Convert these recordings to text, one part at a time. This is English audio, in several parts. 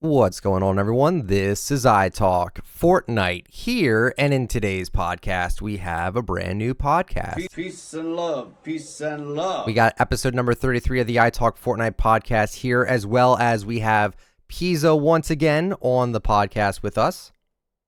What's going on, everyone? This is ITalkFortnite here, and in today's podcast, we have a brand new podcast. Peace and love. Peace and love. We got episode number 33 of the ITalkFortnite podcast here, as well as we have Pizzo once again on the podcast with us.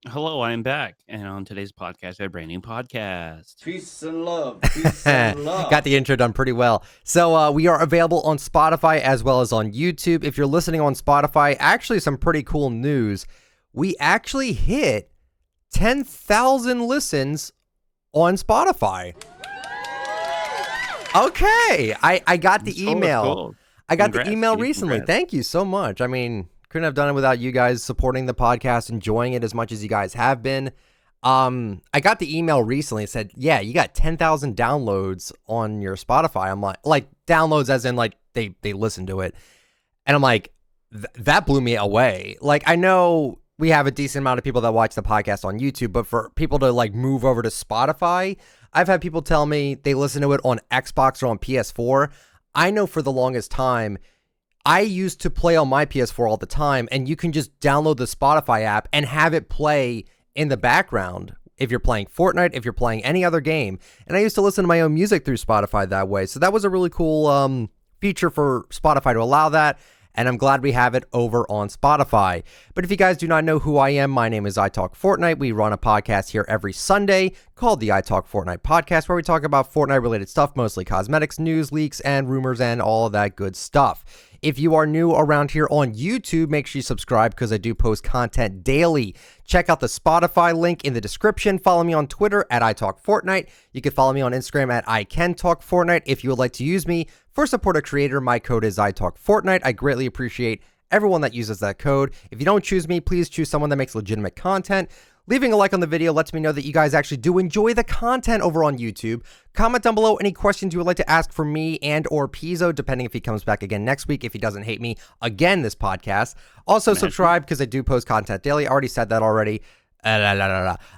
Hello, I'm back, and on today's podcast, a brand new podcast. Peace and love. Peace and love. Got the intro done pretty well. So we are available on Spotify as well as on YouTube. If you're listening on Spotify, actually some pretty cool news. We actually hit 10,000 listens on Spotify. Okay, I got the email. Cool. I got Congrats, the email dude. recently. Congrats. Thank you so much. I mean, couldn't have done it without you guys supporting the podcast, enjoying it as much as you guys have been. I got the email recently. It said, yeah, you got 10,000 downloads on your Spotify. I'm like downloads as in like they listen to it. And I'm like, that blew me away. Like, I know we have a decent amount of people that watch the podcast on YouTube, but for people to like move over to Spotify, I've had people tell me they listen to it on Xbox or on PS4. I know for the longest time, I used to play on my PS4 all the time, and you can just download the Spotify app and have it play in the background if you're playing Fortnite, if you're playing any other game. And I used to listen to my own music through Spotify that way. So that was a really cool feature for Spotify to allow that. And I'm glad we have it over on Spotify. But if you guys do not know who I am, my name is ITalkFortnite. We run a podcast here every Sunday called the ITalkFortnite Podcast, where we talk about Fortnite-related stuff, mostly cosmetics, news, leaks, and rumors, and all of that good stuff. If you are new around here on YouTube, make sure you subscribe because I do post content daily. Check out the Spotify link in the description. Follow me on Twitter at ITalkFortnite. You can follow me on Instagram at ICanTalkFortnite. If you would like to use me for support a creator, my code is ITalkFortnite. I greatly appreciate everyone that uses that code. If you don't choose me, please choose someone that makes legitimate content. Leaving a like on the video lets me know that you guys actually do enjoy the content over on YouTube. Comment down below any questions you would like to ask for me and or Pizzo, depending if he comes back again next week, if he doesn't hate me again this podcast. Also subscribe because I do post content daily. I already said that already. All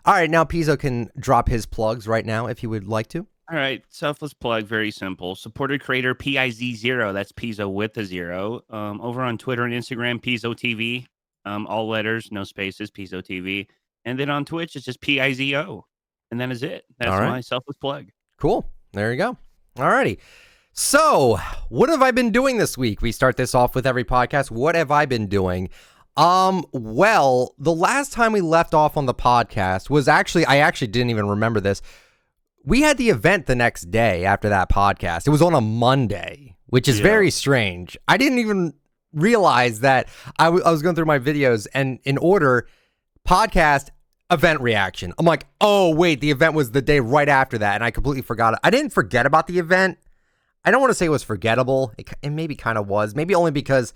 right, now Pizzo can drop his plugs right now if he would like to. All right, selfless plug, very simple. Supported creator PIZ0, that's Pizzo with a zero. Over on Twitter and Instagram, Pizzo TV. All letters, no spaces, Pizzo TV. And then on Twitch, it's just PIZO. And that is it. That's All right. my selfless plug. Cool. There you go. All righty. So, what have I been doing this week? We start this off with every podcast. What have I been doing? Well, the last time we left off on the podcast was I actually didn't even remember this. We had the event the next day after that podcast. It was on a Monday, which is very strange. I didn't even realize that I was going through my videos and in order, podcast, event reaction. I'm like, oh, wait, the event was the day right after that, and I completely forgot it. I didn't forget about the event. I don't want to say it was forgettable. It maybe kind of was. Maybe only because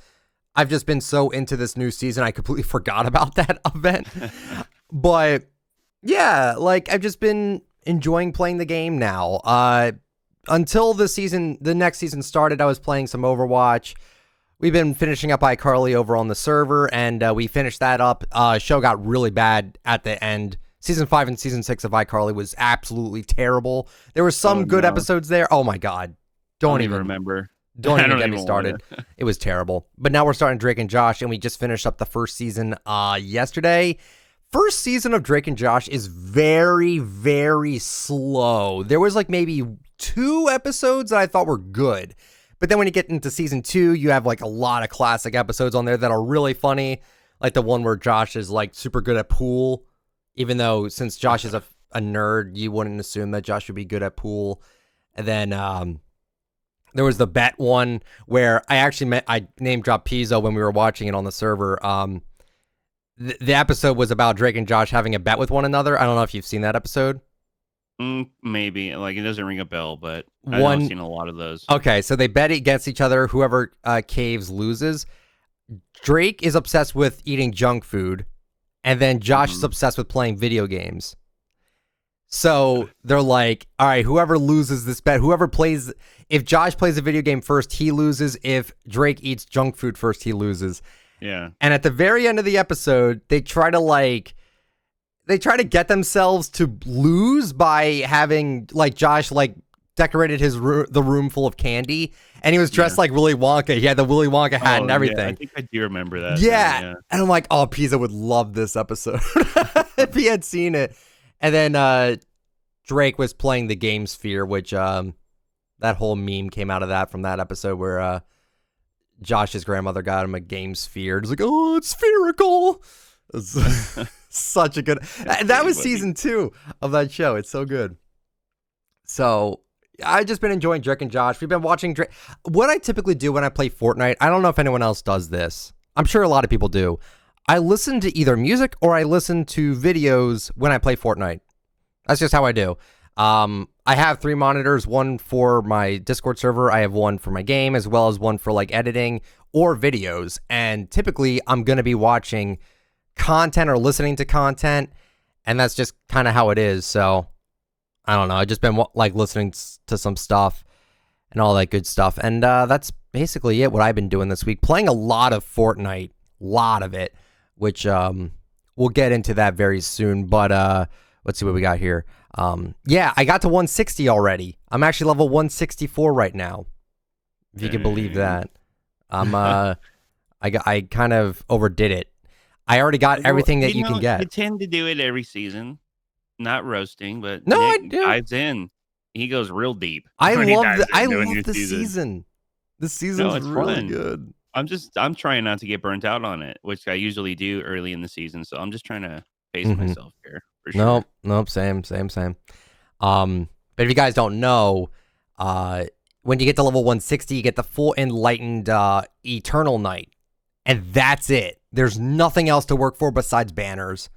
I've just been so into this new season, I completely forgot about that event. But, yeah, like, I've just been enjoying playing the game now. Until the next season started, I was playing some Overwatch. We've been finishing up iCarly over on the server, and we finished that up. Show got really bad at the end. Season 5 and Season 6 of iCarly was absolutely terrible. There were some good episodes there. Oh, my God. Don't even remember. Don't even get me started. It was terrible. But now we're starting Drake and Josh, and we just finished up the first season yesterday. First season of Drake and Josh is very, very slow. There was like maybe 2 episodes that I thought were good. But then when you get into season 2, you have like a lot of classic episodes on there that are really funny. Like the one where Josh is like super good at pool, even though since Josh is a nerd, you wouldn't assume that Josh would be good at pool. And then there was the bet one where I name dropped Pizzo when we were watching it on the server. The episode was about Drake and Josh having a bet with one another. I don't know if you've seen that episode. Maybe. Like, it doesn't ring a bell, but I've seen a lot of those. Okay, so they bet against each other. Whoever caves loses. Drake is obsessed with eating junk food, and then Josh is obsessed with playing video games. So they're like, all right, whoever loses this bet, if Josh plays a video game first, he loses. If Drake eats junk food first, he loses. Yeah. And at the very end of the episode, they try to get themselves to lose by having like Josh like decorated the room full of candy, and he was dressed like Willy Wonka. He had the Willy Wonka hat and everything. Yeah, I think I do remember that. Yeah. And I'm like, oh, Pizza would love this episode if he had seen it. And then Drake was playing the game Sphere, which that whole meme came out of that from that episode where Josh's grandmother got him a game Sphere. It's like, oh, it's spherical. Such a good. That was season 2 of that show. It's so good. So I've just been enjoying Drake and Josh. We've been watching Drake. What I typically do when I play Fortnite, I don't know if anyone else does this. I'm sure a lot of people do. I listen to either music or I listen to videos when I play Fortnite. That's just how I do. I have 3 monitors, one for my Discord server. I have one for my game, as well as one for like editing or videos. And typically I'm going to be watching content or listening to content. And that's just kind of how it is. So I don't know. I've just been like listening to some stuff and all that good stuff. And that's basically it, what I've been doing this week. Playing a lot of Fortnite, lot of it, which we'll get into that very soon. But let's see what we got here. Yeah, I got to 160 already. I'm actually level 164 right now, if you can believe that. I kind of overdid it. I already got everything that you can get. You tend to do it every season. Not roasting, but no, Nick I do. Dives in. He goes real deep. I love the season. The season's it's really fun. good. I'm trying not to get burnt out on it, which I usually do early in the season. So I'm just trying to pace myself here. For sure. Nope. Same. But if you guys don't know, when you get to level 160, you get the full enlightened eternal night, and that's it. There's nothing else to work for besides banners.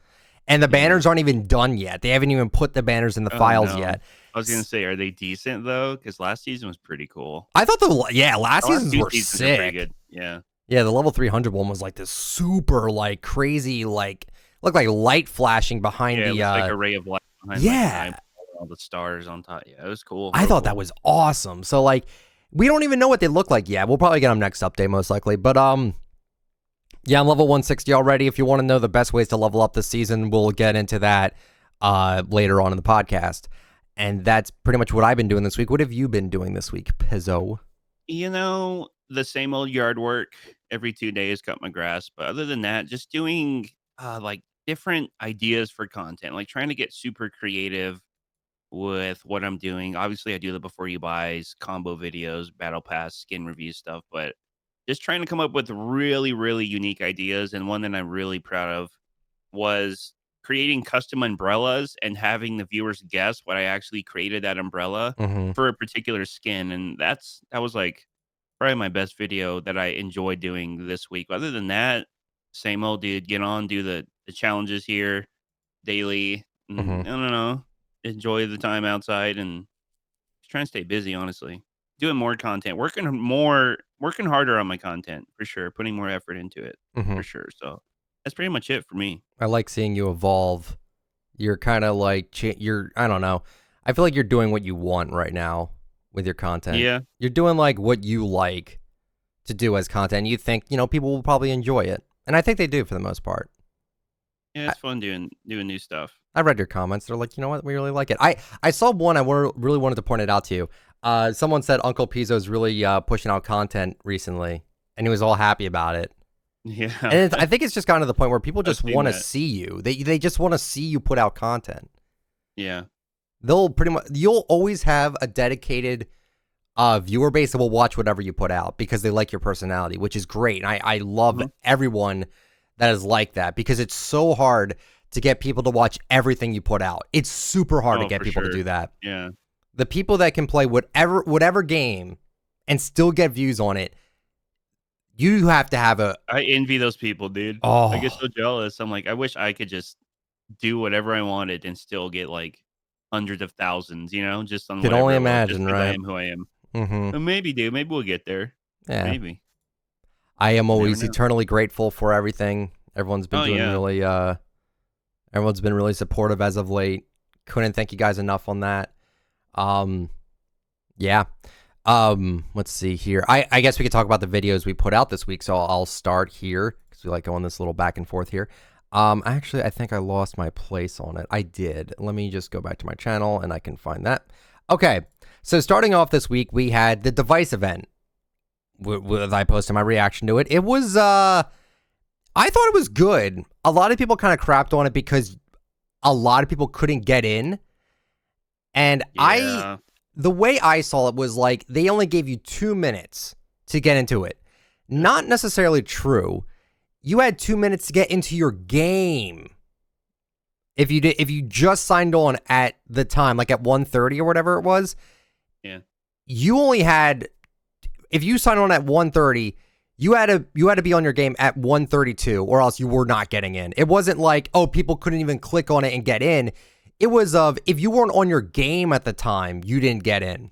And the banners aren't even done yet. They haven't even put the banners in the files yet. I was gonna say, are they decent though? Because last season was pretty cool. I thought last seasons were sick. Pretty good. Yeah, the level 300 one was like this super like crazy like looked like light flashing behind the like a ray of light behind. Like, all the stars on top. Yeah, it was cool. I thought that was awesome. So like, we don't even know what they look like yet. We'll probably get them next update most likely. But yeah, I'm level 160 already. If you want to know the best ways to level up this season, we'll get into that later on in the podcast. And that's pretty much what I've been doing this week. What have you been doing this week, Pizzo? You know, the same old yard work every 2 days, cut my grass. But other than that, just doing like different ideas for content, like trying to get super creative with what I'm doing. Obviously, I do the before you buys, combo videos, battle pass, skin review stuff, but just trying to come up with really, really unique ideas. And one that I'm really proud of was creating custom umbrellas and having the viewers guess what I actually created that umbrella for a particular skin. And that was like probably my best video that I enjoyed doing this week. Other than that, same old dude, get on, do the challenges here daily. I don't know, enjoy the time outside and just trying to stay busy, honestly. Doing more content, working harder on my content for sure, putting more effort into it for sure. So that's pretty much it for me. I like seeing you evolve. You're kind of like I don't know. I feel like you're doing what you want right now with your content. Yeah, you're doing like what you like to do as content. You think people will probably enjoy it, and I think they do for the most part. Yeah, it's fun doing new stuff. I read your comments. They're like, you know what, we really like it. I saw one. I really wanted to point it out to you. Someone said Uncle Pizzo's really pushing out content recently, and he was all happy about it. Yeah, and I think it's just gotten to the point where people just want to see you. They just want to see you put out content. Yeah, you'll always have a dedicated viewer base that will watch whatever you put out because they like your personality, which is great. And I love everyone that is like that because it's so hard to get people to watch everything you put out. It's super hard to get people to do that. Yeah. The people that can play whatever game and still get views on it, you have to have I envy those people, dude. Oh. I get so jealous. I'm like, I wish I could just do whatever I wanted and still get like hundreds of thousands, just on can only imagine, right? I am who I am. But maybe, dude. Maybe we'll get there. Yeah. Maybe. I am always eternally grateful for everything. Everyone's been everyone's been really supportive as of late. Couldn't thank you guys enough on that. Yeah. Let's see here. I guess we could talk about the videos we put out this week. So I'll start here because we like going this little back and forth here. Actually, I think I lost my place on it. I did. Let me just go back to my channel and I can find that. Okay. So starting off this week, we had the device event. I posted my reaction to it. It was, I thought it was good. A lot of people kind of crapped on it because a lot of people couldn't get in. And the way I saw it was like, they only gave you 2 minutes to get into it. Not necessarily true. You had 2 minutes to get into your game. If you just signed on at the time, like at 1:30 or whatever it was, you only had, if you signed on at 1:30, you had to be on your game at 1:32, or else you were not getting in. It wasn't like, oh, people couldn't even click on it and get in. It was if you weren't on your game at the time, you didn't get in.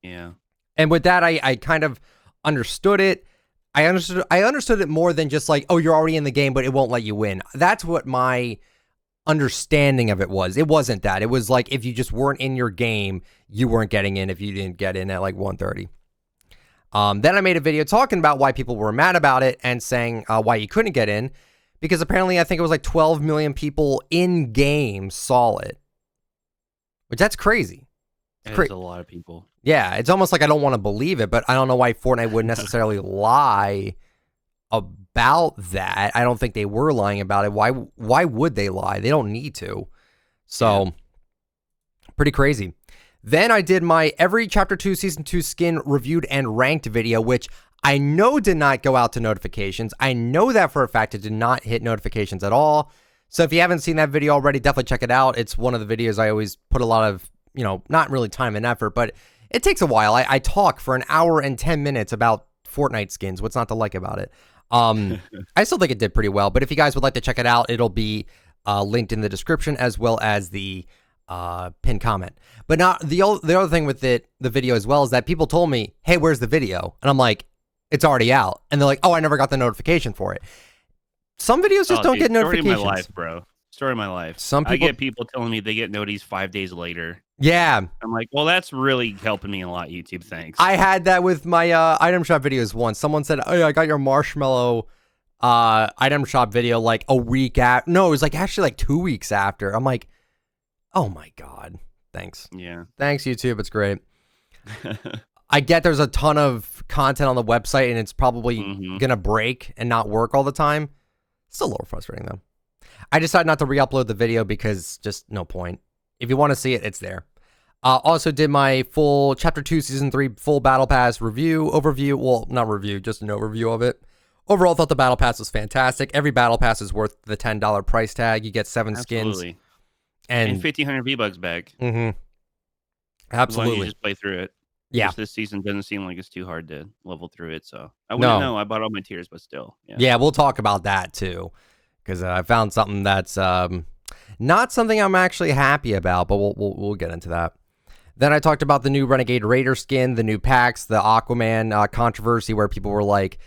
Yeah. And with that, I kind of understood it. I understood it more than just like, oh, you're already in the game, but it won't let you in. That's what my understanding of it was. It wasn't that. It was like, if you just weren't in your game, you weren't getting in if you didn't get in at like 1:30. Then I made a video talking about why people were mad about it and saying why you couldn't get in, because apparently I think it was like 12 million people in game saw it, which that's crazy. It's a lot of people. Yeah, it's almost like I don't want to believe it, but I don't know why Fortnite would necessarily lie about that. I don't think they were lying about it. Why would they lie? They don't need to. So, pretty crazy. Then I did my every Chapter 2 Season 2 skin reviewed and ranked video, which I know did not go out to notifications. I know that for a fact. It did not hit notifications at all. So if you haven't seen that video already, definitely check it out. It's one of the videos I always put a lot of, not really time and effort, but it takes a while. I talk for an hour and 10 minutes about Fortnite skins. What's not to like about it? I still think it did pretty well, but if you guys would like to check it out, it'll be linked in the description as well as the pinned comment. But not the other thing with the video as well is that people told me, hey, where's the video? And I'm like, it's already out. And they're like, oh, I never got the notification for it. Some videos just don't get notifications. Story of my life, bro. Story of my life. I get people telling me they get noties 5 days later. Yeah. I'm like, well, that's really helping me a lot, YouTube. Thanks. I had that with my item shop videos once. Someone said, oh, I got your marshmallow item shop video like a week after. No, it was like actually like 2 weeks after. I'm like, oh my God. Thanks. Yeah. Thanks, YouTube. It's great. I get there's a ton of content on the website and it's probably going to break and not work all the time. Still a little frustrating though. I decided not to re-upload the video because just no point. If you want to see it, it's there. Also did my full Chapter 2 Season 3 full Battle Pass overview. Well, not review, just an overview of it. Overall, thought the Battle Pass was fantastic. Every Battle Pass is worth the $10 price tag. You get 7 skins. And 1,500 V-Bucks back. Absolutely. As long as you just play through it. Yeah. This season doesn't seem like it's too hard to level through it. So I wouldn't know. I bought all my tiers, but still. Yeah, we'll talk about that too. Because I found something that's not something I'm actually happy about, but we'll get into that. Then I talked about the new Renegade Raider skin, the new packs, the Aquaman controversy where people were like,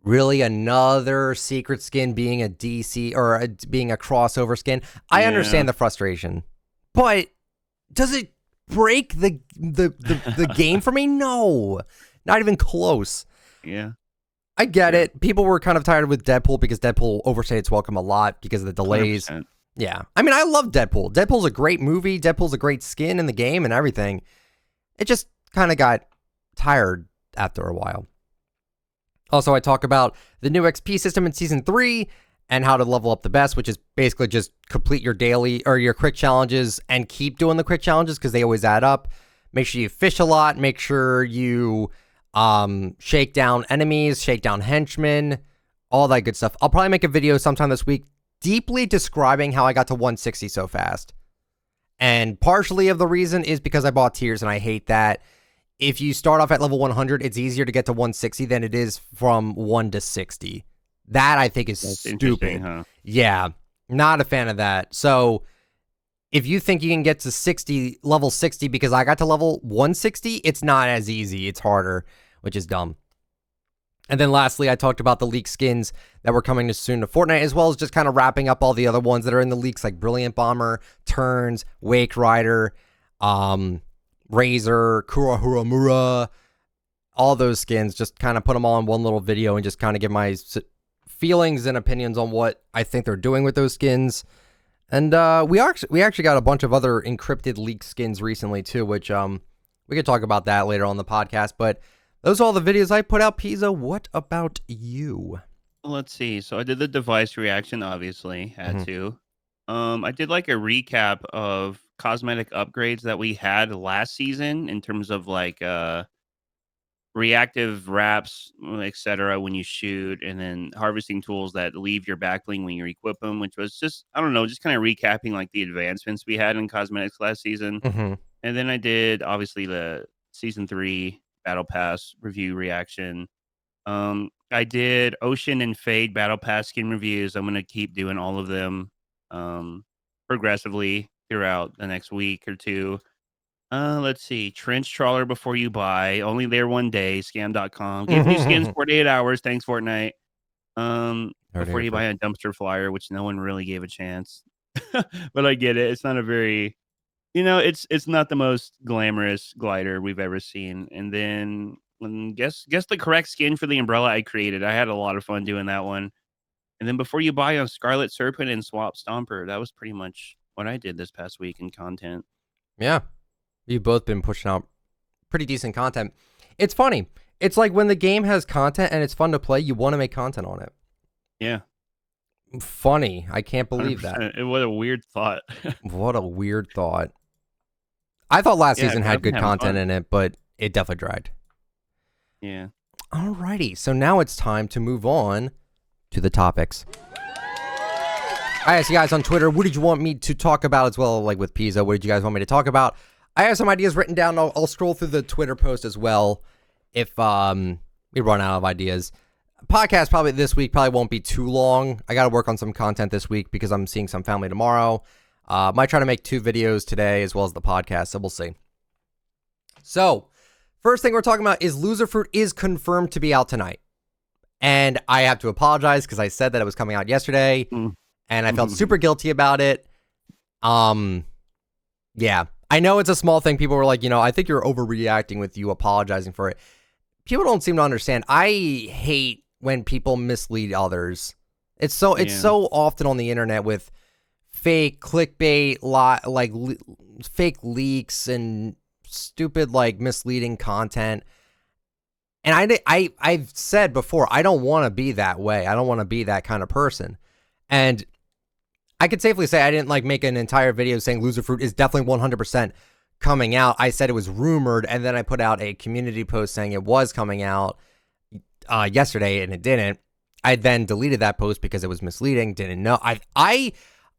really another secret skin being a DC or being a crossover skin? I understand the frustration, but does it break the game for me? No, not even close. Yeah. I get it. People were kind of tired with Deadpool because Deadpool overstayed its welcome a lot because of the delays. 100%. Yeah. I mean, I love Deadpool. Deadpool's a great movie. Deadpool's a great skin in the game and everything. It just kind of got tired after a while. Also, I talk about the new XP system in Season 3 and how to level up the best, which is basically just complete your daily or your quick challenges and keep doing the quick challenges because they always add up. Make sure you fish a lot. Make sure you shake down enemies, shake down henchmen, all that good stuff. I'll probably make a video sometime this week deeply describing how I got to 160 so fast. And partially of the reason is because I bought tiers and I hate that. If you start off at level 100, it's easier to get to 160 than it is from 1 to 60. That I think is stupid. Huh? Yeah, not a fan of that. So if you think you can get to level 60 because I got to level 160, it's not as easy. It's harder, which is dumb. And then lastly, I talked about the leak skins that were coming soon to Fortnite, as well as just kind of wrapping up all the other ones that are in the leaks, like Brilliant Bomber, Turns, Wake Rider, Razor, Kurahuramura, all those skins. Just kind of put them all in one little video and just kind of give my feelings and opinions on what I think they're doing with those skins. And we actually got a bunch of other encrypted leaked skins recently too, which We could talk about that later on the podcast, but those are all the videos I put out. Pizza, what about you? Let's see. So I did the device reaction, obviously, had to. I did like a recap of cosmetic upgrades that we had last season in terms of like reactive wraps, etc. when you shoot, and then harvesting tools that leave your backbling when you equip them, which was just, I don't know, just kind of recapping like the advancements we had in cosmetics last season. Mm-hmm. And then I did obviously the season 3 battle pass review reaction. I did Ocean and Fade battle pass skin reviews. I'm gonna keep doing all of them progressively throughout the next week or two. Let's see. Trench trawler before you buy. Only there one day. Scam.com. Give new skins 48 hours. Thanks, Fortnite. Before you buy a dumpster flyer, which no one really gave a chance. But I get it. It's not a very, it's not the most glamorous glider we've ever seen. And then guess the correct skin for the umbrella I created. I had a lot of fun doing that one. And then before you buy on Scarlet Serpent and Swap Stomper, that was pretty much what I did this past week in content. Yeah. You've both been pushing out pretty decent content. It's funny. It's like when the game has content and it's fun to play, you want to make content on it. Yeah. Funny. I can't believe 100%. that. What a weird thought. What a weird thought. I thought last season had good content in it, but it definitely dragged. Yeah. Alrighty. So now it's time to move on to the topics. I asked you guys on Twitter, what did you want me to talk about as well, like with Pizza? What did you guys want me to talk about? I have some ideas written down. I'll scroll through the Twitter post as well if we run out of ideas. Podcast probably this week probably won't be too long. I got to work on some content this week because I'm seeing some family tomorrow. Might try to make 2 videos today as well as the podcast, so we'll see. So, first thing we're talking about is Loserfruit is confirmed to be out tonight. And I have to apologize because I said that it was coming out yesterday, and I felt super guilty about it. Yeah. I know it's a small thing. People were like, I think you're overreacting with you apologizing for it. People don't seem to understand. I hate when people mislead others. It's so often on the internet with fake clickbait, fake leaks and stupid misleading content. And I've said before, I don't want to be that way. I don't want to be that kind of person. And I could safely say I didn't make an entire video saying Loserfruit is definitely 100% coming out. I said it was rumored, and then I put out a community post saying it was coming out yesterday, and it didn't. I then deleted that post because it was misleading. Didn't know. I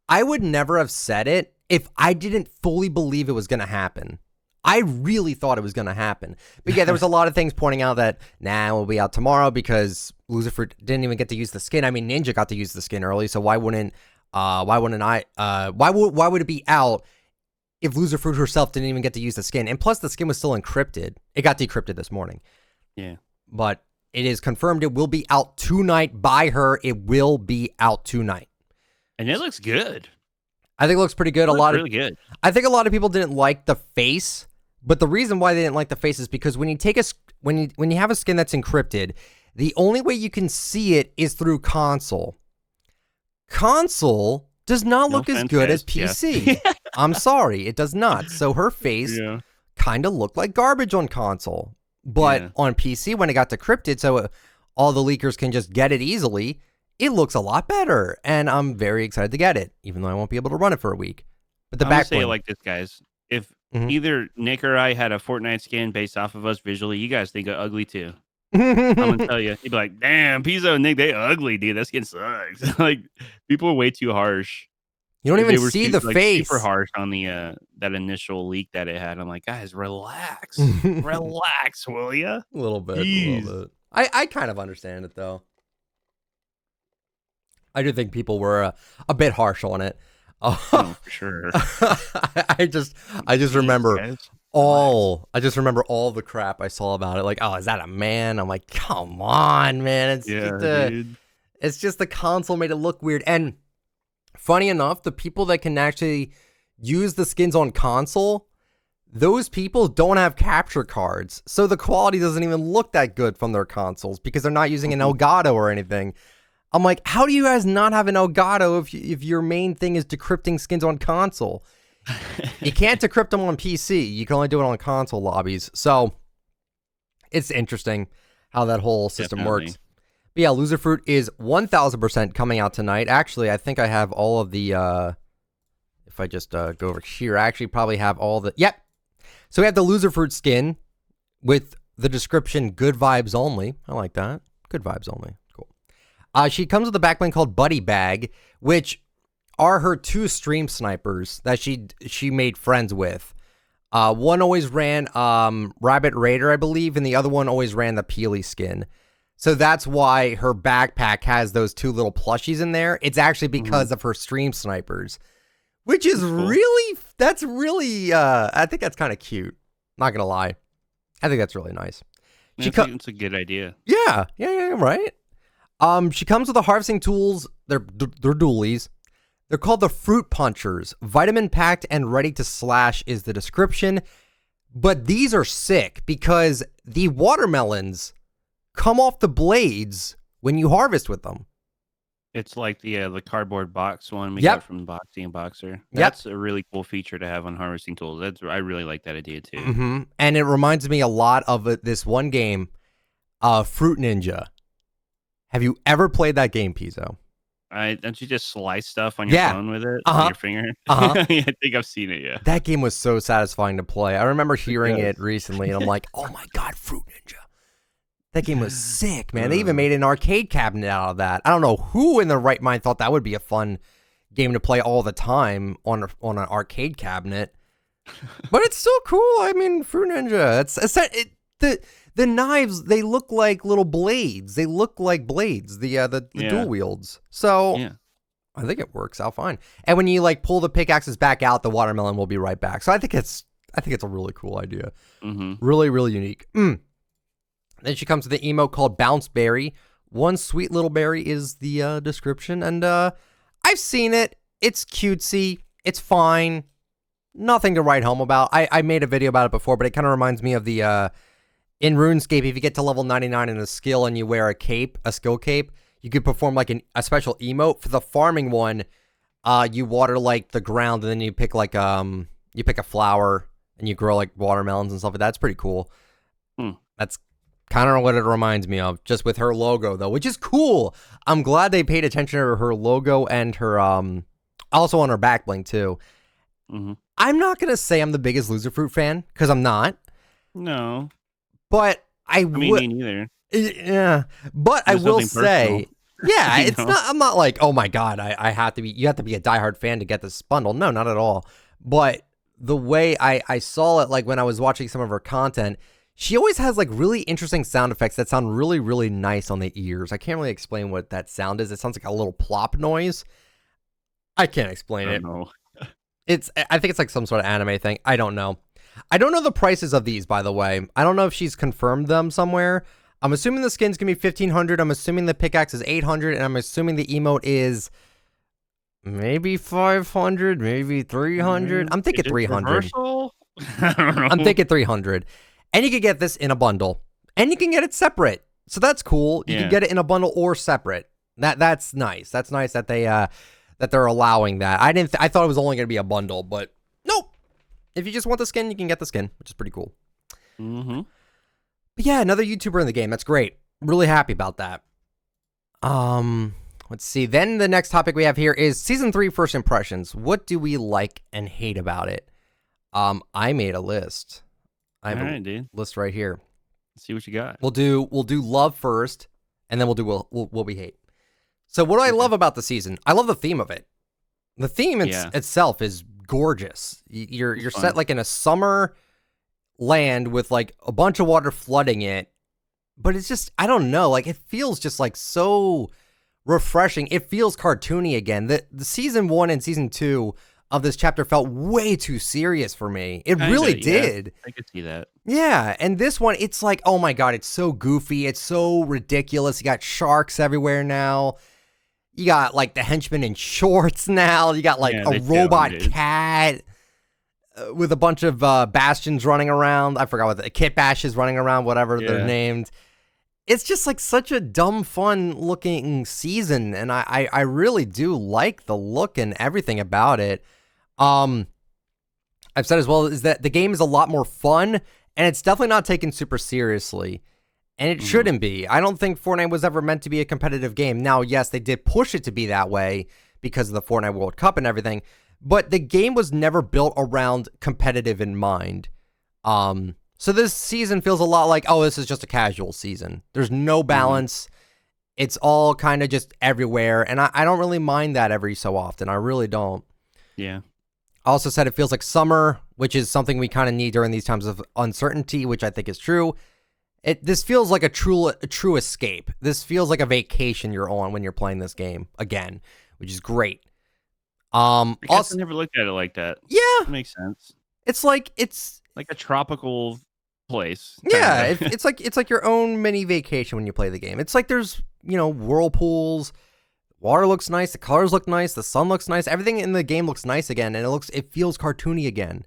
would never have said it if I didn't fully believe it was going to happen. I really thought it was going to happen. But yeah, there was a lot of things pointing out that, we'll be out tomorrow because Loserfruit didn't even get to use the skin. I mean, Ninja got to use the skin early, so why wouldn't I? Why would it be out if Loserfruit herself didn't even get to use the skin? And plus, the skin was still encrypted. It got decrypted this morning. Yeah. But it is confirmed it will be out tonight by her. It will be out tonight. And it looks good. I think it looks pretty good. Really good. I think a lot of people didn't like the face, but the reason why they didn't like the face is because when you have a skin that's encrypted, the only way you can see it is through console. Console does not look as good as PC. Yeah. I'm sorry, it does not. So her face kind of looked like garbage on console. But on PC, when it got decrypted, so all the leakers can just get it easily, it looks a lot better. And I'm very excited to get it, even though I won't be able to run it for a week. But the back say it like this, guys. If either Nick or I had a Fortnite skin based off of us visually, you guys think I'm ugly too. I'm gonna tell you, you'd be like, "Damn, Pizzo and Nick, they ugly, dude. That skin sucks." People are way too harsh. You don't even see the face. Super harsh on the that initial leak that it had. I'm like, guys, relax, relax, will ya? A little bit. I kind of understand it though. I do think people were a bit harsh on it. Oh, for sure. I just remember all the crap I saw about it. Like, oh, is that a man? I'm like, come on, man. It's just the console made it look weird. And funny enough, the people that can actually use the skins on console, those people don't have capture cards. So the quality doesn't even look that good from their consoles because they're not using an Elgato or anything. I'm like, how do you guys not have an Elgato if your main thing is decrypting skins on console? You can't decrypt them on PC. You can only do it on console lobbies. So it's interesting how that whole system Definitely. works. But yeah, Loserfruit is 1000% coming out tonight. Actually, I think I have all of the, if I just go over here, I actually probably have all the, yep. So we have the Loserfruit skin with the description, good vibes only. I like that. Good vibes only. Cool. She comes with a backbling called Buddy Bag, which are her 2 stream snipers that she made friends with. One always ran Rabbit Raider, I believe, and the other one always ran the Peely skin. So that's why her backpack has those 2 little plushies in there. It's actually because of her stream snipers, which is really, I think that's kind of cute. Not gonna lie. I think that's really nice. It's a good idea. Yeah, right. She comes with the harvesting tools. They're dualies. They're called the Fruit Punchers. Vitamin packed and ready to slash is the description. But these are sick because the watermelons come off the blades when you harvest with them. It's like the cardboard box one we got from Boxy and Boxer. That's a really cool feature to have on harvesting tools. I really like that idea too. And it reminds me a lot of this one game, Fruit Ninja. Have you ever played that game, Pizzo? Don't you just slice stuff on your phone with it? With your finger? Yeah, I think I've seen it, yeah. That game was so satisfying to play. I remember hearing it recently, and I'm like, oh my God, Fruit Ninja. That game was sick, man. They even made an arcade cabinet out of that. I don't know who in their right mind thought that would be a fun game to play all the time on an arcade cabinet. But it's so cool. I mean, Fruit Ninja. The knives, they look like little blades. They look like blades, the dual wields. So I think it works out fine. And when you like pull the pickaxes back out, the watermelon will be right back. So I think it's a really cool idea. Really, really unique. Then she comes with the emote called Bounce Berry. One sweet little berry is the description. And I've seen it. It's cutesy. It's fine. Nothing to write home about. I made a video about it before, but it kind of reminds me of the in RuneScape, if you get to level 99 in a skill and you wear a skill cape, you could perform like a special emote. For the farming one, you water like the ground, and then you pick like you pick a flower and you grow like watermelons and stuff like that. That's pretty cool. That's kind of what it reminds me of, just with her logo though, which is cool. I'm glad they paid attention to her logo and her also on her back bling too. I'm not gonna say I'm the biggest Loserfruit fan because I'm not. No. But I mean, me neither. Yeah, but I will say, yeah, it's not. I'm not like, oh my God, I have to be. You have to be a diehard fan to get this bundle. No, not at all. But the way I saw it, like when I was watching some of her content, she always has like really interesting sound effects that sound really, really nice on the ears. I can't really explain what that sound is. It sounds like a little plop noise. I can't explain it. I think it's like some sort of anime thing. I don't know. I don't know the prices of these, by the way. I don't know if she's confirmed them somewhere. I'm assuming the skin's gonna be 1,500. I'm assuming the pickaxe is 800, and I'm assuming the emote is maybe 500, maybe 300. I'm thinking 300. I don't know. I'm thinking 300. And you can get this in a bundle, and you can get it separate. So that's cool. You can get it in a bundle or separate. That's nice. That's nice that they're allowing that. I thought it was only gonna be a bundle, but nope. If you just want the skin, you can get the skin, which is pretty cool. But yeah, another YouTuber in the game. That's great. Really happy about that. Let's see. Then the next topic we have here is Season 3 First Impressions. What do we like and hate about it? I made a list. I have a list right here. Let's see what you got. We'll do love first, and then we'll do what we hate. So what do I love about the season? I love the theme of it. The theme itself is gorgeous. You're set like in a summer land with like a bunch of water flooding it, but it's just, I don't know, like it feels just like so refreshing. It feels cartoony again. The season 1 and season 2 of this chapter felt way too serious for me. It really did. I could see that. Yeah, and this one, it's like, oh my God, it's so goofy. It's so ridiculous. You got sharks everywhere now. You got like the henchman in shorts now. You got like a robot cat with a bunch of bastions running around. I forgot what the kit bashes running around, whatever they're named. It's just like such a dumb, fun looking season. And I really do like the look and everything about it. I've said as well, is that the game is a lot more fun, and it's definitely not taken super seriously. And it shouldn't be. I don't think Fortnite was ever meant to be a competitive game. Now, yes, they did push it to be that way because of the Fortnite World Cup and everything, but the game was never built around competitive in mind. So this season feels a lot like, oh, this is just a casual season. There's no balance. It's all kind of just everywhere, and I don't really mind that every so often. I really don't. Yeah. I also said it feels like summer, which is something we kind of need during these times of uncertainty, which I think is true. This feels like a true escape. This feels like a vacation you're on when you're playing this game again, which is great. I guess Also, I never looked at it like that. yeah, That makes sense. it's like Like a tropical place. yeah, kinda. it's like your own mini vacation when you play the game. It's like there's whirlpools, water looks nice, the colors look nice, the sun looks nice, everything in the game looks nice again, and it feels cartoony again.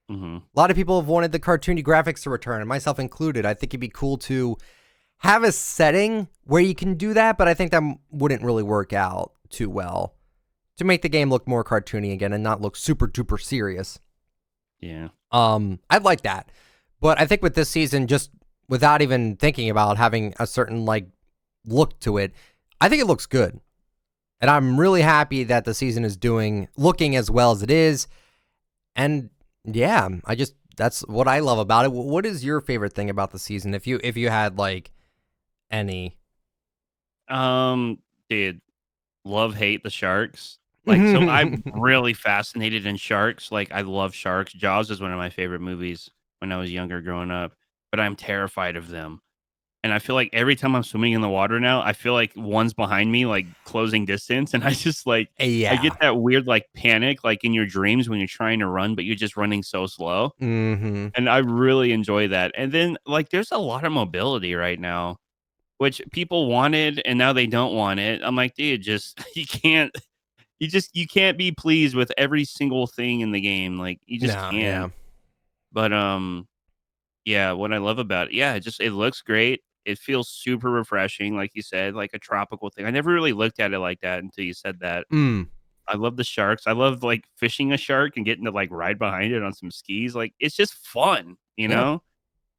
A lot of people have wanted the cartoony graphics to return, and myself included. I think it'd be cool to have a setting where you can do that, but I think that wouldn't really work out too well to make the game look more cartoony again and not look super duper serious. Yeah. I'd like that. But I think with this season, just without even thinking about having a certain look to it, I think it looks good. And I'm really happy that the season is looking as well as it is. And yeah, that's what I love about it. What is your favorite thing about the season? If you had any. Dude, hate the sharks. So I'm really fascinated in sharks. I love sharks. Jaws is one of my favorite movies when I was younger growing up, but I'm terrified of them. And I feel like every time I'm swimming in the water now, I feel like one's behind me, closing distance. And I just I get that weird panic, in your dreams when you're trying to run, but you're just running so slow. Mm-hmm. And I really enjoy that. And then there's a lot of mobility right now, which people wanted and now they don't want it. I'm like, dude, you can't be pleased with every single thing in the game. You just can't. Yeah. But yeah, what I love about it, yeah, it looks great. It feels super refreshing, like you said, like a tropical thing. I never really looked at it like that until you said that. I love the sharks. I love fishing a shark and getting to ride behind it on some skis. It's just fun, you know?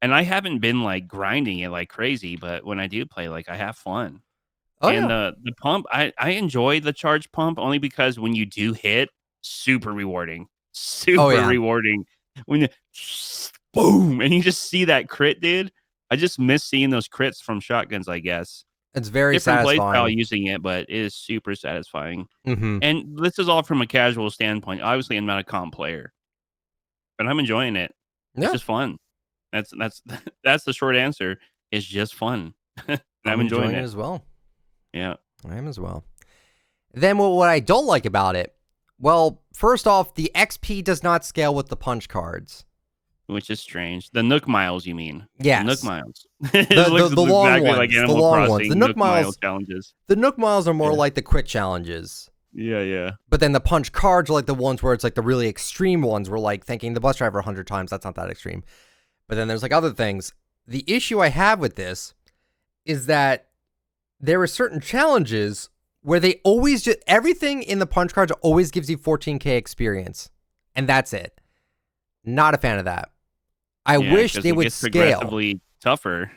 And I haven't been grinding it like crazy, but when I do play, I have fun. Oh, And yeah. the pump, I enjoy the charge pump only because when you do hit, super rewarding. Super rewarding. When you boom, and you just see that crit, dude. I just miss seeing those crits from shotguns, I guess. It's very Different play satisfying. style using it, but it is super satisfying. Mm-hmm. And this is all from a casual standpoint. Obviously, I'm not a comp player, but I'm enjoying it. It's just fun. That's the short answer. It's just fun. And I'm enjoying it as well. Yeah, I am as well. Then what I don't like about it, well, first off, the XP does not scale with the punch cards. Which is strange. The Nook Miles, you mean? Yes. The Nook Miles. The long ones. Like Animal the long Crossing, ones. The Nook Miles challenges. The Nook Miles are more like the quick challenges. Yeah. But then the punch cards are the ones where it's the really extreme ones. We're thanking the bus driver 100 times. That's not that extreme. But then there's other things. The issue I have with this is that there are certain challenges where they always everything in the punch cards always gives you 14k experience. And that's it. Not a fan of that. I wish they would scale. Progressively tougher.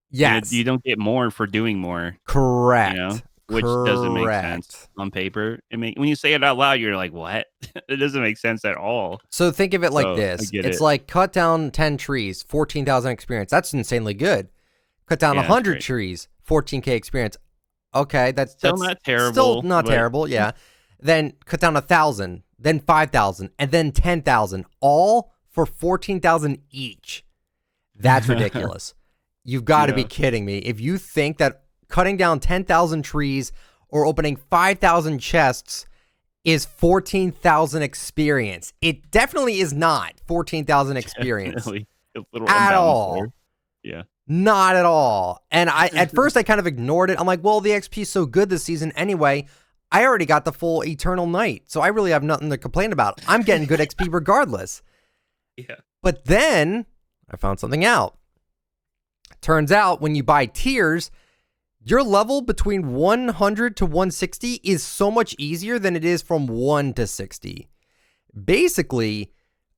Yes. You don't get more for doing more. Correct. Which doesn't make sense on paper. When you say it out loud, you're like, what? It doesn't make sense at all. So think of it like this. It's cut down 10 trees, 14,000 experience. That's insanely good. Cut down 100 trees, 14k experience. Okay, that's not terrible. Still not terrible, yeah. Then cut down 1,000, then 5,000, and then 10,000, all for 14,000 each. That's ridiculous. You've got to be kidding me. If you think that cutting down 10,000 trees or opening 5,000 chests is 14,000 experience, it definitely is not 14,000 experience at all. There. Yeah. Not at all. And at first I kind of ignored it. I'm like, well, the XP is so good this season anyway. I already got the full Eternal Night, so I really have nothing to complain about. I'm getting good XP regardless. Yeah. But then I found something out. Turns out when you buy tiers, your level between 100 to 160 is so much easier than it is from 1 to 60. Basically,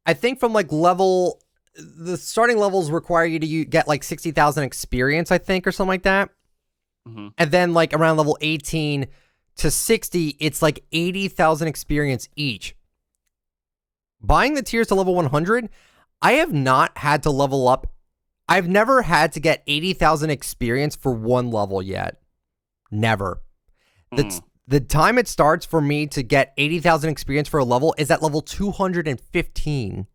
I think from like the starting levels require you to get like 60,000 experience, I think, or something like that. Mm-hmm. And then like around level 18 to 60, it's like 80,000 experience each. Buying the tiers to level 100, I have not had to level up. I've never had to get 80,000 experience for one level yet. Never. The time it starts for me to get 80,000 experience for a level is at level 215.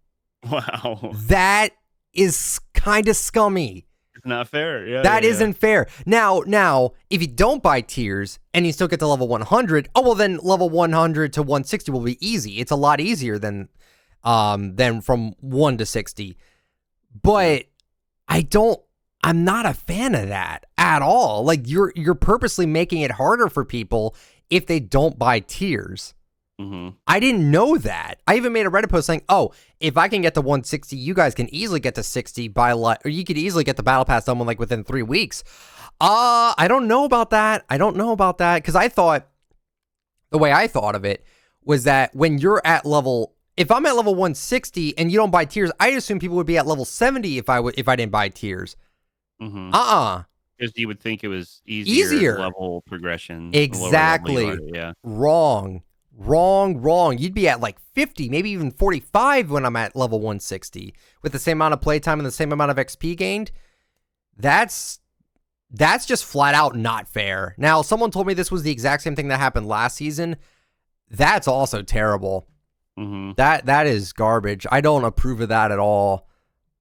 Wow. That is kind of scummy. It's not fair. Yeah. That isn't fair. Now, if you don't buy tiers and you still get to level 100, oh well, then level 100 to 160 will be easy. It's a lot easier than from 1 to 60. But I'm not a fan of that at all. Like you're purposely making it harder for people if they don't buy tiers. Mm-hmm. I didn't know that. I even made a Reddit post saying, "Oh, if I can get to 160, you guys can easily get to 60 or you could easily get the battle pass done like within 3 weeks." I don't know about that. Because the way I thought of it was that when you're at if I'm at level 160 and you don't buy tiers, I assume people would be at level 70 if I didn't buy tiers. Mm-hmm. Because you would think it was easier level progression. Exactly. Yeah. Wrong. You'd be at like 50, maybe even 45 when I'm at level 160 with the same amount of playtime and the same amount of XP gained. That's just flat out not fair. Now, someone told me this was the exact same thing that happened last season. That's also terrible. Mm-hmm. That is garbage. I don't approve of that at all.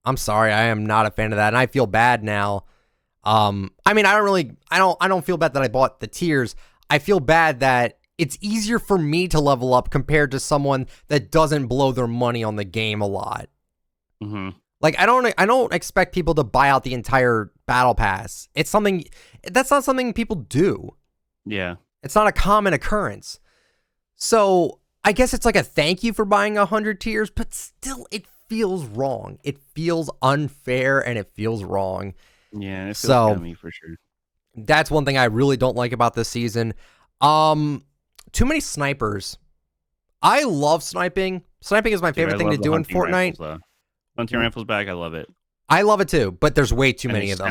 I'm sorry. I am not a fan of that, and I feel bad now. I mean, I don't feel bad that I bought the tiers. I feel bad that it's easier for me to level up compared to someone that doesn't blow their money on the game a lot. Mm-hmm. Like I don't expect people to buy out the entire battle pass. That's not something people do. Yeah. It's not a common occurrence. So I guess it's like a thank you for buying 100 tiers, but still it feels wrong. It feels unfair and it feels wrong. Yeah, it feels scummy for sure. That's one thing I really don't like about this season. Too many snipers. I love sniping. Sniping is my favorite thing to do in Fortnite. Hunting rifles back, I love it. I love it too, but there's way too many of them.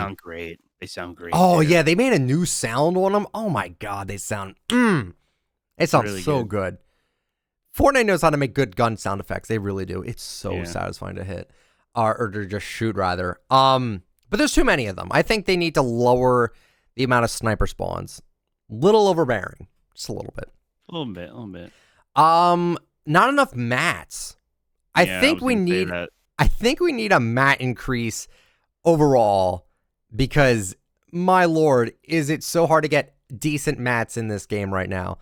They sound great. Oh yeah, they made a new sound on them. Oh my god, they sound it sounds really so good. Fortnite knows how to make good gun sound effects. They really do. It's so satisfying to hit or to just shoot rather. But there's too many of them. I think they need to lower the amount of sniper spawns. Little overbearing, just a little bit. A little bit. Not enough mats. I think we need a mat increase overall because my lord, is it so hard to get decent mats in this game right now?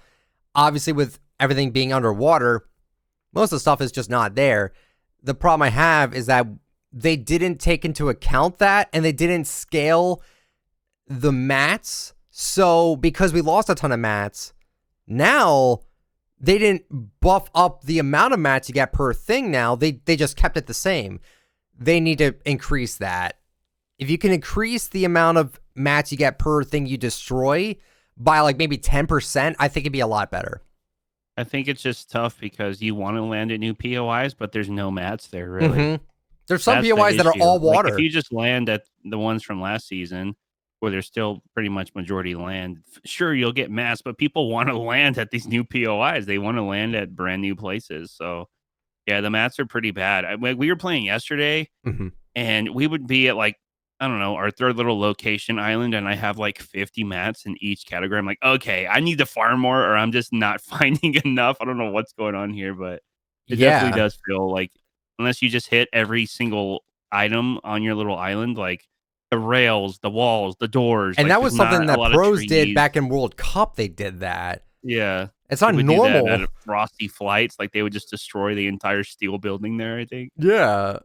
Obviously, with everything being underwater, most of the stuff is just not there. The problem I have is that they didn't take into account that and they didn't scale the mats. So because we lost a ton of mats, now they didn't buff up the amount of mats you get per thing now. They just kept it the same. They need to increase that. If you can increase the amount of mats you get per thing you destroy by like maybe 10%, I think it'd be a lot better. I think it's just tough because you want to land at new POIs, but there's no mats there, really. Mm-hmm. There's some POIs that are all water. Like if you just land at the ones from last season, where there's still pretty much majority land, sure, you'll get mats, but people want to land at these new POIs. They want to land at brand new places. So, yeah, the mats are pretty bad. We were playing yesterday, and we would be at like, I don't know, our third little location island, and I have like 50 mats in each category. I'm like, okay, I need to farm more, or I'm just not finding enough. I don't know what's going on here, but it definitely does feel like, unless you just hit every single item on your little island, like the rails, the walls, the doors. And like, that was something that pros did back in World Cup. They did that. Yeah. It's not normal. At Frosty Flights, like they would just destroy the entire steel building there, I think. Yeah.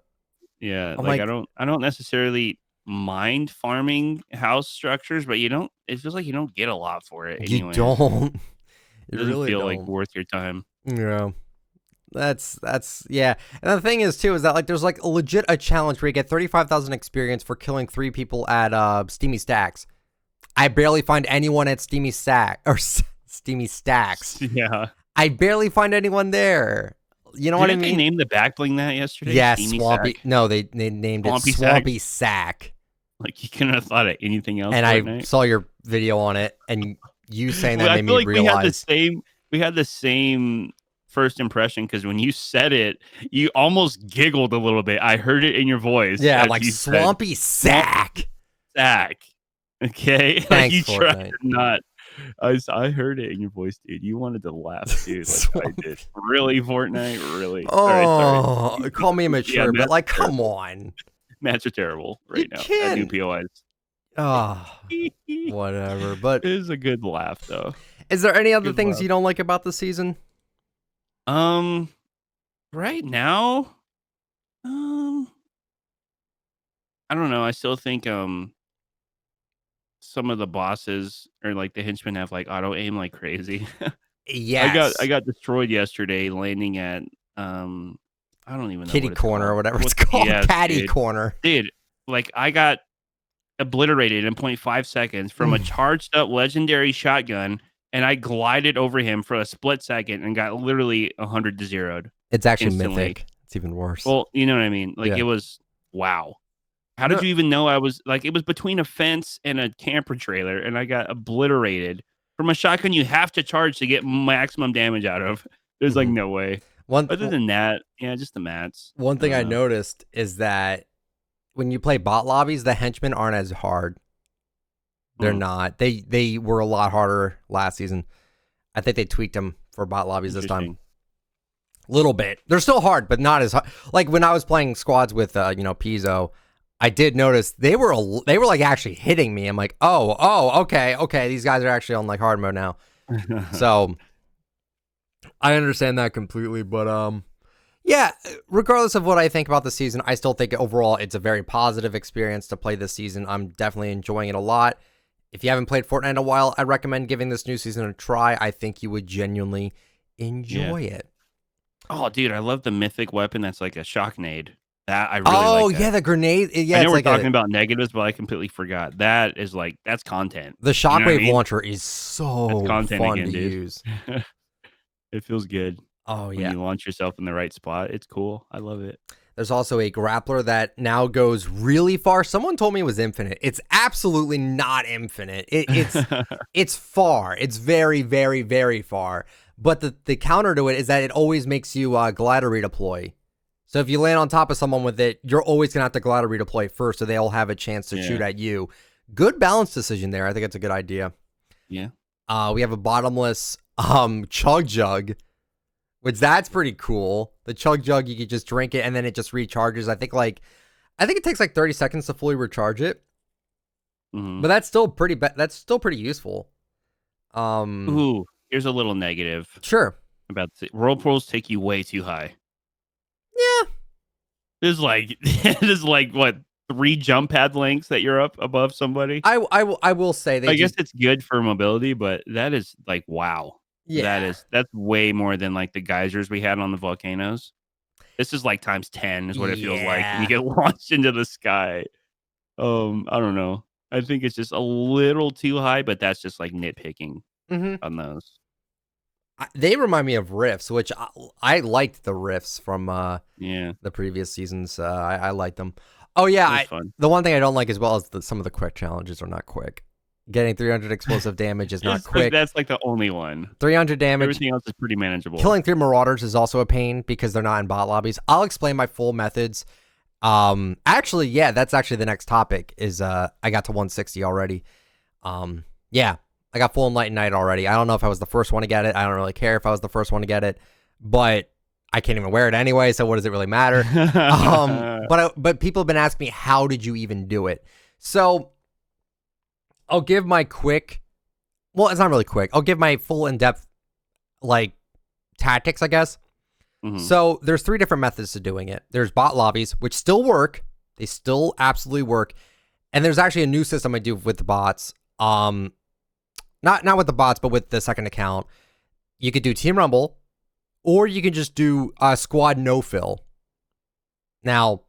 Yeah. Like I don't necessarily mind farming house structures, but it feels like you don't get a lot for it anyway. You don't. It doesn't really feel like worth your time. Yeah. That's yeah. And the thing is too is that like there's like a challenge where you get 35,000 experience for killing 3 people at Steamy Stacks. I barely find anyone at Steamy Stacks. Yeah. I barely find anyone there. You know what I Didn't they mean? name the back bling that yesterday? Yeah, Steamy Swampy. Sack? No, they named Swampy it Sack? Swampy Sack. Like, you couldn't have thought of anything else, And I Fortnite? saw your video on it, and you saying that Well, I made feel me like realize. we had the same first impression, because when you said it, you almost giggled a little bit. I heard it in your voice Yeah, as like you said Swampy Sack. Sack. Okay? Like, Thanks, you tried Fortnite. to not. I heard it in your voice, dude. You wanted to laugh, dude, like I did. Really, Fortnite? Really? Oh, call me Yeah, immature, but Matt's like, come terrible. on. Mats are terrible You right now at new can't. POIs. Oh, It whatever. But is a good laugh, though. is there any other Good things laugh. you don't like about the season? Right now, I don't know. I still think some of the bosses or like the henchmen have like auto aim like crazy. Yes. I got destroyed yesterday landing at I don't even know Kitty what it's corner called. or whatever it's called. Yes, Caddy dude. corner. Dude, like I got obliterated in 0.5 seconds from a charged up legendary shotgun, and I glided over him for a split second and got literally 100 to 0'd. It's actually Instantly. mythic. It's even worse. Well, you know what I mean? Like, Yeah. it was wow. How did No. you even know I was like, it was between a fence and a camper trailer, and I got obliterated from a shotgun you have to charge to get maximum damage out of. There's like no way. Other than that, yeah, just the mats. One thing I know. noticed is that when you play bot lobbies, the henchmen aren't as hard. They're not. They were a lot harder last season. I think they tweaked them for bot lobbies this time. Little bit. They're still hard, but not as hard. Like when I was playing squads with Pizzo, I did notice they were like actually hitting me. I'm like, okay, these guys are actually on like hard mode now. So I understand that completely, but yeah, regardless of what I think about the season, I still think overall it's a very positive experience to play this season. I'm definitely enjoying it a lot. If you haven't played Fortnite in a while, I recommend giving this new season a try. I think you would genuinely enjoy it. Oh, dude, I love the mythic weapon that's like a shock nade. That I really like that. Yeah, the grenade. Yeah, I know it's we're like talking about negatives, but I completely forgot. That is like, that's content. The shockwave You know what I mean? launcher is so fun to use. It feels good. Oh, When yeah. you launch yourself in the right spot. It's cool. I love it. There's also a grappler that now goes really far. Someone told me it was infinite. It's absolutely not infinite. It's far. It's very, very, very far. But the counter to it is that it always makes you glider redeploy. So if you land on top of someone with it, you're always going to have to glider redeploy first, so they all have a chance to shoot at you. Good balance decision there. I think it's a good idea. Yeah. We have a bottomless chug jug, which that's pretty cool. The chug jug, you could just drink it and then it just recharges. I think it takes like 30 seconds to fully recharge it. Mm-hmm. But that's still pretty useful. Ooh, here's a little negative. Sure. About whirlpools take you way too high. Yeah. There's like what, 3 jump pad lengths that you're up above somebody. I will say I guess it's good for mobility, but that is like wow. Yeah. That's way more than like the geysers we had on the volcanoes. This is like times 10 is what it feels like when you get launched into the sky. I don't know. I think it's just a little too high, but that's just like nitpicking on those. They remind me of riffs, which I liked the riffs from the previous seasons. I liked them. Oh yeah, the one thing I don't like as well is some of the quick challenges are not quick. Getting 300 explosive damage is not quick. That's like the only one. 300 damage. Everything else is pretty manageable. Killing 3 marauders is also a pain because they're not in bot lobbies. I'll explain my full methods. Actually, yeah, that's actually the next topic is I got to 160 already. Yeah, I got full Enlightened Knight already. I don't know if I was the first one to get it. I don't really care if I was the first one to get it, but I can't even wear it anyway, so what does it really matter? But people have been asking me, how did you even do it? So I'll give my quick, well, it's not really quick. I'll give my full in-depth, like, tactics, I guess. Mm-hmm. So there's 3 different methods to doing it. There's bot lobbies, which still work. They still absolutely work. And there's actually a new system I do with the bots. Not with the bots, but with the second account. You could do Team Rumble, or you can just do squad no-fill. Now,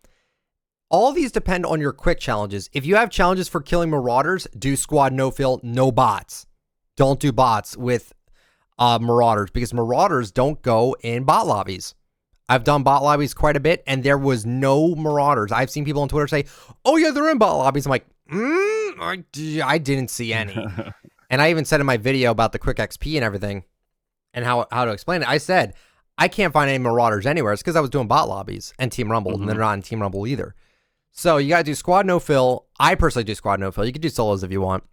all these depend on your quick challenges. If you have challenges for killing marauders, do squad no-fill, no bots. Don't do bots with marauders because marauders don't go in bot lobbies. I've done bot lobbies quite a bit, and there was no Marauders. I've seen people on Twitter say, "Oh yeah, they're in bot lobbies." I'm like, I didn't see any. And I even said in my video about the quick XP and everything, and how to explain it. I said I can't find any Marauders anywhere. It's because I was doing bot lobbies and Team Rumble, and they're not in Team Rumble either. So you got to do squad no fill. I personally do squad no fill. You can do solos if you want,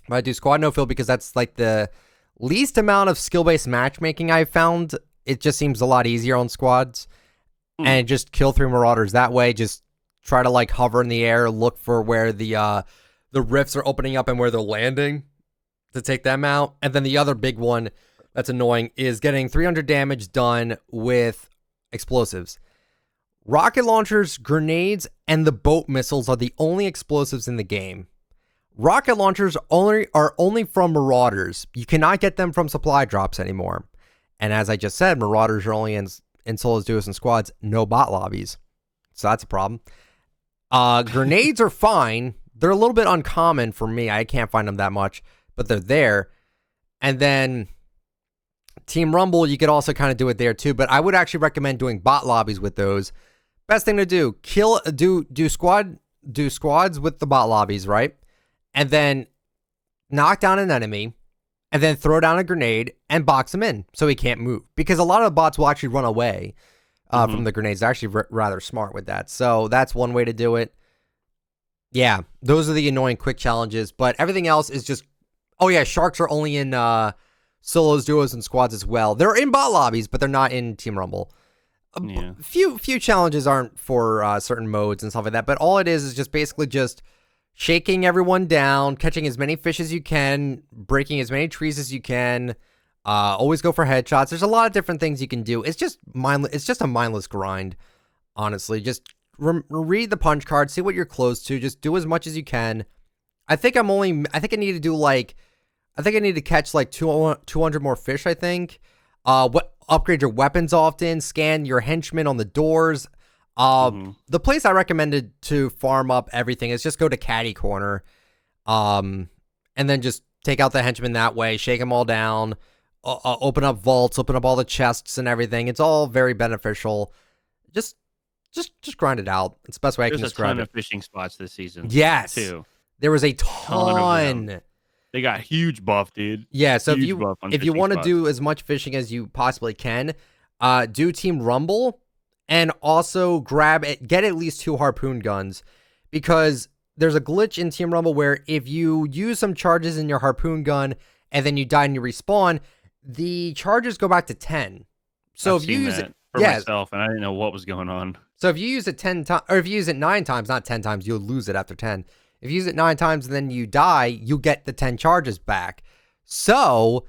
but I do squad no fill because that's like the least amount of skill-based matchmaking I've found. It just seems a lot easier on squads, and just kill 3 Marauders that way. Just try to like hover in the air, look for where the rifts are opening up and where they're landing to take them out. And then the other big one that's annoying is getting 300 damage done with explosives. Rocket launchers, grenades, and the boat missiles are the only explosives in the game. Rocket launchers are only from Marauders. You cannot get them from supply drops anymore. And as I just said, Marauders are only in solos, duos, and squads, no bot lobbies. So that's a problem. Grenades are fine. They're a little bit uncommon for me. I can't find them that much, but they're there. And then Team Rumble, you could also kind of do it there too, but I would actually recommend doing bot lobbies with those. Best thing to do, do squads with the bot lobbies, right? And then knock down an enemy, and then throw down a grenade and box him in so he can't move. Because a lot of the bots will actually run away from the grenades. They're actually rather smart with that. So that's one way to do it. Yeah, those are the annoying quick challenges. But everything else is just... Oh yeah, sharks are only in solos, duos, and squads as well. They're in bot lobbies, but they're not in Team Rumble. Yeah. Few challenges aren't for certain modes and stuff like that. But all it is just basically just shaking everyone down, catching as many fish as you can, breaking as many trees as you can. Always go for headshots. There's a lot of different things you can do. It's just mindless. It's just a mindless grind, honestly. Just read the punch card, see what you're close to. Just do as much as you can. I think I need to do like, I think I need to catch like 200 more fish. I think. Upgrade your weapons often. Scan your henchmen on the doors. The place I recommended to farm up everything is just go to Caddy Corner, and then just take out the henchmen that way, shake them all down, open up vaults, open up all the chests and everything. It's all very beneficial. Just grind it out. It's the best way I can describe it. There's a ton of fishing spots this season. Yes, too. There was a ton. They got huge buff, dude. Yeah, so huge if you want to do as much fishing as you possibly can, do Team Rumble. And also get at least 2 harpoon guns, because there's a glitch in Team Rumble where if you use some charges in your harpoon gun and then you die and you respawn, the charges go back to 10. So if you use it for myself, and I didn't know what was going on. So if you use it 10 times, or if you use it 9 times, not 10 times, you'll lose it after 10. If you use it 9 times and then you die, you get the 10 charges back. So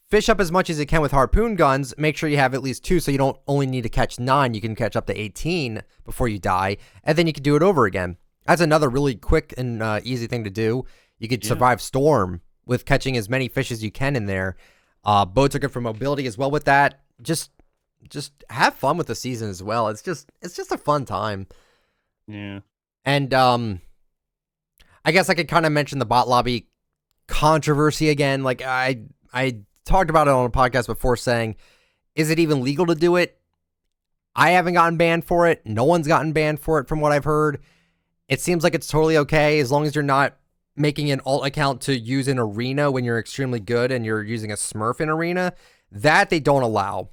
fish up as much as you can with harpoon guns. Make sure you have at least 2, so you don't only need to catch 9. You can catch up to 18 before you die, and then you can do it over again. That's another really quick and easy thing to do. You could survive Storm with catching as many fish as you can in there. Boats are good for mobility as well with that. Just have fun with the season as well. It's just a fun time. Yeah. And I guess I could kind of mention the bot lobby controversy again. Like I talked about it on a podcast before, saying, is it even legal to do it? I haven't gotten banned for it. No one's gotten banned for it from what I've heard. It seems like it's totally okay as long as you're not making an alt account to use in arena when you're extremely good and you're using a smurf in arena. That they don't allow.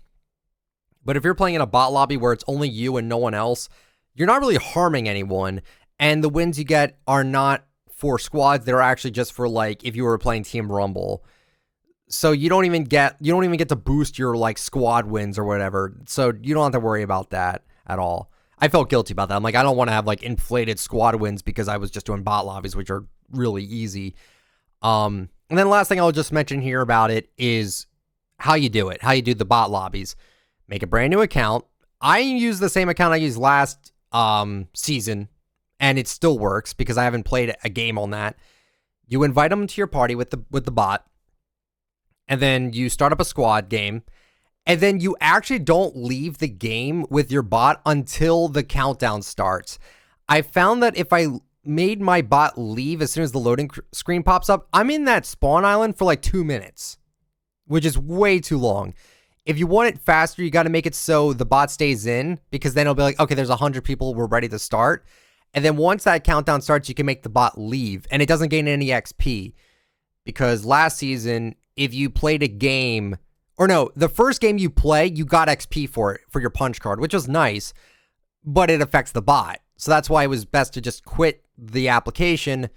But if you're playing in a bot lobby where it's only you and no one else, you're not really harming anyone. And the wins you get are not for squads. They're actually just for, like, if you were playing Team Rumble. So you don't even get to boost your like squad wins or whatever. So you don't have to worry about that at all. I felt guilty about that. I'm like, I don't want to have like inflated squad wins because I was just doing bot lobbies, which are really easy. And then the last thing I'll just mention here about it is how you do it, how you do the bot lobbies. Make a brand new account. I use the same account I used last season, and it still works because I haven't played a game on that. You invite them to your party with the bot. And then you start up a squad game, and then you actually don't leave the game with your bot until the countdown starts. I found that if I made my bot leave as soon as the loading screen pops up, I'm in that spawn island for like 2 minutes, which is way too long. if you want it faster, you got to make it so the bot stays in, because then it'll be like, okay, there's 100 people, we're ready to start. And then once that countdown starts, you can make the bot leave, and it doesn't gain any XP. Because last season, if you played a game, or no, the first game you play, you got XP for it, for your punch card, which was nice, but it affects the bot. So that's why it was best to just quit the application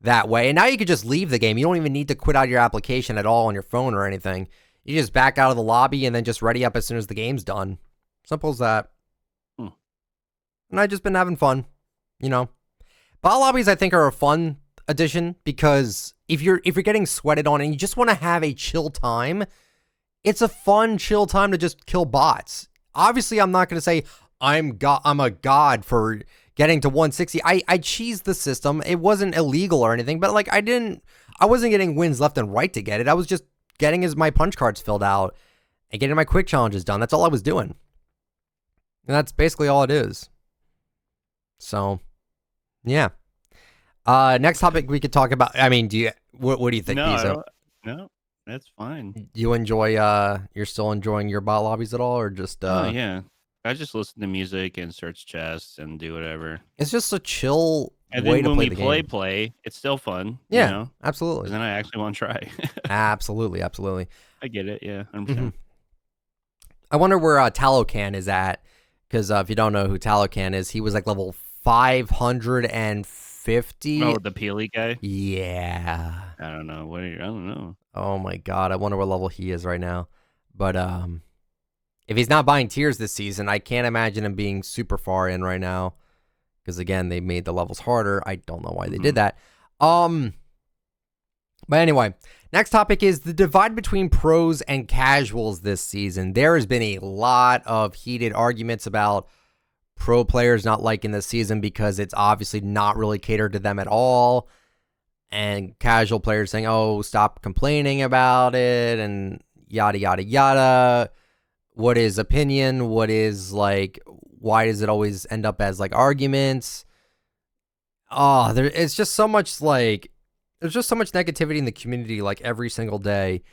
that way. And now you could just leave the game. You don't even need to quit out your application at all on your phone or anything. You just back out of the lobby and then just ready up as soon as the game's done. Simple as that. And I've just been having fun, you know. Bot lobbies, I think, are a fun addition, because if you're getting sweated on and you just want to have a chill time, it's a fun, chill time to just kill bots. Obviously, I'm not going to say I'm a god for getting to 160. I cheesed the system. It wasn't illegal or anything, but like I wasn't getting wins left and right to get it. I was just getting my punch cards filled out and getting my quick challenges done. That's all I was doing. And that's basically all it is. So, yeah. Next topic we could talk about. I mean, what do you think, Pizzo? No, that's fine. You enjoy, you're still enjoying your bot lobbies at all, or just, Oh, yeah. I just listen to music and search chests and do whatever. It's just a chill And way then to when play we the game. play, it's still fun. Yeah, You know? absolutely. 'Cause then I actually want to try. Absolutely. I get it. Yeah, 100%. Mm-hmm. I wonder where Talocan is at, because if you don't know who Talocan is, he was like level 550. Oh, the Peely guy? Yeah. I don't know. I don't know. Oh my god, I wonder what level he is right now. But if he's not buying tiers this season, I can't imagine him being super far in right now. Because again, they made the levels harder. I don't know why they did that. But anyway, next topic is the divide between pros and casuals this season. There has been a lot of heated arguments about pro players not liking this season because it's obviously not really catered to them at all. And casual players saying, oh, stop complaining about it, and yada, yada, yada. What is opinion? What is, like, why does it always end up as, like, arguments? Oh, it's just so much, like, there's just so much negativity in the community, like, every single day.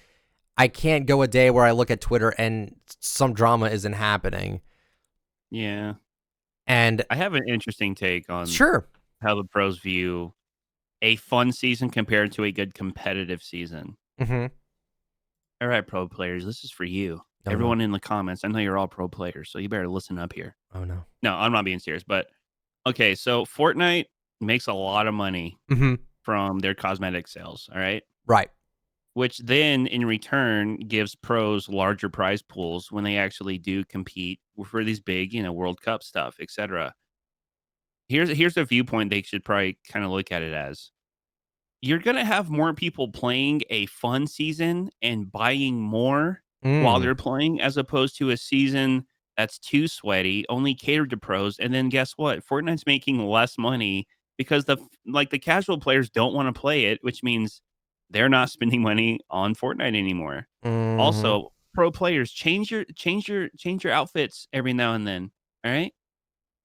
I can't go a day where I look at Twitter and some drama isn't happening. Yeah. And I have an interesting take on sure, how the pros view a fun season compared to a good competitive season. Mm-hmm. All right, pro players, this is for you. Oh, Everyone in the comments, I know you're all pro players, so you better listen up here. Oh, no. No, I'm not being serious, but okay, so Fortnite makes a lot of money from their cosmetic sales, all right? Right. Which then in return gives pros larger prize pools when they actually do compete for these big, World Cup stuff, etc. Here's a viewpoint they should probably kind of look at it as. You're going to have more people playing a fun season and buying more while they're playing, as opposed to a season that's too sweaty, only catered to pros. And then guess what? Fortnite's making less money because the casual players don't want to play it, which means they're not spending money on Fortnite anymore. Also, pro players, change your outfits every now and then. All right.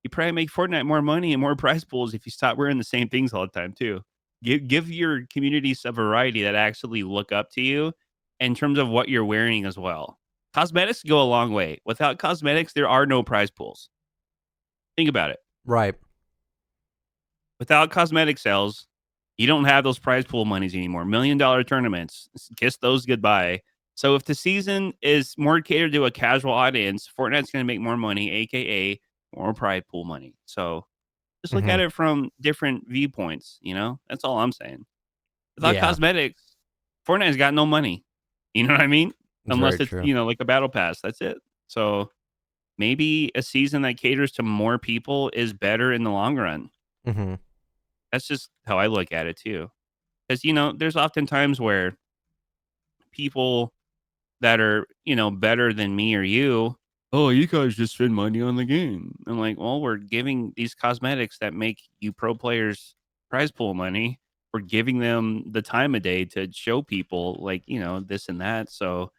You probably make Fortnite more money and more prize pools if you stop wearing the same things all the time too. Give your communities a variety that actually look up to you in terms of what you're wearing as well. Cosmetics go a long way. Without cosmetics, there are no prize pools. Think about it. Right. Without cosmetic sales, you don't have those prize pool monies anymore. $1 million tournaments, kiss those goodbye. So if the season is more catered to a casual audience, Fortnite's going to make more money, aka more prize pool money. So just look at it from different viewpoints, That's all I'm saying. Without cosmetics, Fortnite's got no money. You know what I mean? Unless it's, like a battle pass. That's it. So maybe a season that caters to more people is better in the long run. That's just how I look at it too. Because, there's often times where people that are, better than me or you, oh, you guys just spend money on the game. I'm like, well, we're giving these cosmetics that make you pro players prize pool money. We're giving them the time of day to show people, like, this and that. So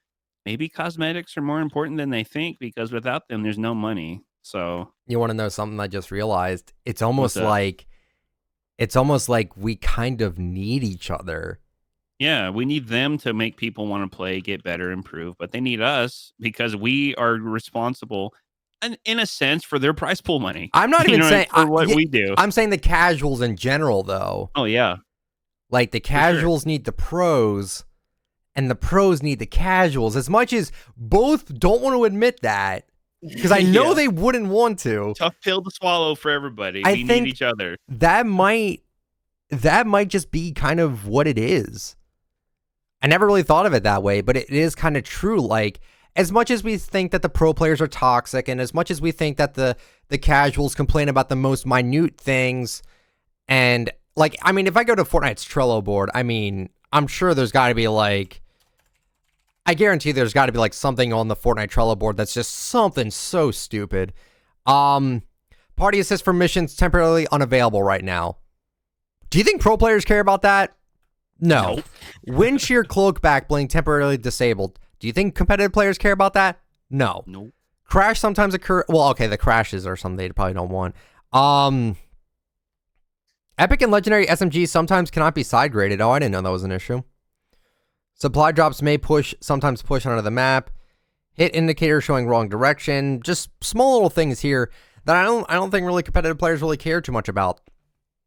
maybe cosmetics are more important than they think, because without them, there's no money. So you want to know something I just realized? It's almost like we kind of need each other Yeah, we need them to make people want to play, get better, improve, but they need us because we are responsible, and in a sense, for their prize pool money. I'm not You even know, saying for what we do. I'm saying the casuals in general, though. Oh yeah, Like the for sure. casuals need the pros, and the pros need the casuals. As much as both don't want to admit that, because I know Yeah. they wouldn't want to. Tough pill to swallow for everybody. I We think need each other. that might just be kind of what it is. I never really thought of it that way, but it is kind of true. Like, as much as we think that the pro players are toxic, and as much as we think that the casuals complain about the most minute things, and like, I mean, if I go to Fortnite's Trello board, I mean, I'm sure there's got to be like, I guarantee there's got to be like something on the Fortnite Trello board that's just something so stupid. Party assist for missions temporarily unavailable right now. Do you think pro players care about that? No. Nope. Wind shear cloak back bling temporarily disabled. Do you think competitive players care about that? No. Nope. Crash sometimes occur. Well, okay, the crashes are something they probably don't want. Epic and legendary SMGs sometimes cannot be side graded. Oh, I didn't know that was an issue. Supply drops may sometimes push onto the map. Hit indicator showing wrong direction. Just small little things here that I don't think really competitive players really care too much about.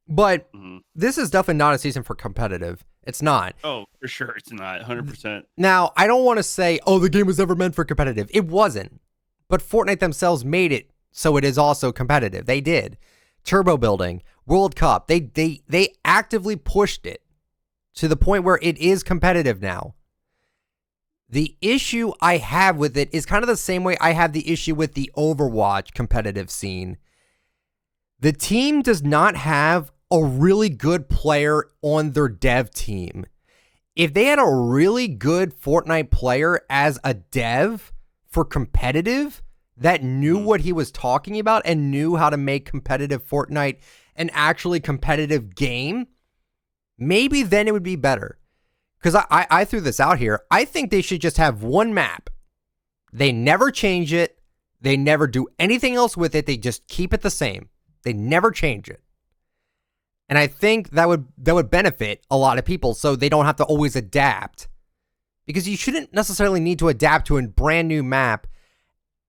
But this is definitely not a season for competitive. It's not. Oh, for sure, it's not 100%. Now, I don't want to say, oh, the game was never meant for competitive. It wasn't. But Fortnite themselves made it so it is also competitive. They did. Turbo building, World Cup. They actively pushed it to the point where it is competitive now. The issue I have with it is kind of the same way I have the issue with the Overwatch competitive scene. The team does not have a really good player on their dev team. If they had a really good Fortnite player as a dev for competitive that knew what he was talking about and knew how to make competitive Fortnite an actually competitive game, maybe then it would be better. Because I threw this out here. I think they should just have one map. They never change it. They never do anything else with it. They just keep it the same. They never change it. And I think that would benefit a lot of people so they don't have to always adapt. Because you shouldn't necessarily need to adapt to a brand new map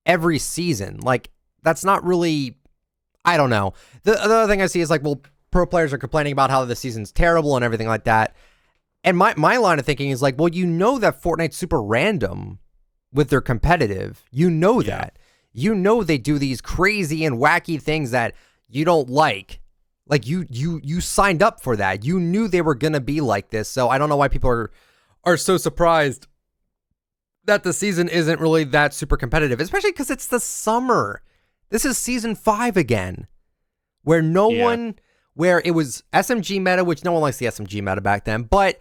every season. Like, that's not really, I don't know. The other thing I see is like, well, pro players are complaining about how the season's terrible and everything like that. And my line of thinking is like, well, you know that Fortnite's super random with their competitive. You know that. You know they do these crazy and wacky things that you don't like. Like you signed up for that. You knew they were gonna be like this. So I don't know why people are so surprised that the season isn't really that super competitive, especially because it's the summer. This is season 5 again, where where it was SMG meta, which no one likes the SMG meta back then, but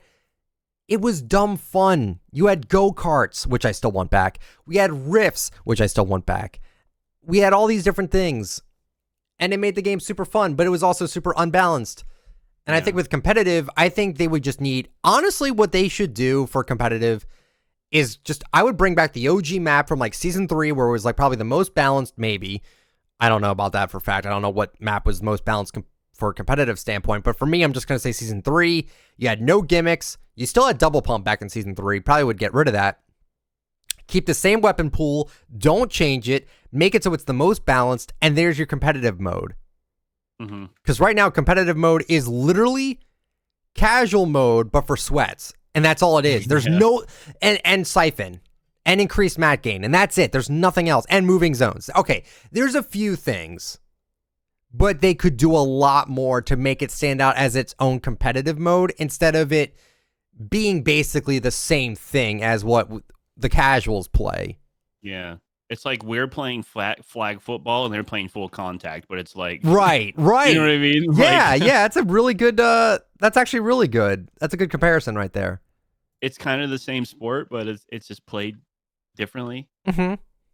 it was dumb fun. You had go-karts, which I still want back. We had rifts, which I still want back. We had all these different things, and it made the game super fun, but it was also super unbalanced. And I think with competitive, I think they would just need, honestly, what they should do for competitive is just, I would bring back the OG map from like season 3, where it was like probably the most balanced, maybe. I don't know about that for a fact. I don't know what map was most balanced for a competitive standpoint, but for me, I'm just going to say season 3. You had no gimmicks. You still had double pump back in season 3. Probably would get rid of that. Keep the same weapon pool. Don't change it. Make it so it's the most balanced, and there's your competitive mode. Because right now, competitive mode is literally casual mode, but for sweats. And that's all it is. There's no, and siphon, and increased mat gain, and that's it. There's nothing else. And moving zones. Okay, there's a few things, but they could do a lot more to make it stand out as its own competitive mode instead of it being basically the same thing as what the casuals play. Yeah. It's like we're playing flag football and they're playing full contact, but it's like... Right. You know what I mean? Yeah, yeah. It's a really good... that's actually really good. That's a good comparison right there. It's kind of the same sport, but it's just played differently.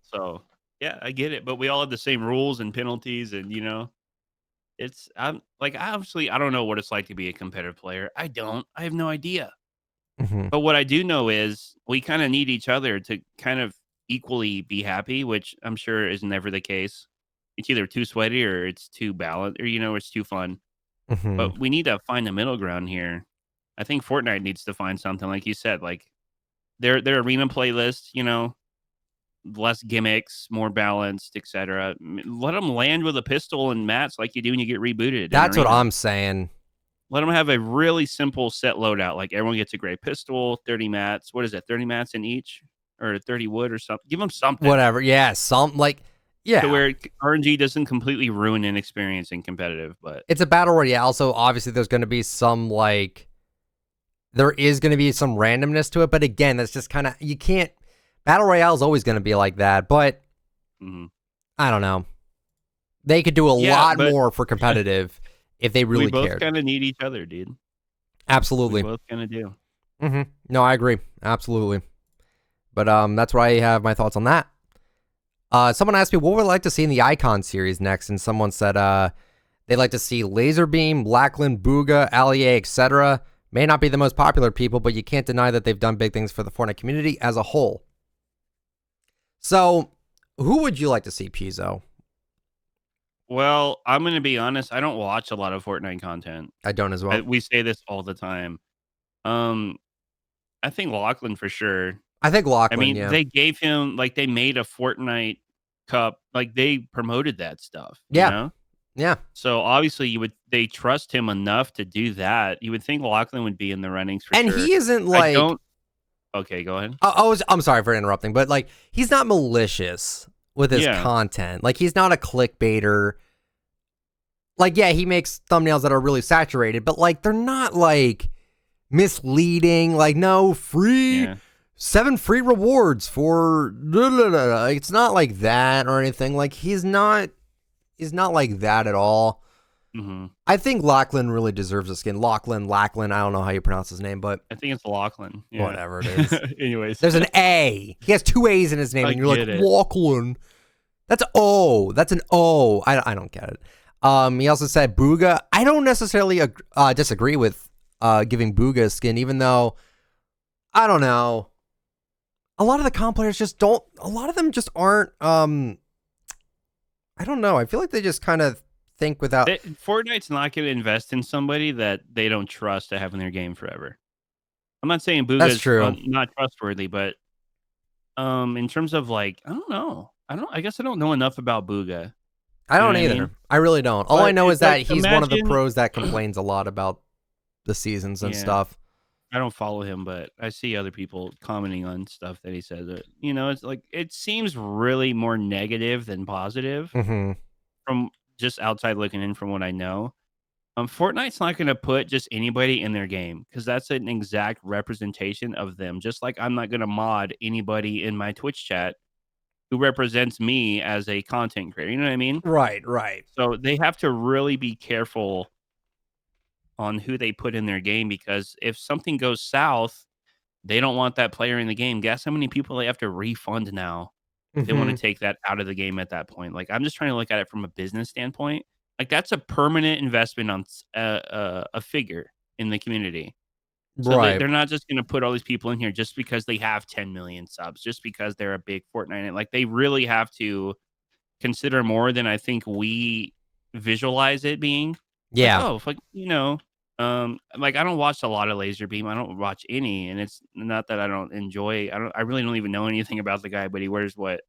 So, yeah, I get it. But we all have the same rules and penalties and, you know... I'm like, obviously, I don't know what it's like to be a competitive player. I have no idea. But what I do know is we kind of need each other to kind of equally be happy, which I'm sure is never the case. It's either too sweaty or it's too balanced or, you know, it's too fun. But we need to find a middle ground here. I think Fortnite needs to find something like you said, like their arena playlist, less gimmicks, more balanced, etc. Let them land with a pistol and mats like you do when you get rebooted. That's in what arena. I'm saying. Let them have a really simple set loadout. Like everyone gets a gray pistol, 30 mats. What is it? 30 mats in each, or 30 wood or something. Give them something. Whatever. Yeah. Yeah. To where RNG doesn't completely ruin an experience in competitive, but it's a battle royale, so obviously there's going to be some there is going to be some randomness to it. But again, that's just kind of, you can't, battle royale is always going to be like that. But I don't know. They could do a lot more for competitive if they really cared. We both kind of need each other, dude. Absolutely. We both kind of do. No, I agree. Absolutely. But that's where I have my thoughts on that. Someone asked me, what would I like to see in the Icon series next? And someone said they'd like to see Laserbeam, Lackland, Booga, Allier, etc. May not be the most popular people, but you can't deny that they've done big things for the Fortnite community as a whole. So, who would you like to see, Pizzo? Well, I'm going to be honest. I don't watch a lot of Fortnite content. I don't as well. We say this all the time. I think Lackland for sure. I think Lackland, they gave him, they made a Fortnite Cup. Like, they promoted that stuff. Yeah. You know? Yeah. So, obviously, they trust him enough to do that. You would think Lackland would be in the runnings for sure. And he isn't Okay, go ahead. I'm sorry for interrupting, but he's not malicious with his content. He's not a clickbaiter. He makes thumbnails that are really saturated, but they're not misleading. No, free 7 free rewards for it's not like that or anything. He's not like that at all. I think Lackland really deserves a skin. Lackland, I don't know how you pronounce his name, but I think it's Lackland. Yeah. Whatever it is. Anyways, there's an A. He has 2 A's in his name, and you're like, Lackland. That's O. That's an O. I don't get it. He also said Booga. I don't necessarily disagree with giving Booga a skin, even though I don't know. A lot of the comp players just don't. A lot of them just aren't. I don't know. I feel like they just kind of think without. Fortnite's not going to invest in somebody that they don't trust to have in their game forever. I'm not saying Booga's not trustworthy, but in terms of I don't know. I guess I don't know enough about Booga. I don't either. I really don't. All I know is that he's one of the pros that complains a lot about the seasons and stuff. I don't follow him, but I see other people commenting on stuff that he says. It's it seems really more negative than positive from just outside looking in from what I know. Fortnite's not going to put just anybody in their game because that's an exact representation of them. Just like I'm not going to mod anybody in my Twitch chat who represents me as a content creator. You know what I mean? Right. So they have to really be careful on who they put in their game because if something goes south, they don't want that player in the game. Guess how many people they have to refund now? They want to take that out of the game at that point. I'm just trying to look at it from a business standpoint. That's a permanent investment on a figure in the community. So they're not just going to put all these people in here just because they have 10 million subs, just because they're a big Fortnite. They really have to consider more than I think we visualize it being. Yeah. I don't watch a lot of Laserbeam. I don't watch any, and it's not that I don't enjoy. I really don't even know anything about the guy, but he wears what?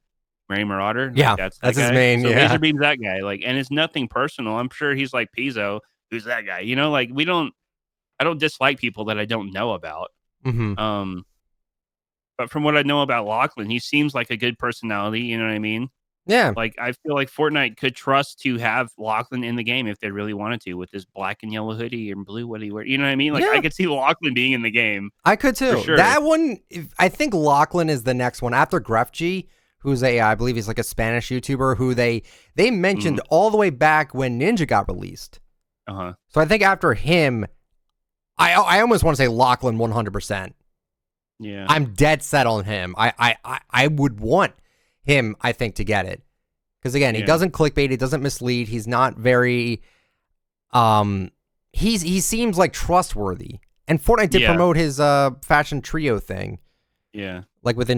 Mary Marauder? Yeah, that's his main. So yeah. Laserbeam's that guy. And it's nothing personal. I'm sure he's like Pizzo, who's that guy. I don't dislike people that I don't know about. But from what I know about Lackland, he seems like a good personality. You know what I mean? Yeah. I feel like Fortnite could trust to have Lackland in the game if they really wanted to, with his black and yellow hoodie and blue what he wear. You know what I mean? I could see Lackland being in the game. I could too. Sure. That one, I think Lackland is the next one after Grefg, who's I believe he's a Spanish YouTuber who they mentioned all the way back when Ninja got released. So I think after him, I almost want to say Lackland 100%. Yeah. I'm dead set on him. I would want him, I think, to get it. Because again, he doesn't clickbait, he doesn't mislead, he's not very he seems trustworthy. And Fortnite did promote his fashion trio thing. Yeah. With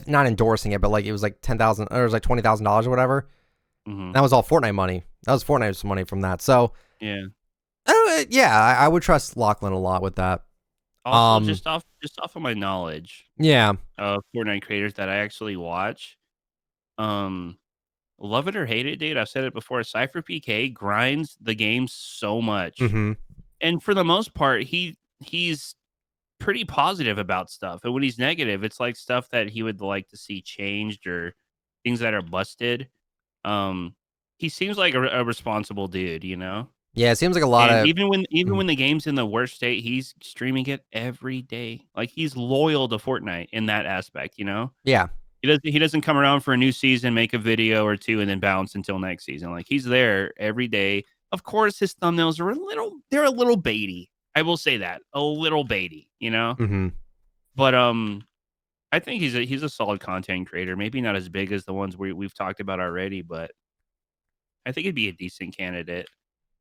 not endorsing it, but it was $10,000 or it was $20,000 or whatever. That was all Fortnite money. That was Fortnite's money from that. So yeah. I would trust Lackland a lot with that. Also, Um, just off of my knowledge yeah. of Fortnite creators that I actually watch, um, love it or hate it, dude. I've said it before. Cypher PK grinds the game so much, Mm-hmm. and for the most part, he's pretty positive about stuff. And when he's negative, it's like stuff that he would like to see changed or things that are busted. Um, he seems like a responsible dude, you know. Yeah, it seems like a lot And of. even Mhm. when the game's in the worst state, he's streaming it every day. Like he's loyal to Fortnite in that aspect, you know? Yeah. He doesn't come around for a new season, make a video or two, and then bounce until next season. Like he's there every day. Of course, his thumbnails are they're a little baity. I will say that. A little baity, you know? Mm-hmm. But I think he's a solid content creator. Maybe not as big as the ones we've talked about already, but I think he'd be a decent candidate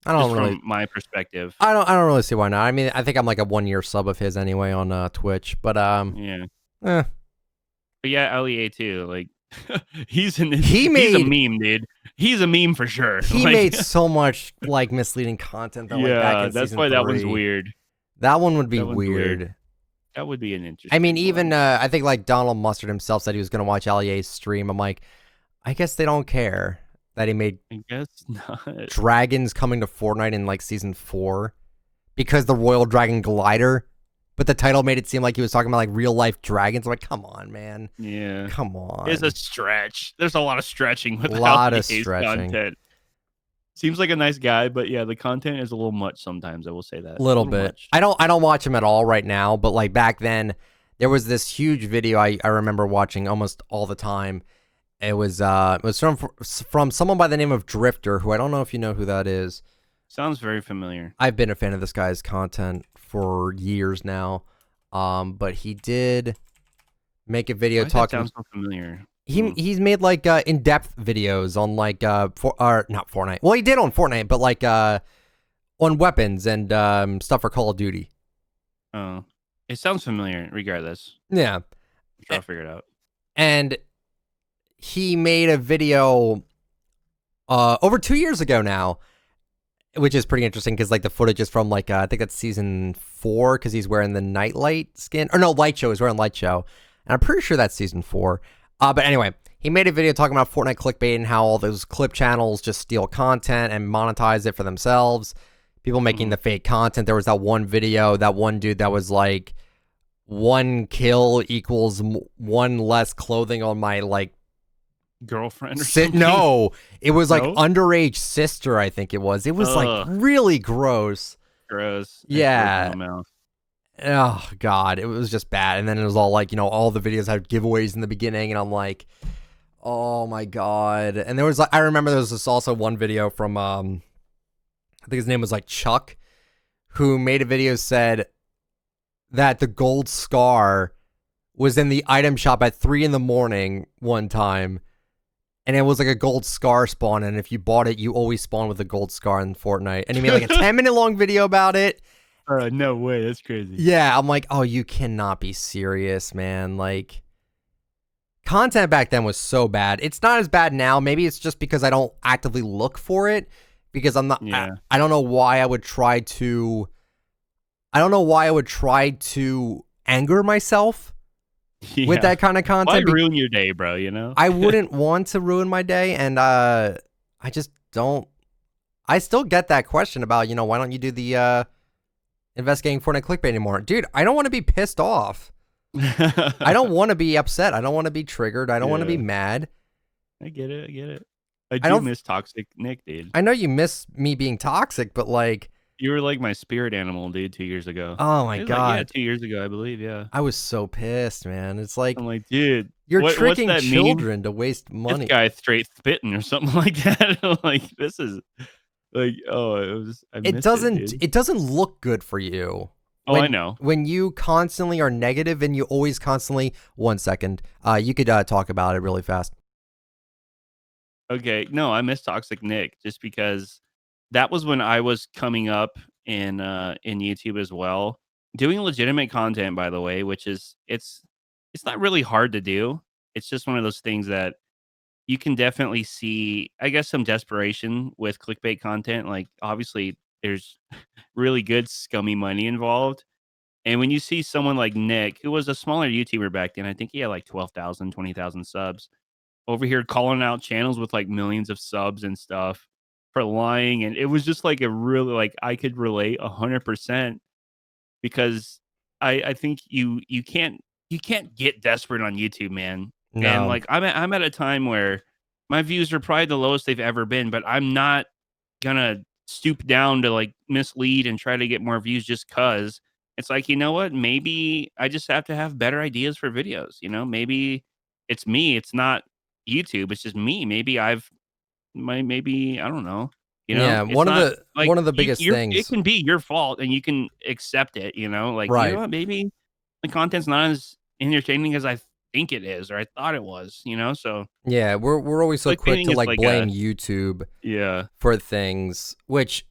I just don't really. from my perspective. I don't really see why not. I mean, I think I'm like a 1 year sub of his anyway on Twitch, but Yeah. eh. But yeah, LEA too. Like He he's a made meme, dude. He's a meme for sure. he Like made so much like misleading content though, like back yeah, in that's season why that one's 3. weird. That one would be That one's weird. weird. That would be an I mean, interesting even one. I think like Donald Mustard himself said he was gonna watch LEA's stream. I'm like, I guess they don't care that he made I guess not. dragons coming to Fortnite in like season 4 because the Royal Dragon Glider, but the title made it seem like he was talking about like real life dragons. I'm like, come on, man, Yeah. come on. It's a stretch. There's a lot of stretching with Lot of LEA's stretching. content. Seems like a nice guy, but yeah, the content is a little much sometimes. I will say that. Little A little bit. much. I don't watch him at all right now, but like back then, there was this huge video I remember watching almost all the time. It was from someone by the name of Drifter, who I don't know if you know who that is. Sounds very familiar. I've been a fan of this guy's content for years now. But he did make a video Why does that talking. sound so familiar? He's made like in-depth videos on like not Fortnite. Well, he did on Fortnite, but like on weapons and stuff for Call of Duty. Oh, it sounds familiar. Regardless, Yeah. I'm sure I'll figure it out. And he made a video over 2 years ago now, which is pretty interesting because like the footage is from like I think that's season 4 because he's wearing the nightlight skin, or no, light show. He's wearing light show, and I'm pretty sure that's season 4. But anyway, he made a video talking about Fortnite clickbait and how all those clip channels just steal content and monetize it for themselves. People making the fake content. There was that one video, that one dude that was like, 1 kill equals 1 less clothing on my like Girlfriend or something? no, it was like No? underage sister, I think it was. It was like Ugh. really gross. Gross. Yeah. That's my mouth. Oh god, it was just bad. And then it was all like, all the videos had giveaways in the beginning, and I'm like, oh my god. And there was like, I remember there was this also one video from I think his name was like Chuck, who made a video said that the gold scar was in the item shop at 3 a.m. one time. And it was like a gold scar spawn, and if you bought it, you always spawn with a gold scar in Fortnite. And he made like a 10-minute long video about it. No way. That's crazy. Yeah, I'm like, oh, you cannot be serious, man. Like, content back then was so bad. It's not as bad now. Maybe it's just because I don't actively look for it, because I'm not. Yeah. I don't know why I would try to. I don't know why I would try to anger myself with that kind of Why content. ruin your day, bro? You know? I wouldn't want to ruin my day, and I just don't. I still get that question about, why don't you do the investigating Fortnite clickbait anymore? Dude, I don't want to be pissed off. I don't want to be upset. I don't want to be triggered. I don't want to be Yeah. mad. I get it. I don't- miss Toxic Nick, dude. I know you miss me being toxic, but like, You were like my spirit animal, dude, 2 years ago. oh my It was god, Like, yeah, 2 years ago, I believe, yeah. I was so pissed, man. It's like, I'm like, dude, you're what's tricking that meme? children to waste money. This guy straight spitting or something like that. I'm like, this is like, oh, It doesn't look good for you. Oh, I know. When you constantly are negative and you always constantly, 1 second, you could talk about it really fast. Okay, no, I miss Toxic Nick just because that was when I was coming up in YouTube as well, doing legitimate content, by the way, which is it's not really hard to do. It's just one of those things that you can definitely see, I guess, some desperation with clickbait content. Like, obviously, there's really good scummy money involved, And when you see someone like Nick, who was a smaller YouTuber back then, I think he had like 12,000, 20,000 subs, over here calling out channels with like millions of subs and stuff for lying. And it was just like a really, like, I could relate 100% because I think you can't get desperate on YouTube, man. And No. like I'm at a time where my views are probably the lowest they've ever been, but I'm not gonna stoop down to like mislead and try to get more views just cuz it's like, you know what? Maybe I just have to have better ideas for videos, Maybe it's me, it's not YouTube, it's just me. Maybe maybe I don't know. Yeah, It's not like one of the biggest it things. can be your fault and you can accept it, like, you know Right. what? Maybe the content's not as entertaining as I think it is or I thought it was, So Yeah, we're always so quick clickbaiting to is like like blame a YouTube yeah. for things, which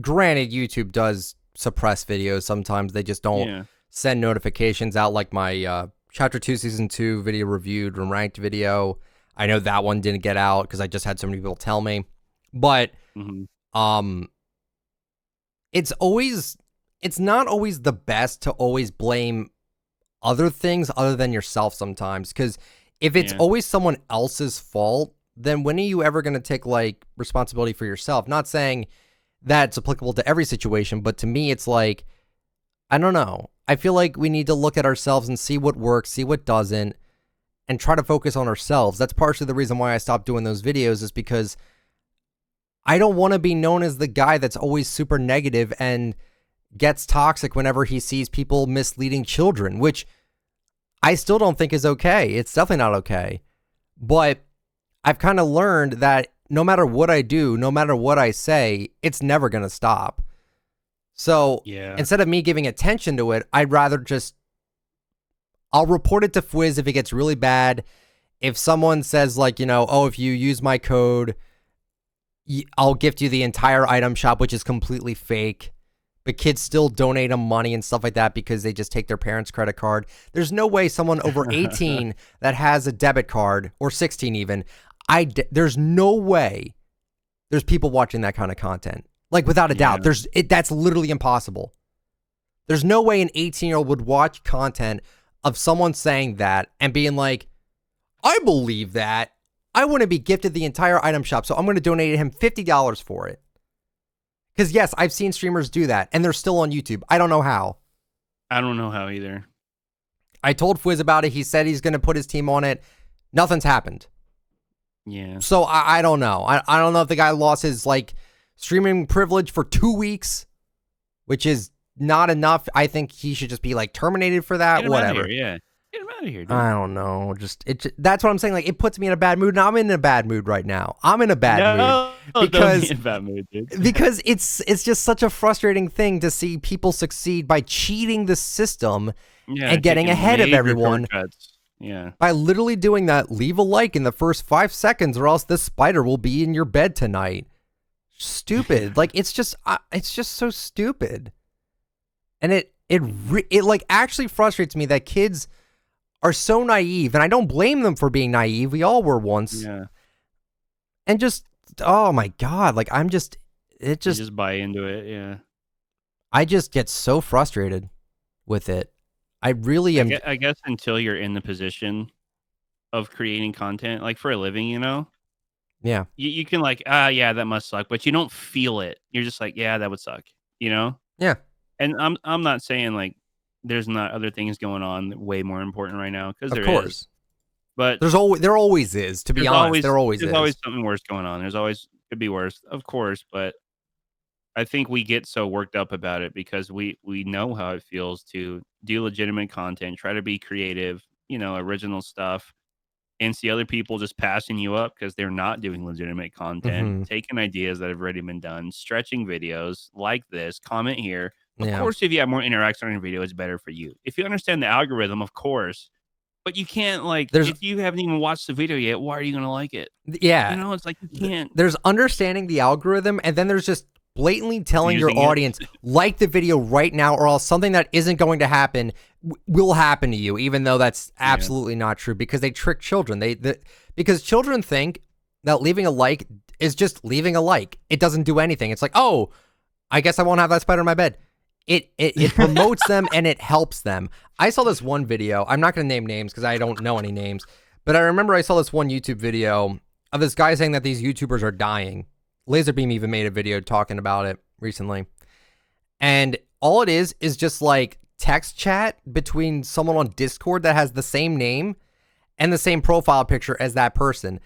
granted YouTube does suppress videos sometimes. They just don't Yeah. send notifications out like my chapter 2 season 2 video reviewed and ranked video. I know that one didn't get out because I just had so many people tell me. But Mhm. um it's not always the best to always blame other things other than yourself sometimes, because if it's Yeah. always someone else's fault, then when are you ever going to take like responsibility for yourself? Not saying that's applicable to every situation, but to me it's like, I don't know, I feel like we need to look at ourselves and see what works, see what doesn't, and try to focus on ourselves. That's partially the reason why I stopped doing those videos, is because I don't want to be known as the guy that's always super negative and gets toxic whenever he sees people misleading children, which I still don't think is okay. It's definitely not okay. But I've kind of learned that no matter what I do, no matter what I say, it's never going to stop. So Yeah. instead of me giving attention to it, I'd rather I'll report it to Fwiz if it gets really bad. If someone says like, oh, if you use my code, I'll gift you the entire item shop, which is completely fake. But kids still donate them money and stuff like that because they just take their parents' credit card. There's no way someone over 18 that has a debit card, or 16 even, there's no way there's people watching that kind of content. Like, without a doubt, that's literally impossible. There's no way an 18-year-old would watch content of someone saying that and being like, I believe that. I want to be gifted the entire item shop, so I'm going to donate him $50 for it. Because, yes, I've seen streamers do that, and they're still on YouTube. I don't know how. I don't know how either. I told Fwiz about it. He said he's going to put his team on it. Nothing's happened. Yeah. So, I don't know. I don't know if the guy lost his, like, streaming privilege for 2 weeks, which is not enough. I think he should just be, like, terminated for that. Get him Whatever. Out of here, yeah. Get him out of here, dude. I don't know. That's what I'm saying. Like, it puts me in a bad mood, and I'm in a bad mood right now. I'm in a bad mood don't be in a bad mood, dude. because it's just such a frustrating thing to see people succeed by cheating the system and getting ahead of everyone. Yeah. By literally doing that. Leave a like in the first 5 seconds, or else this spider will be in your bed tonight. Stupid. Like, it's just so stupid, and it like actually frustrates me that kids are so naive, and I don't blame them for being naive. We all were once. Yeah. And just, oh my God, like you just buy into it, yeah. I just get so frustrated with it. I really am. I guess until you're in the position of creating content, like for a living, Yeah. you can like, yeah, that must suck, but you don't feel it. You're just like, yeah, that would suck, Yeah. And I'm not saying like there's not other things going on way more important right now, because Of course. But there always is, to be honest. There always is. There's always something worse going on. There's always could be worse, of course, but I think we get so worked up about it because we know how it feels to do legitimate content, try to be creative, original stuff, and see other people just passing you up because they're not doing legitimate content, taking ideas that have already been done, stretching videos like this, comment here. Of course, if you have more interaction on your video, it's better for you. If you understand the algorithm, of course. But you can't, like, if you haven't even watched the video yet, why are you going to like it? Yeah. It's like you can't. There's understanding the algorithm, and then there's just blatantly telling your audience, like the video right now, or else something that isn't going to happen will happen to you, even though that's absolutely not true, because they trick children. Because children think that leaving a like is just leaving a like. It doesn't do anything. It's like, oh, I guess I won't have that spider in my bed. it promotes them and it helps them. I saw this one video. I'm not going to name names because I don't know any names, but I remember I saw this one YouTube video of this guy saying that these YouTubers are dying. Laserbeam even made a video talking about it recently. And all it is just like text chat between someone on Discord that has the same name and the same profile picture as that person.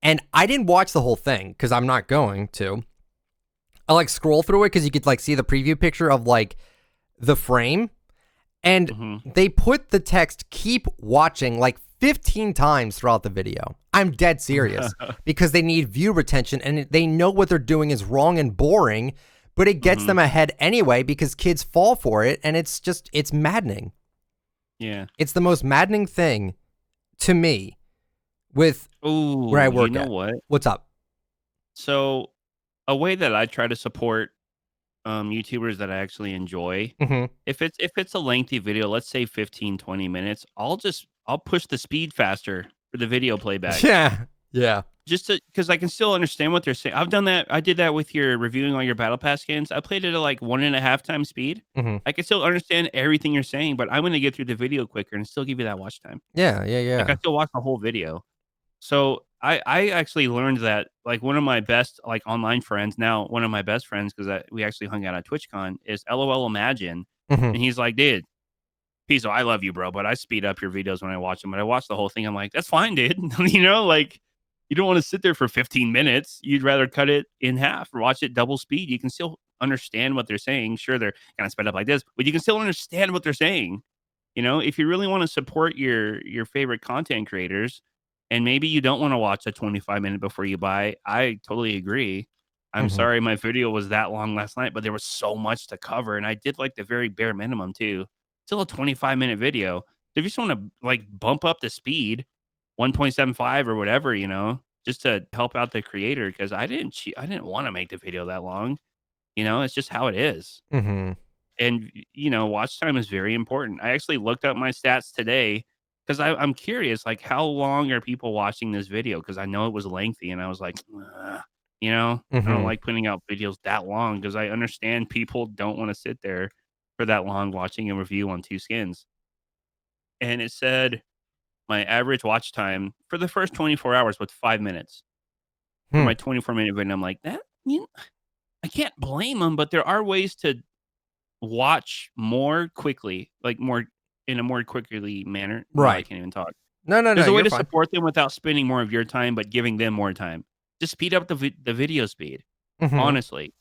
And I didn't watch the whole thing because I'm not going to. I like scroll through it because you could like see the preview picture of like the frame, and they put the text "keep watching" like 15 times throughout the video. I'm dead serious because they need view retention and they know what they're doing is wrong and boring, but it gets them ahead anyway because kids fall for it, and it's maddening. Yeah, it's the most maddening thing to me with where I work. You know what? What's up? So, a way that I try to support YouTubers that I actually enjoy, if it's a lengthy video, let's say 15, 20 minutes, I'll push the speed faster for the video playback. Yeah. Just because I can still understand what they're saying. I've done that. I did that with your reviewing all your battle pass skins. I played it at like 1.5 times speed. I can still understand everything you're saying, but I'm going to get through the video quicker and still give you that watch time. Yeah. Like I still watch the whole video. So I actually learned that like one of my best like online friends, now one of my best friends, because we actually hung out at TwitchCon, is LOL Imagine. And he's like, dude, Pizzo, I love you, bro, but I speed up your videos when I watch them. But I watch the whole thing. I'm like, that's fine, dude. You know, like you don't want to sit there for 15 minutes. You'd rather cut it in half or watch it double speed. You can still understand what they're saying. Sure, they're kind of sped up like this, but you can still understand what they're saying. You know, if you really want to support your favorite content creators, and maybe you don't want to watch a 25-minute before you buy, I totally agree. I'm sorry my video was that long last night, but there was so much to cover, and I did like the very bare minimum too. Still a 25-minute video. So if you just want to like bump up the speed, 1.75 or whatever, you know, just to help out the creator, because I didn't want to make the video that long. You know, it's just how it is. And you know, watch time is very important. I actually looked up my stats today because I'm curious, like how long are people watching this video? Because I know it was lengthy, and I was like, you know, I don't like putting out videos that long because I understand people don't want to sit there for that long watching a review on 2 skins. And it said my average watch time for the first 24 hours was 5 minutes. For my 24-minute video, I'm like, I can't blame them, but there are ways to watch more quickly, like more in a more quickly manner. No, I Right. can't even talk. No. There's a way You're to fine. support them without spending more of your time, but giving them more time. Just speed up the video speed, honestly.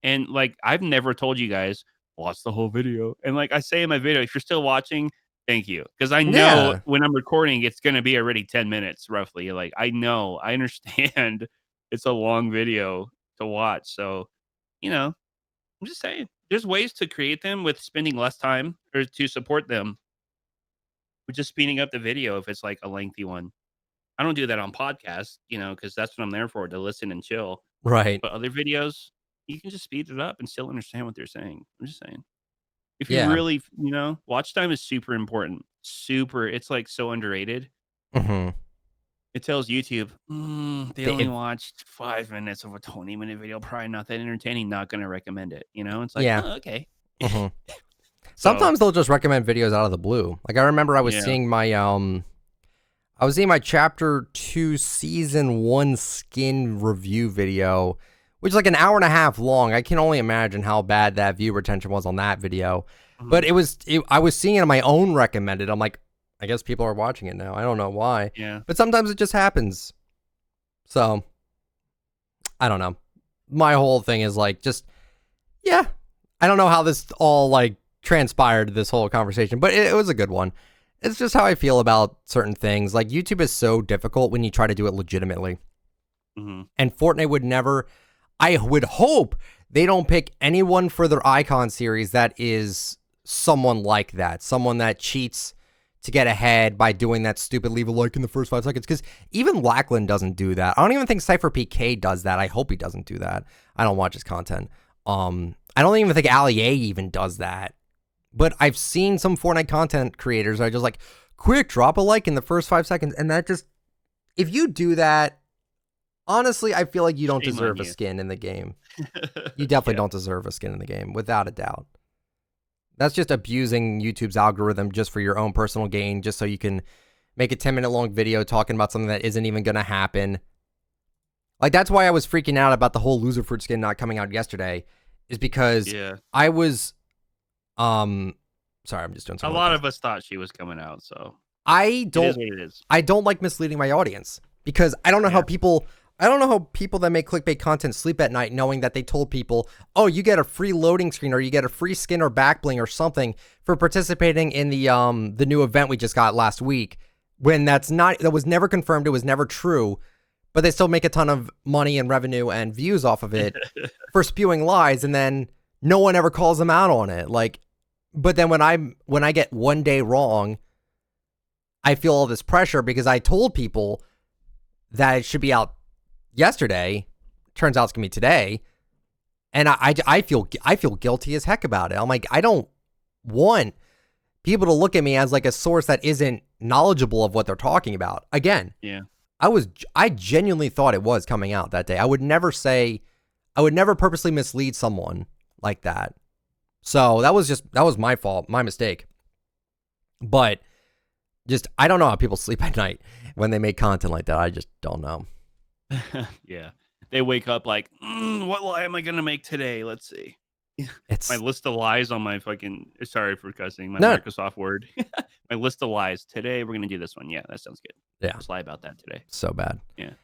And like I've never told you guys watch the whole video. And like I say in my video, if you're still watching, thank you, because I know Yeah. when I'm recording, it's going to be already 10 minutes roughly. Like I know, I understand, it's a long video to watch. So you know, I'm just saying, there's ways to create them with spending less time, or to support them with just speeding up the video if it's like a lengthy one. I don't do that on podcasts, you know, because that's what I'm there for, to listen and chill. Right. But other videos, you can just speed it up and still understand what they're saying. I'm just saying. If you Yeah. really, you know, watch time is super important. Super. It's like so underrated. It tells YouTube, they only watched 5 minutes of a 20-minute video, probably not that entertaining, not going to recommend it. You know, it's like, Yeah. oh, okay. Sometimes they'll just recommend videos out of the blue. Like I remember I was seeing my chapter 2 season 1 skin review video, which is like an hour and a half long. I can only imagine how bad that view retention was on that video. But I was seeing it on my own recommended. I'm like, I guess people are watching it now. I don't know why. Yeah. But sometimes it just happens. So I don't know. My whole thing is like just I don't know how this all like transpired, this whole conversation, but it was a good one. It's just how I feel about certain things. Like YouTube is so difficult when you try to do it legitimately. And Fortnite would never, I would hope they don't pick anyone for their icon series that is someone like that. Someone that cheats to get ahead by doing that stupid leave a like in the first 5 seconds. Because even Lackland doesn't do that. I don't even think Cypher PK does that. I hope he doesn't do that. I don't watch his content. I don't even think Ali A even does that. But I've seen some Fortnite content creators that are just like, quick, drop a like in the first 5 seconds. And that just, if you do that, honestly, I feel like you don't deserve a skin in the game. You definitely don't deserve a skin in the game, without a doubt. That's just abusing YouTube's algorithm just for your own personal gain, just so you can make a 10-minute long video talking about something that isn't even going to happen. Like, that's why I was freaking out about the whole Loserfruit skin not coming out yesterday, is because I was, sorry, I'm just doing something. A lot of us thought she was coming out, so I don't, it is what it is. I don't like misleading my audience, because I don't know how people that make clickbait content sleep at night knowing that they told people, oh, you get a free loading screen or you get a free skin or back bling or something for participating in the new event we just got last week, when that was never confirmed, it was never true, but they still make a ton of money and revenue and views off of it for spewing lies, and then no one ever calls them out on it. Like, but then when I get one day wrong, I feel all this pressure because I told people that it should be out yesterday. Turns out it's gonna be today, and I feel guilty as heck about it. I'm like, I don't want people to look at me as like a source that isn't knowledgeable of what they're talking about. Again, I genuinely thought it was coming out that day. I would never purposely mislead someone like that. So that was my fault, my mistake. But just, I don't know how people sleep at night when they make content like that. I just don't know. Yeah. They wake up like, what lie am I going to make today? Let's see. It's my list of lies on my fucking, sorry for cussing, my Microsoft Word. My list of lies. Today, we're going to do this one. Yeah, that sounds good. Yeah. Let's lie about that today. So bad. Yeah.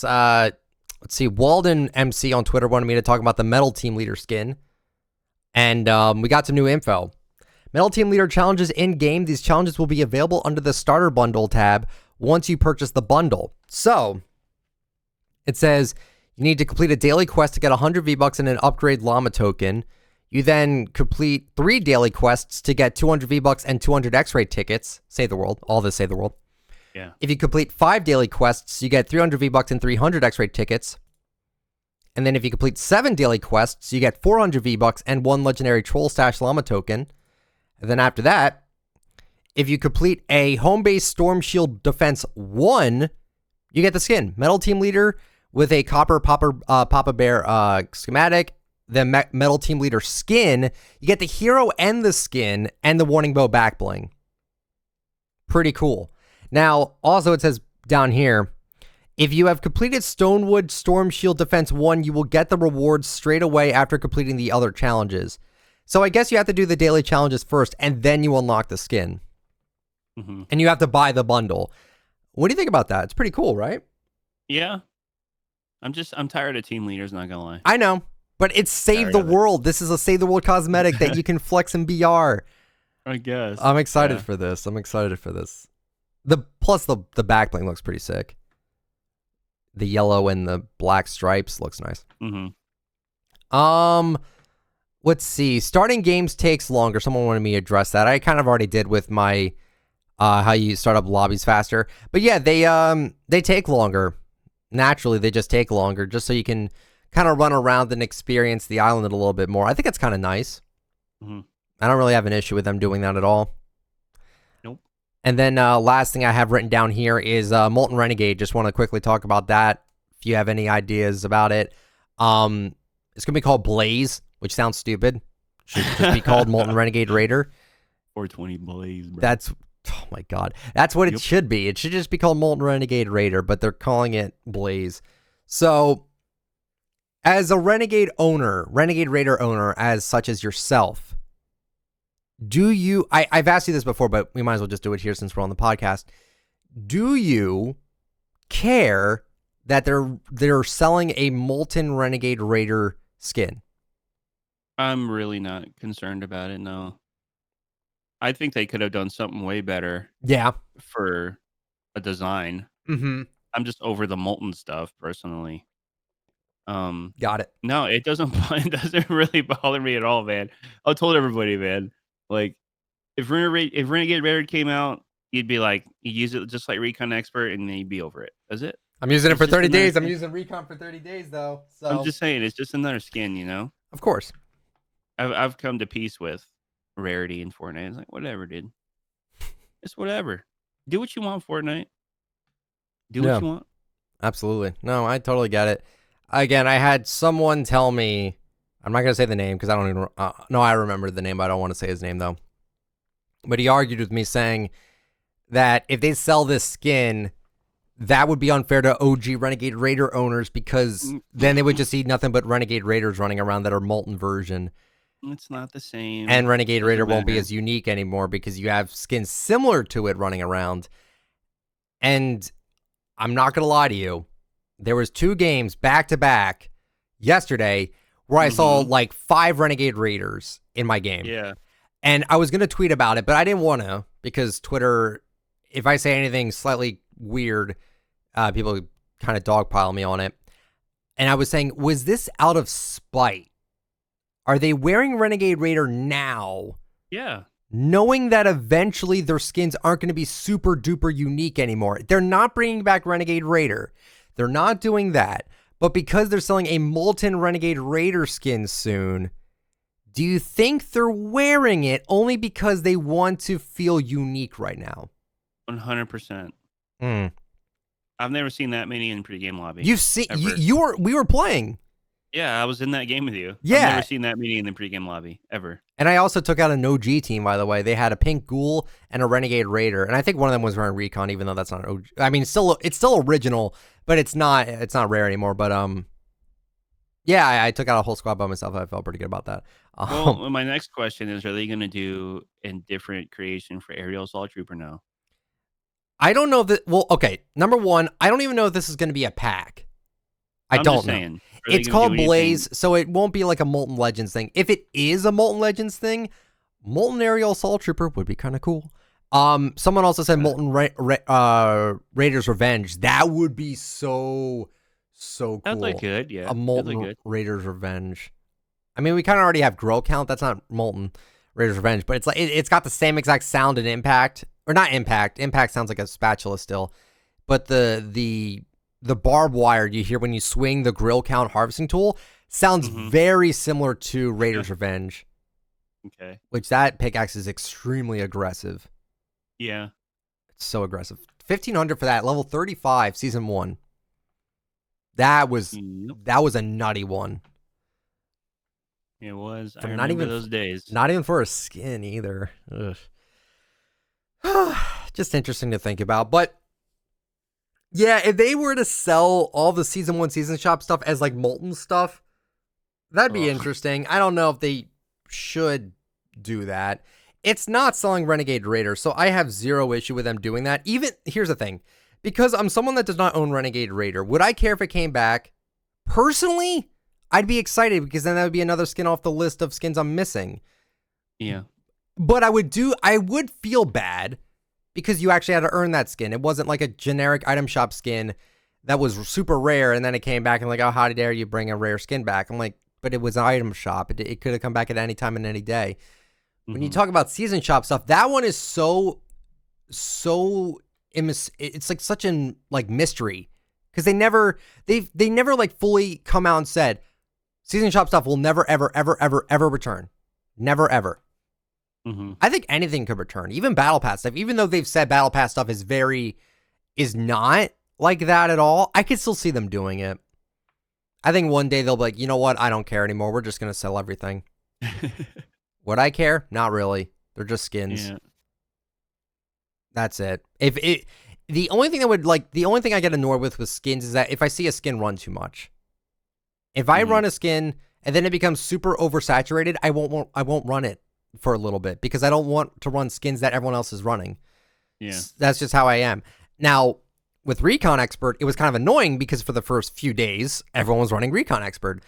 Let's see. Walden MC on Twitter wanted me to talk about the Metal Team Leader skin. And we got some new info. Metal Team Leader challenges in-game. These challenges will be available under the Starter Bundle tab once you purchase the bundle. So, it says you need to complete a daily quest to get 100 V-Bucks and an upgrade llama token. You then complete 3 daily quests to get 200 V-Bucks and 200 X-ray tickets. Save the world. All this save the world. Yeah. If you complete 5 daily quests, you get 300 V-Bucks and 300 X-ray tickets. And then if you complete 7 daily quests, you get 400 V-Bucks and 1 legendary Troll Stash llama token. And then after that, if you complete a home-based Storm Shield Defense 1, you get the skin. Metal Team Leader with a Copper Papa Bear schematic. The Metal Team Leader skin. You get the hero and the skin and the Warning Bow back bling. Pretty cool. Now, also it says down here, if you have completed Stonewood Storm Shield Defense 1, you will get the rewards straight away after completing the other challenges. So I guess you have to do the daily challenges first, and then you unlock the skin. Mm-hmm. And you have to buy the bundle. What do you think about that? It's pretty cool, right? Yeah. I'm tired of team leaders, not gonna lie. I know, but it's Save the World. This is a Save the World cosmetic that you can flex in BR. I guess. I'm excited for this. Plus the back bling looks pretty sick. The yellow and the black stripes looks nice. Mm-hmm. Let's see. Starting games takes longer. Someone wanted me to address that. I kind of already did with my how you start up lobbies faster. But yeah, they take longer. Naturally, they just take longer, just so you can kind of run around and experience the island a little bit more. I think it's kind of nice. Mm-hmm. I don't really have an issue with them doing that at all. Nope. And then last thing I have written down here is Molten Renegade. Just want to quickly talk about that. If you have any ideas about it, it's gonna be called Blaze, which sounds stupid. Should just be called Molten Renegade Raider. 420 Blaze, bro. That's, oh my god. That's what it should be. It should just be called Molten Renegade Raider, but they're calling it Blaze. So, as a Renegade Raider owner, as such as yourself, do you, I've asked you this before, but we might as well just do it here since we're on the podcast. Do you care that they're selling a Molten Renegade Raider skin? I'm really not concerned about it, no. I think they could have done something way better. Yeah. For a design. Mm-hmm. I'm just over the Molten stuff, personally. Got it. No, it doesn't really bother me at all, man. I told everybody, man. Like, if Renegade Raider came out, you'd be like, you use it just like Recon Expert, and then you'd be over it. That's it. I'm using it for 30 days. I'm using Recon for 30 days, though. So I'm just saying, it's just another skin, you know? Of course. I've come to peace with rarity in Fortnite. It's like, whatever, dude. It's whatever. Do what you want, Fortnite. Do what you want. Absolutely. No, I totally get it. Again, I had someone tell me I'm not gonna say the name because I don't even. No, I remember the name, but I don't want to say his name though. But he argued with me saying that if they sell this skin, that would be unfair to OG Renegade Raider owners because then they would just see nothing but Renegade Raiders running around that are Molten version. It's not the same. And Renegade Raider won't be as unique anymore because you have skins similar to it running around. And I'm not going to lie to you. There was 2 games back-to-back yesterday where I saw like 5 Renegade Raiders in my game. Yeah. And I was going to tweet about it, but I didn't want to because Twitter, if I say anything slightly weird, people kind of dogpile me on it. And I was saying, was this out of spite? Are they wearing Renegade Raider now? Yeah. Knowing that eventually their skins aren't going to be super duper unique anymore. They're not bringing back Renegade Raider. They're not doing that. But because they're selling a Molten Renegade Raider skin soon, do you think they're wearing it only because they want to feel unique right now? 100%. I've never seen that many in pregame lobby. You've seen we were playing. Yeah, I was in that game with you. Yeah. I've never seen that many in the pregame lobby ever. And I also took out an OG team, by the way. They had a pink ghoul and a Renegade Raider, and I think one of them was wearing Recon, even though that's not OG. I mean, it's still original, but it's not rare anymore. But yeah, I took out a whole squad by myself. I felt pretty good about that. Well, my next question is: are they going to do a different creation for Aerial Assault Trooper now? I don't know if well, okay. Number one, I don't even know if this is going to be a pack. I don't know. It's called Blaze, so it won't be like a Molten Legends thing. If it is a Molten Legends thing, Molten Aerial Assault Trooper would be kind of cool. Someone also said Molten Raiders Revenge. That would be so cool. That's like good, yeah. A Molten Raiders Revenge. I mean, we kind of already have Grow Count. That's not Molten Raiders Revenge, but it's like it's got the same exact sound and impact, or not impact. Impact sounds like a spatula still, but the barbed wire you hear when you swing the grill count harvesting tool sounds very similar to Raiders Revenge. Okay. Which that pickaxe is extremely aggressive. Yeah. It's so aggressive. 1500 for that. Level 35, season 1. That was a nutty one. It was. For I remember those days. Not even for a skin either. Just interesting to think about. But yeah, if they were to sell all the season 1 season shop stuff as like Molten stuff, that'd be interesting. I don't know if they should do that. It's not selling Renegade Raider, so I have zero issue with them doing that. Even, here's the thing. Because I'm someone that does not own Renegade Raider, would I care if it came back? Personally, I'd be excited because then that would be another skin off the list of skins I'm missing. Yeah. But I would feel bad because you actually had to earn that skin. It wasn't like a generic item shop skin that was super rare and then it came back and like, oh, how dare you bring a rare skin back? I'm like, but it was an item shop. It could have come back at any time and any day. When you talk about season shop stuff, that one is it's like such an like mystery because they never like fully come out and said season shop stuff will never ever return. Never ever. I think anything could return, even battle pass stuff. Even though they've said battle pass stuff is not like that at all, I could still see them doing it. I think one day they'll be like, you know what? I don't care anymore. We're just gonna sell everything. Would I care? Not really. They're just skins. Yeah. That's it. The only thing I get annoyed with skins is that if I see a skin run too much. If I run a skin and then it becomes super oversaturated, I won't run it for a little bit because I don't want to run skins that everyone else is running. Yeah. That's just how I am. Now, with Recon Expert, it was kind of annoying because for the first few days, everyone was running Recon Expert.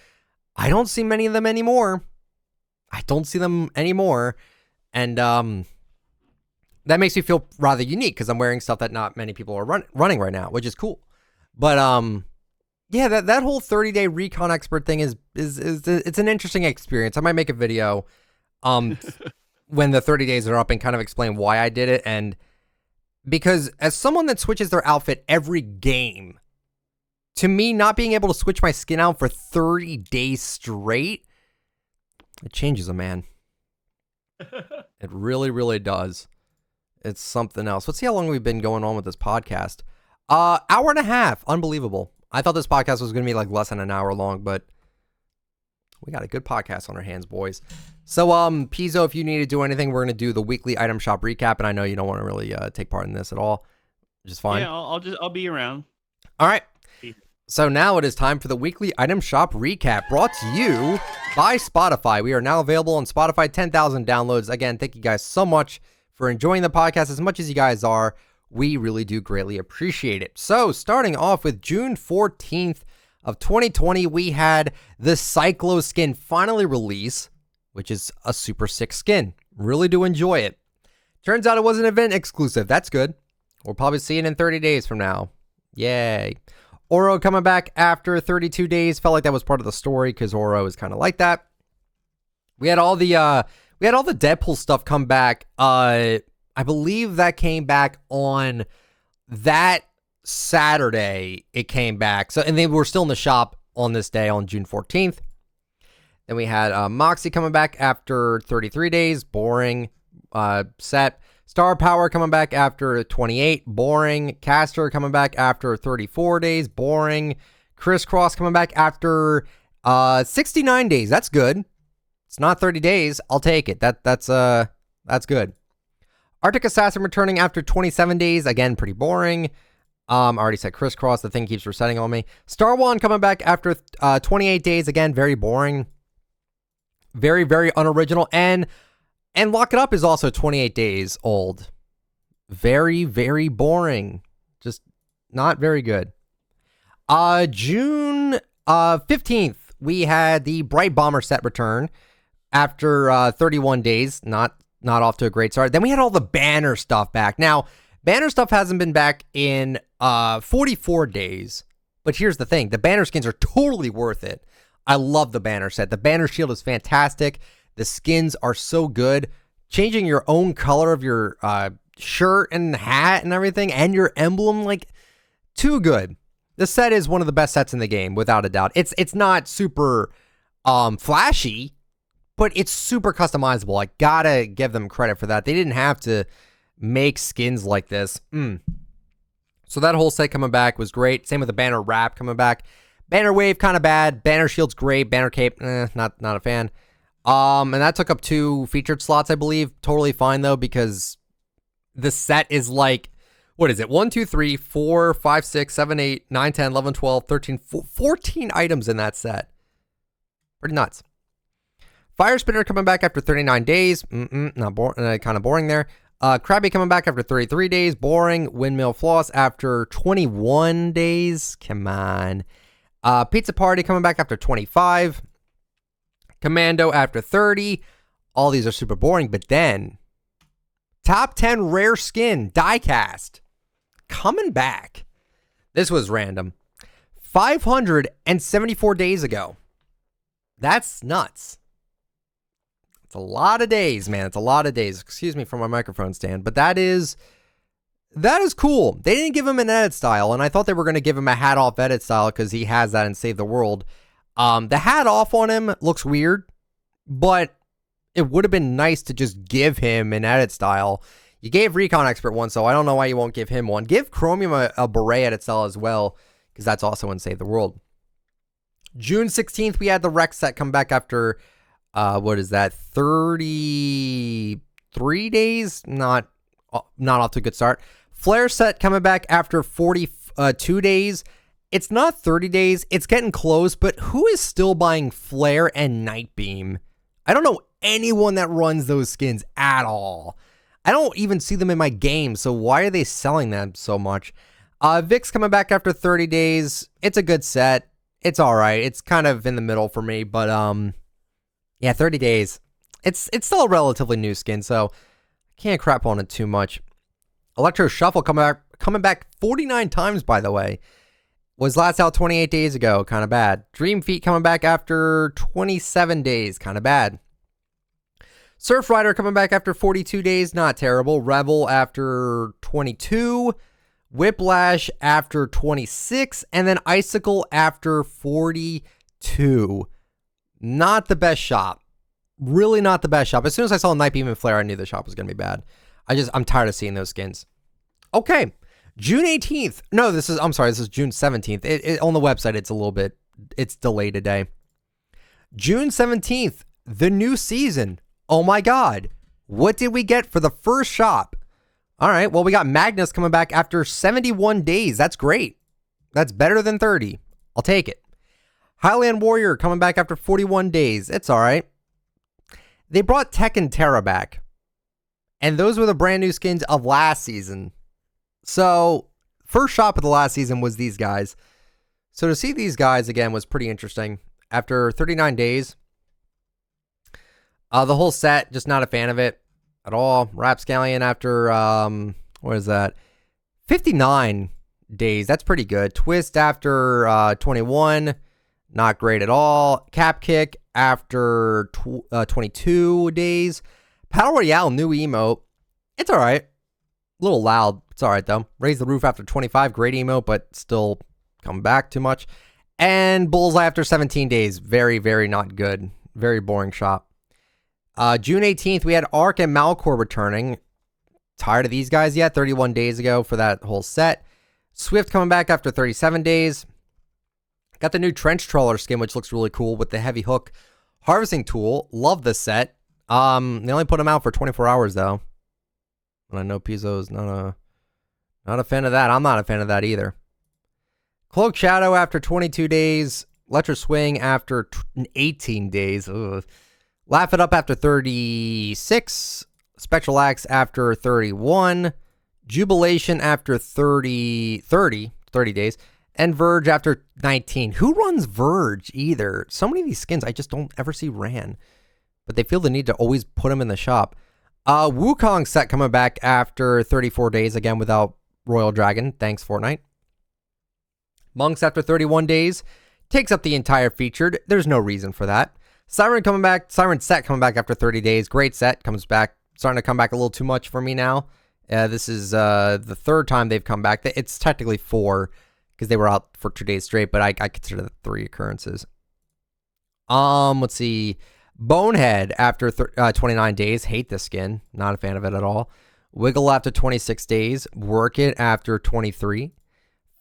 I don't see many of them anymore. And that makes me feel rather unique because I'm wearing stuff that not many people are running right now, which is cool. But yeah, that whole 30-day Recon Expert thing is it's an interesting experience. I might make a video when the 30 days are up and kind of explain why I did it. And because as someone that switches their outfit every game, to me, not being able to switch my skin out for 30 days straight, it changes a man. It really, really does. It's something else. Let's see how long we've been going on with this podcast. Hour and a half. Unbelievable. I thought this podcast was going to be like less than an hour long, but We got a good podcast on our hands, boys. So, Pizzo, if you need to do anything, we're going to do the weekly item shop recap, and I know you don't want to really take part in this at all, which is fine. Yeah, I'll be around. All right. So now it is time for the weekly item shop recap, brought to you by Spotify. We are now available on Spotify, 10,000 downloads. Again, thank you guys so much for enjoying the podcast as much as you guys are. We really do greatly appreciate it. So starting off with June 14th of 2020, we had the Cyclo skin finally release, which is a super sick skin. Really do enjoy it. Turns out it was an event exclusive. That's good. We'll probably see it in 30 days from now. Yay. Oro coming back after 32 days. Felt like that was part of the story because Oro is kind of like that. We had all the Deadpool stuff come back. I believe that came back on that Saturday. It came back. So, and they were still in the shop on this day on June 14th. Then we had Moxie coming back after 33 days. Boring set. Star Power coming back after 28. Boring. Caster coming back after 34 days. Boring. Crisscross coming back after 69 days. That's good. It's not 30 days. I'll take it. That's good. Arctic Assassin returning after 27 days. Again, pretty boring. I already said Crisscross. The thing keeps resetting on me. Star Wand coming back after 28 days. Again, very boring. Very, very unoriginal. And Lock It Up is also 28 days old. Very, very boring. Just not very good. June 15th, we had the Bright Bomber set return after 31 days. Not off to a great start. Then we had all the banner stuff back. Now, banner stuff hasn't been back in 44 days. But here's the thing. The banner skins are totally worth it. I love the banner set. The banner shield is fantastic. The skins are so good. Changing your own color of your shirt and hat and everything and your emblem, like, too good. The set is one of the best sets in the game, without a doubt. It's not super flashy, but it's super customizable. I gotta give them credit for that. They didn't have to make skins like this. So that whole set coming back was great. Same with the banner wrap coming back. Banner wave, kind of bad. Banner shield's great. Banner cape, not a fan. And that took up 2 featured slots, I believe. Totally fine, though, because the set is like, what is it? 1, 2, 3, 4, 5, 6, 7, 8, 9, 10, 11, 12, 13, 14 items in that set. Pretty nuts. Fire Spinner coming back after 39 days. Not boring, kind of boring there. Krabby coming back after 33 days. Boring. Windmill Floss after 21 days. Come on. Pizza Party coming back after 25. Commando after 30. All these are super boring, but then top 10 rare skin diecast coming back. This was random. 574 days ago. That's nuts. It's a lot of days, man. It's a lot of days. Excuse me for my microphone stand, but that is cool. They didn't give him an edit style, and I thought they were going to give him a hat off edit style because he has that in Save the World. The hat off on him looks weird, but it would have been nice to just give him an edit style. You gave Recon Expert one, so I don't know why you won't give him one. Give Chromium a beret edit style as well, because that's also in Save the World. June 16th, we had the Rex set come back after, 33 days? Not off to a good start. Flare set coming back after 42 days. It's not 30 days. It's getting close, but who is still buying Flare and Nightbeam? I don't know anyone that runs those skins at all. I don't even see them in my game, so why are they selling them so much? Vix coming back after 30 days. It's a good set. It's all right. It's kind of in the middle for me, but yeah, 30 days. It's still a relatively new skin, so I can't crap on it too much. Electro Shuffle coming back 49 times, by the way. Was last out 28 days ago. Kind of bad. Dream Feet coming back after 27 days. Kind of bad. Surf Rider coming back after 42 days. Not terrible. Rebel after 22. Whiplash after 26. And then Icicle after 42. Not the best shop. Really not the best shop. As soon as I saw Nightbeam and Flare, I knew the shop was going to be bad. I'm tired of seeing those skins. Okay. June 18th. No, this is June 17th. On the website, it's delayed a day. June 17th, the new season. Oh my God. What did we get for the first shop? All right, well, we got Magnus coming back after 71 days. That's great. That's better than 30. I'll take it. Highland Warrior coming back after 41 days. It's all right. They brought Tech and Terra back. And those were the brand new skins of last season. So, first shop of the last season was these guys. So to see these guys again was pretty interesting. After 39 days, the whole set, just not a fan of it at all. Rapscallion after, what is that? 59 days. That's pretty good. Twist after 21. Not great at all. Cap Kick after 22 days. Battle Royale, new emote. It's all right. A little loud. It's all right, though. Raise the Roof after 25. Great emote, but still come back too much. And Bullseye after 17 days. Very, very not good. Very boring shop. June 18th, we had Ark and Malcor returning. Tired of these guys yet? 31 days ago for that whole set. Swift coming back after 37 days. Got the new Trench Trawler skin, which looks really cool with the heavy hook harvesting tool. Love this set. They only put them out for 24 hours, though. And I know Pizzo's not a fan of that. I'm not a fan of that either. Cloak Shadow after 22 days. Electro Swing after 18 days. Ugh. Laugh It Up after 36. Spectral Axe after 31. Jubilation after 30 days. And Verge after 19. Who runs Verge either? So many of these skins I just don't ever see ran. But they feel the need to always put them in the shop. Wukong set coming back after 34 days, again without Royal Dragon. Thanks, Fortnite. Monks after 31 days. Takes up the entire featured. There's no reason for that. Siren coming back. Siren set coming back after 30 days. Great set. Comes back. Starting to come back a little too much for me now. This is the third time they've come back. It's technically 4 because they were out for 2 days straight, but I consider that 3 occurrences. Let's see. Bonehead after 29 days. Hate this skin. Not a fan of it at all. Wiggle after 26 days. Work It after 23.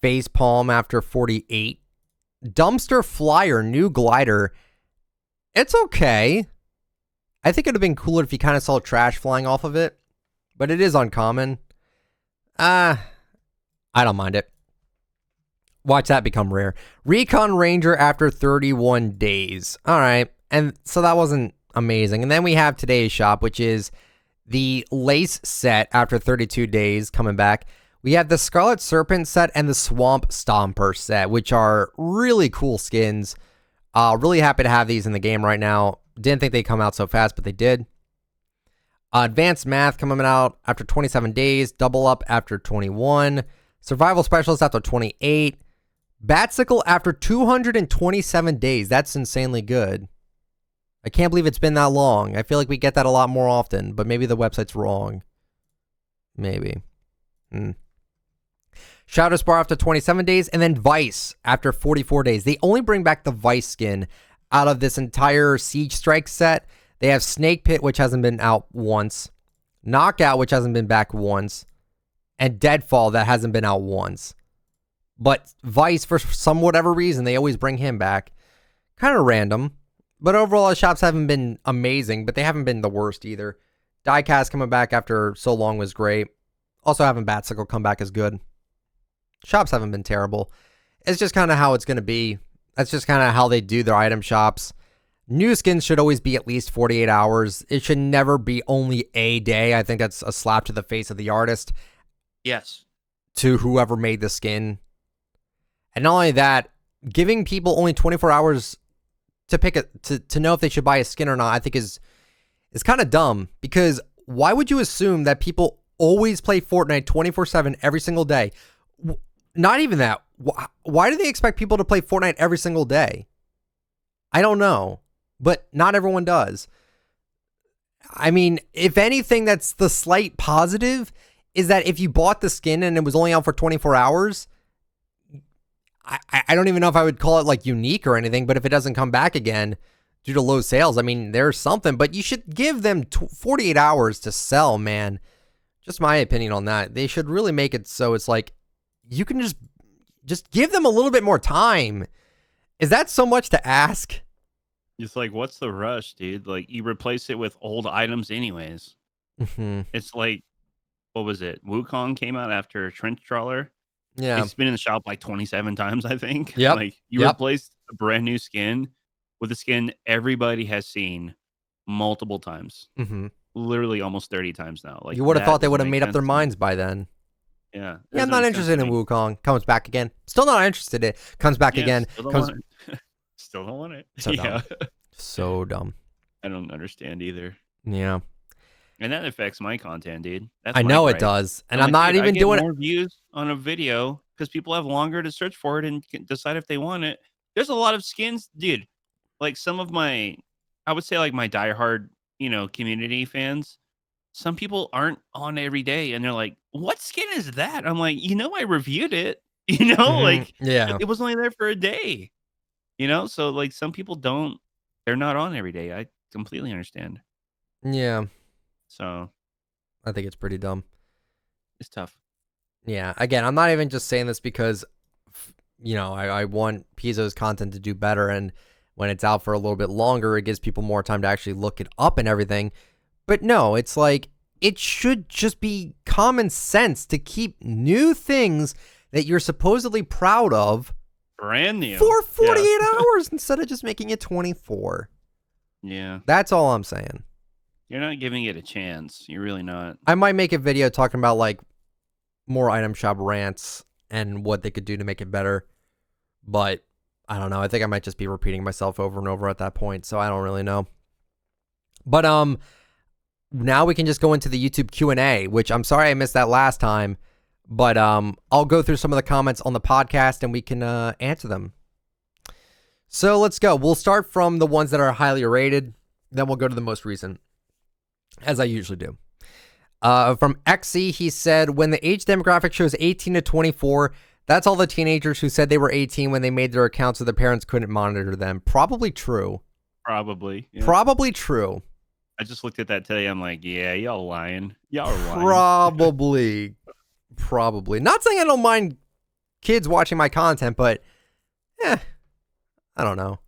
Face Palm after 48. Dumpster Flyer, new glider. It's okay. I think it would have been cooler if you kind of saw trash flying off of it. But it is uncommon. I don't mind it. Watch that become rare. Recon Ranger after 31 days. All right. And so that wasn't amazing. And then we have today's shop, which is the Lace set after 32 days coming back. We have the Scarlet Serpent set and the Swamp Stomper set, which are really cool skins. Really happy to have these in the game right now. Didn't think they'd come out so fast, but they did. Advanced Math coming out after 27 days. Double Up after 21. Survival Specialist after 28. Batsicle after 227 days. That's insanely good. I can't believe it's been that long. I feel like we get that a lot more often, but maybe the website's wrong. Maybe. Shadow Spar after 27 days, and then Vice after 44 days. They only bring back the Vice skin out of this entire Siege Strike set. They have Snake Pit, which hasn't been out once. Knockout, which hasn't been back once. And Deadfall, that hasn't been out once. But Vice, for some whatever reason, they always bring him back. Kind of random. But overall, the shops haven't been amazing, but they haven't been the worst either. Diecast coming back after so long was great. Also having Batsicle come back is good. Shops haven't been terrible. It's just kind of how it's going to be. That's just kind of how they do their item shops. New skins should always be at least 48 hours. It should never be only a day. I think that's a slap to the face of the artist. Yes. To whoever made the skin. And not only that, giving people only 24 hours to pick it to know if they should buy a skin or not, I think is kind of dumb. Because why would you assume that people always play Fortnite 24/7 every single day? Not even that. Why do they expect people to play Fortnite every single day? I don't know, but not everyone does. I mean, if anything, that's the slight positive is that if you bought the skin and it was only out for 24 hours, I don't even know if I would call it like unique or anything, but if it doesn't come back again due to low sales, I mean, there's something, but you should give them 48 hours to sell, man. Just my opinion on that. They should really make it so it's like, you can just give them a little bit more time. Is that so much to ask? It's like, what's the rush, dude? Like, you replace it with old items anyways. Hmm. It's like, what was it? Wukong came out after Trench Trawler. Yeah. It's been in the shop like 27 times, I think. Yep. Like, you Yep. replaced a brand new skin with a skin everybody has seen multiple times. Hmm. Literally almost 30 times now. Like, You would have that thought they would doesn't have make made up sense their to me. minds by then. Yeah. Yeah, I'm doesn't not make sense interested to in me. Wukong. Comes back again. Still not interested in it. Comes back Yeah, again. still don't Comes want it. Still don't want it. so Yeah. dumb. So dumb. I don't understand either. Yeah. And that affects my content, dude. That's I my know it gripe. does. And I'm I'm like, not dude, I even get doing it. more views on a video because people have longer to search for it and can decide if they want it. There's a lot of skins, dude. Like some of my, I would say like my diehard, community fans. Some people aren't on every day, and they're like, "What skin is that?" I'm like, I reviewed it. Like Yeah. it was only there for a day. So like some people don't, they're not on every day. I completely understand. Yeah. So I think it's pretty dumb. it's tough. Yeah. Again, I'm not even just saying this because, I want Pizzo's content to do better. And when it's out for a little bit longer, it gives people more time to actually look it up and everything. But no, it's like, it should just be common sense to keep new things that you're supposedly proud of Brand new. for 48 Yeah. hours instead of just making it 24. Yeah. That's all I'm saying. You're not giving it a chance. You're really not. I might make a video talking about like more item shop rants and what they could do to make it better. But I don't know. I think I might just be repeating myself over and over at that point. So I don't really know. But now we can just go into the YouTube Q&A, which I'm sorry I missed that last time. But I'll go through some of the comments on the podcast and we can answer them. So let's go. We'll start from the ones that are highly rated. Then we'll go to the most recent, as I usually do. From XC, he said, when the age demographic shows 18 to 24, that's all the teenagers who said they were 18 when they made their accounts so their parents couldn't monitor them. Probably true. Probably. Yeah. Probably true. I just looked at that today. I'm like, yeah, y'all lying. Y'all are lying. Probably. Not saying I don't mind kids watching my content, but I don't know.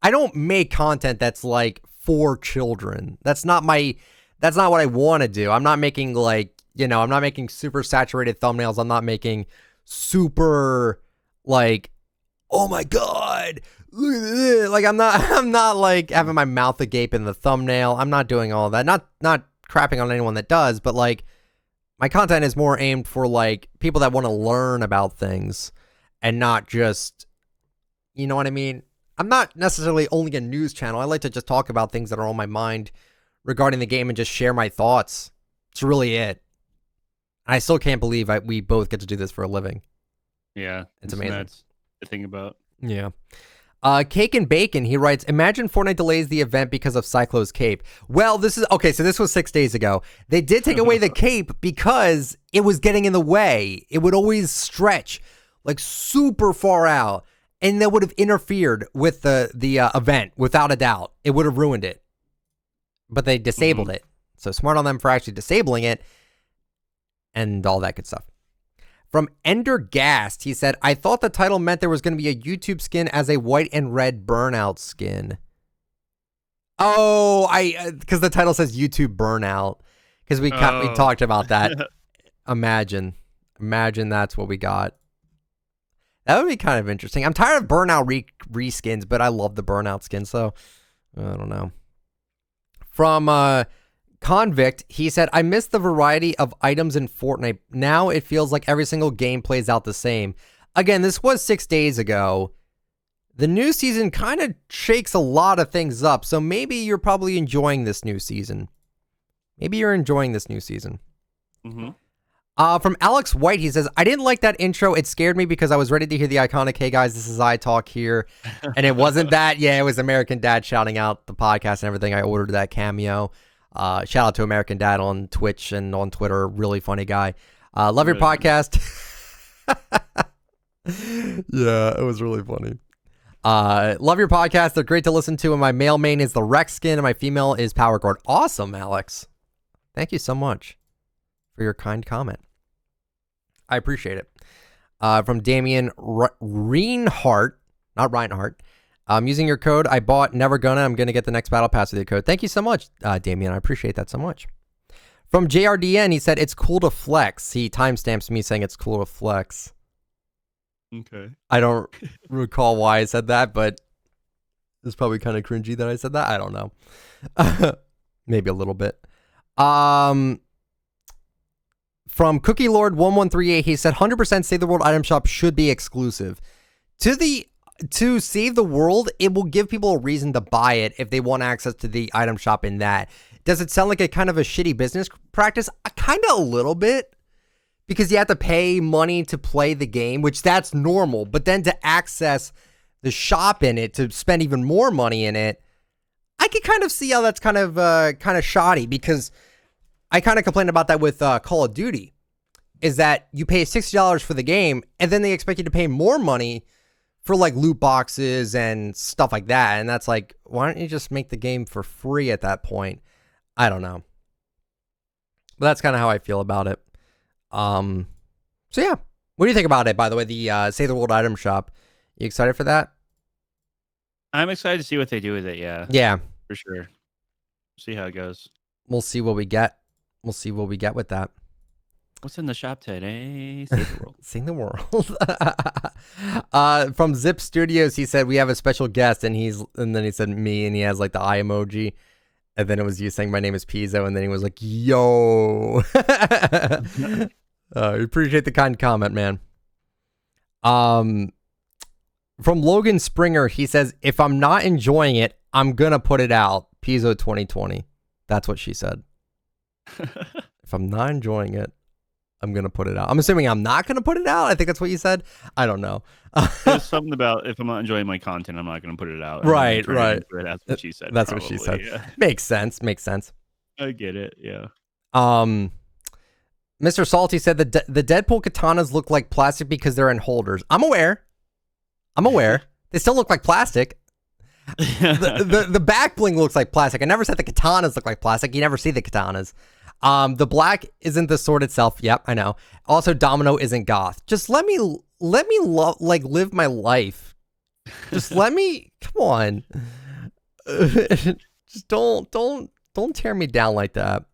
I don't make content that's like for children. That's not what I want to do. I'm not making I'm not making super saturated thumbnails. I'm not making super like, oh my God, look at this. Like I'm not like having my mouth agape in the thumbnail. I'm not doing all that. Not crapping on anyone that does, but like my content is more aimed for like people that want to learn about things and not just, you know what I mean? I'm not necessarily only a news channel. I like to just talk about things that are on my mind regarding the game and just share my thoughts. It's really it. I still can't believe we both get to do this for a living. Yeah. It's amazing. That's the thing about. Yeah. Cake and Bacon, he writes, imagine Fortnite delays the event because of Cyclo's cape. Well, this was 6 days ago. They did take away the cape because it was getting in the way. It would always stretch like super far out, and that would have interfered with the event without a doubt. It would have ruined it. But they disabled it. So smart on them for actually disabling it and all that good stuff. From Ender Gast, he said, I thought the title meant there was going to be a YouTube skin as a white and red burnout skin. Oh, because the title says YouTube burnout. Because we talked about that. Imagine that's what we got. That would be kind of interesting. I'm tired of burnout reskins, but I love the burnout skin, so I don't know. From Convict, he said, I miss the variety of items in Fortnite. Now it feels like every single game plays out the same. Again, this was 6 days ago. The new season kind of shakes a lot of things up, so maybe you're probably enjoying this new season. Mm-hmm. From Alex White, he says, I didn't like that intro. It scared me because I was ready to hear the iconic, hey guys, this is ITalk here. And it wasn't that. Yeah, it was American Dad shouting out the podcast and everything. I ordered that cameo. Shout out to American Dad on Twitch and on Twitter. Really funny guy. Love your podcast. Yeah, it was really funny. Love your podcast. They're great to listen to. And my male main is the Rex skin and my female is Power Guard. Awesome, Alex. Thank you so much for your kind comment. I appreciate it. From Damian Reinhardt, not Reinhardt. I'm using your code. I bought Never Gonna. I'm going to get the next battle pass with your code. Thank you so much, Damien. I appreciate that so much. From JRDN, he said, it's cool to flex. He timestamps me saying it's cool to flex. Okay. I don't recall why I said that, but it's probably kind of cringy that I said that. I don't know. Maybe a little bit. From Cookie Lord 1138, he said 100% Save the World item shop should be exclusive. To Save the World, it will give people a reason to buy it if they want access to the item shop in that. Does it sound like a kind of a shitty business practice? Kind of a little bit. Because you have to pay money to play the game, which that's normal. But then to access the shop in it, to spend even more money in it, I could kind of see how that's kind of shoddy. Because I kind of complained about that with Call of Duty. Is that you pay $60 for the game, and then they expect you to pay more money for like loot boxes and stuff like that. And that's like, why don't you just make the game for free at that point? I don't know. But that's kind of how I feel about it. So yeah. What do you think about it, by the way, the Save the World item shop? You excited for that? I'm excited to see what they do with it, yeah. Yeah. For sure. See how it goes. We'll see what we get. We'll see what we get with that. What's in the shop today? Save the World. Save the World. From Zip Studios, he said we have a special guest, and then he said me, and he has like the eye emoji, and then it was you saying my name is Pizzo, and then he was like, "Yo." We appreciate the kind comment, man. From Logan Springer, he says if I'm not enjoying it, I'm gonna put it out. Pizzo 2020. That's what she said. If I'm not enjoying it, I'm going to put it out. I'm assuming I'm not going to put it out. I think that's what you said. I don't know. There's something about if I'm not enjoing my content, I'm not going to put it out. Right. That's what she said. That's probably, what she said. Yeah. Makes sense. I get it. Yeah. Mr. Salty said the Deadpool katanas look like plastic because they're in holders. I'm aware. They still look like plastic. the back bling looks like plastic. I never said the katanas look like plastic. You never see the katanas. The black isn't the sword itself. Yep, I know. Also, Domino isn't goth. Just let me live my life. Just let me. Come on. Just don't tear me down like that.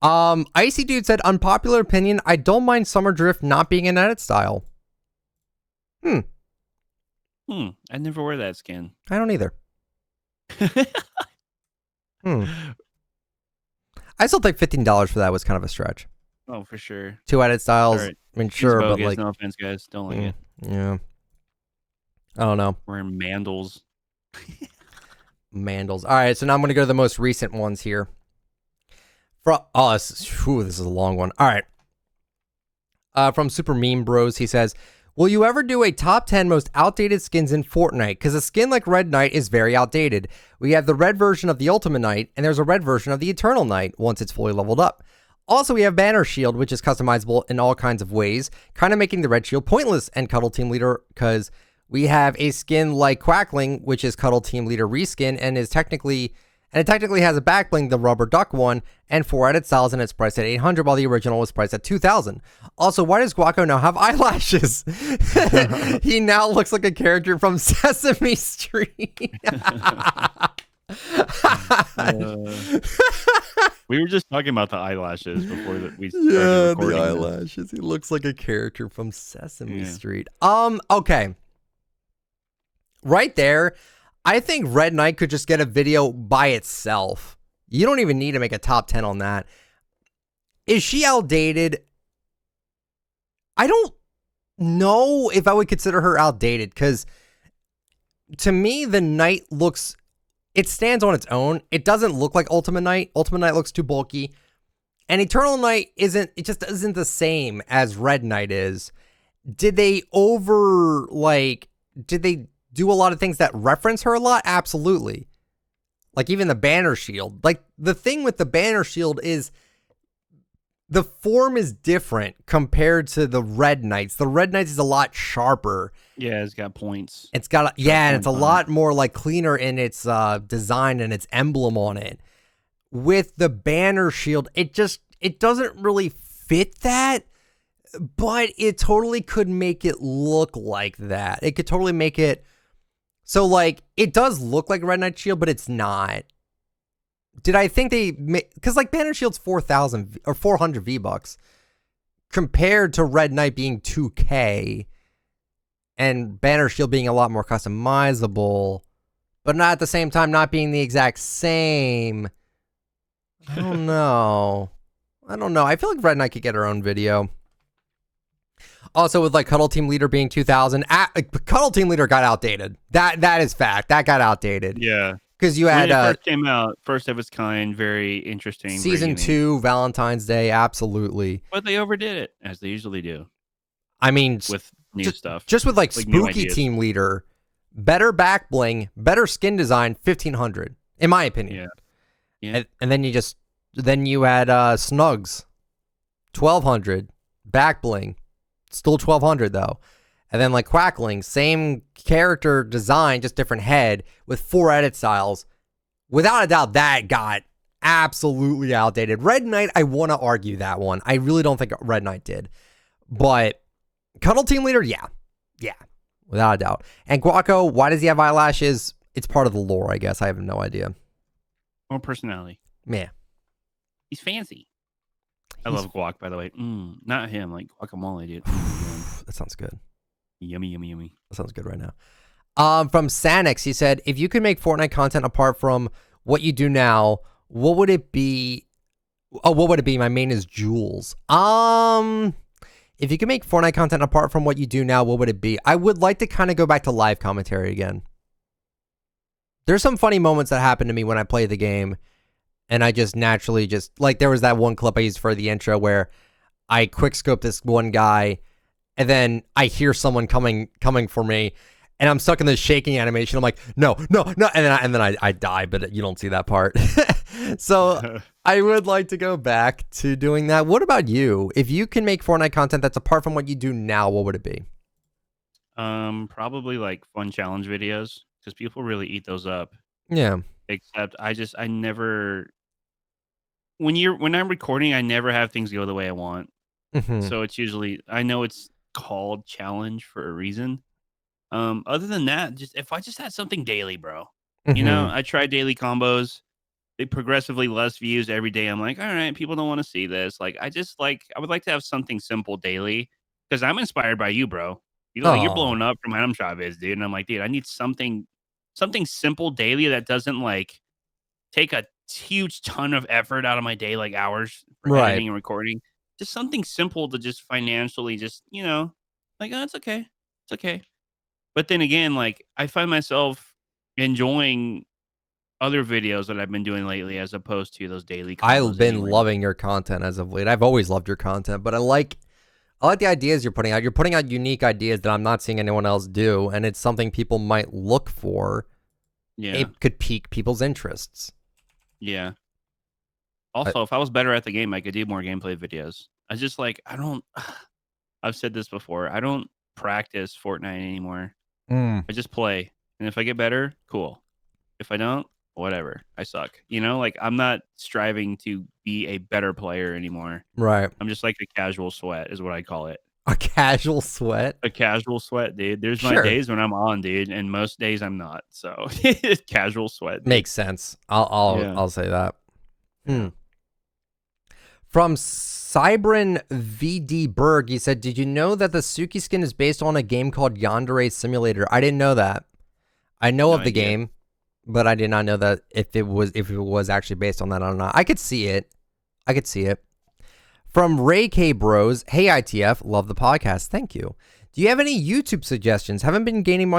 Icy Dude said, unpopular opinion, I don't mind Summer Drift not being an edit style. I never wear that skin. I don't either. I still think $15 for that was kind of a stretch. Oh, for sure. 2 edit styles. Right. I mean, sure, bogus, but like, no offense, guys. Don't like it. Yeah. I don't know. Wearing mandals. Mandals. All right, so now I'm going to go to the most recent ones here. This is a long one. All right. From Super Meme Bros, he says, will you ever do a top 10 most outdated skins in Fortnite? Because a skin like Red Knight is very outdated. We have the red version of the Ultimate Knight, and there's a red version of the Eternal Knight once it's fully leveled up. Also, we have Banner Shield, which is customizable in all kinds of ways, kind of making the red shield pointless and Cuddle Team Leader, because we have a skin like Quackling, which is Cuddle Team Leader reskin, and it technically has a back bling, the Rubber Duck one, and 4 edit styles, and it's priced at $800, while the original was priced at $2,000. Also, why does Guaco now have eyelashes? He now looks like a character from Sesame Street. We were just talking about the eyelashes before that we started recording. The eyelashes. He looks like a character from Sesame Street. Okay. Right there, I think Red Knight could just get a video by itself. You don't even need to make a top 10 on that. Is she outdated? I don't know if I would consider her outdated, because to me, the Knight looks, it stands on its own. It doesn't look like Ultimate Knight. Ultimate Knight looks too bulky. And Eternal Knight it just isn't the same as Red Knight is. Did they do a lot of things that reference her a lot? Absolutely. Like even the Banner Shield. Like the thing with the Banner Shield is the form is different compared to the Red Knights. The Red Knights is a lot sharper. Yeah, it's got points. It's got and it's a lot more like cleaner in its design and its emblem on it. With the Banner Shield, it doesn't really fit that, but it totally could make it look like that. It could totally make it So like it does look like Red Knight Shield, but it's not. Did I think they because like Banner Shield's 4,000 or 400 V-Bucks compared to Red Knight being 2K and Banner Shield being a lot more customizable, but not at the same time not being the exact same. I don't know. I feel like Red Knight could get her own video. Also, with like Cuddle Team Leader being 2,000, Cuddle Team Leader got outdated. That is fact. That got outdated. Yeah. Because you When had it first came out, first of its kind, very interesting. Season 2, Valentine's Day, absolutely. But they overdid it, as they usually do. I mean, with new stuff. Just with like Spooky Team Leader, better back bling, better skin design, 1,500, in my opinion. Yeah. And then you had Snugs, 1,200, back bling, still 1,200 though. And then like Quackling, same character design, just different head with 4 edit styles. Without a doubt, that got absolutely outdated. Red Knight, I want to argue that one. I really don't think Red Knight did. But Cuddle Team Leader, yeah, without a doubt. And Guaco, why does he have eyelashes? It's part of the lore, I guess. I have no idea. More personality. Yeah. He's fancy. I love guac, by the way. Not him, like guacamole, dude. That sounds good. Yummy, yummy, yummy. That sounds good right now. From Sanix, he said, if you could make Fortnite content apart from what you do now, what would it be? Oh, what would it be? My main is Jules. If you could make Fortnite content apart from what you do now, what would it be? I would like to kind of go back to live commentary again. There's some funny moments that happen to me when I play the game, and I just naturally like there was that one clip I used for the intro where I quick scope this one guy, and then I hear someone coming for me, and I'm stuck in this shaking animation. I'm like, no, and then I die, but you don't see that part. So I would like to go back to doing that. What about you? If you can make Fortnite content that's apart from what you do now, what would it be? Probably like fun challenge videos because people really eat those up. Yeah. Except I never. When I'm recording, I never have things go the way I want. So it's usually, I know it's called challenge for a reason. Other than that, if I just had something daily, bro. I try daily combos. They progressively less views every day. I'm like, all right, people don't want to see this. Like, I would like to have something simple daily because I'm inspired by you, bro. You're blowing up from Item Shop is, dude. And I'm like, dude, I need something simple daily that doesn't like take a huge ton of effort out of my day, like hours for editing and recording. Just something simple to just financially like, oh, it's okay. It's okay. But then again, like I find myself enjoying other videos that I've been doing lately as opposed to those daily combos. I've been loving your content as of late. I've always loved your content, but I like the ideas you're putting out. You're putting out unique ideas that I'm not seeing anyone else do, and it's something people might look for. Yeah. It could pique people's interests. Yeah. Also, if I was better at the game, I could do more gameplay videos. I've said this before. I don't practice Fortnite anymore. I just play. And if I get better, cool. If I don't, whatever. I suck. Like I'm not striving to be a better player anymore. Right. I'm just like a casual sweat is what I call it. A casual sweat? A casual sweat, dude. There's my days when I'm on, dude, and most days I'm not. So casual sweat. Dude. Makes sense. I'll say that. From Cybrin VD Berg, he said, "Did you know that the Suki skin is based on a game called Yandere Simulator?" I didn't know that. I know of the game, but I did not know that if it was actually based on that or not. I could see it. From Ray K Bros, hey ITF, love the podcast. Thank you. Do you have any YouTube suggestions? Haven't been gaining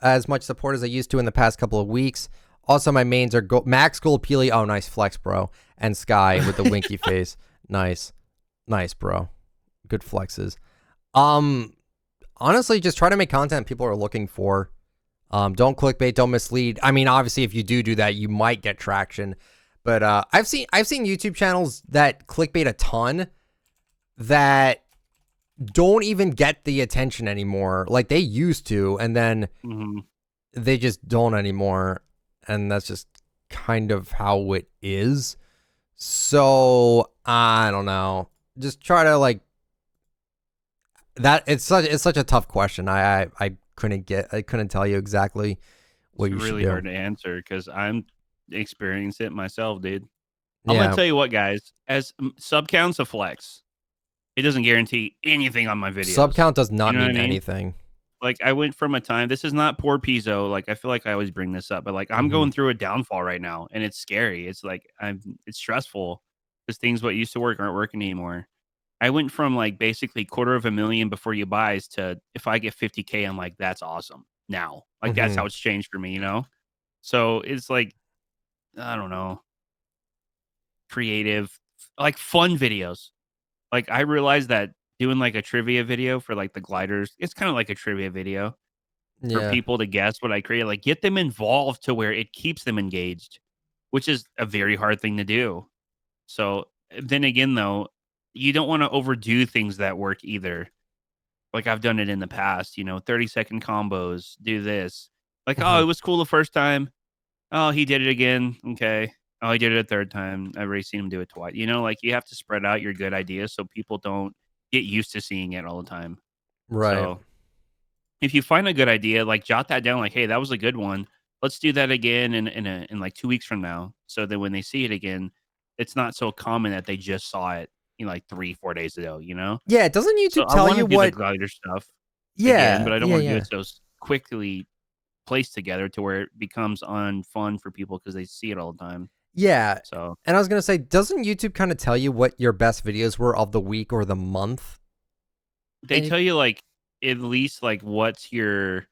as much support as I used to in the past couple of weeks. Also, my mains are Max Gold Peely. Oh, nice flex, bro. And Sky with the winky face. Nice, bro. Good flexes. Honestly, just try to make content people are looking for. Don't clickbait, don't mislead. I mean, obviously, if you do that, you might get traction. But I've seen YouTube channels that clickbait a ton that don't even get the attention anymore. Like they used to, and then they just don't anymore. And that's just kind of how it is. So I don't know. Just try to like that. It's such a tough question. I couldn't tell you exactly what It's you should really do. hard to answer because I'm experiencing it myself, dude. I'm gonna Yeah. tell you what, guys. As sub count's a flex. It doesn't guarantee anything on my videos. Sub count does You not know what mean I mean? anything. Like I went from a time. This is not poor Pizzo. Like I feel like I always bring this up, but like I'm Mhm. going through a downfall right now, and it's scary. It's like it's stressful because things what used to work aren't working anymore. I went from like basically $250,000 before you buys to if I get 50K, I'm like that's awesome now. Like that's how Mhm. it's changed for me, you know. So it's like I don't know, creative, like fun videos. Like I realized that doing like a trivia video for like the gliders, it's kind of like a trivia video for Yeah. people to guess what I create. Like get them involved to where it keeps them engaged, which is a very hard thing to do. So then again, though, you don't want to overdo things that work either. Like I've done it in the past, 30-second combos, do this. Like, oh, Mhm. it was cool the first time. Oh, he did it again. Okay. Oh, he did it a third time. I've already seen him do it twice. Like you have to spread out your good ideas so people don't get used to seeing it all the time. Right. So if you find a good idea, like jot that down, like, hey, that was a good one. Let's do that again in like 2 weeks from now. So that when they see it again, it's not so common that they just saw it 3-4 days ago. Yeah, doesn't So YouTube I tell want to you do the what? glider stuff again, Yeah, but I don't yeah, want to do yeah. it so quickly placed together to where it becomes unfun for people because they see it all the time. Yeah. So And I was going to say, doesn't YouTube kind of tell you what your best videos were of the week or the month? they And you, tell you like at least like what's your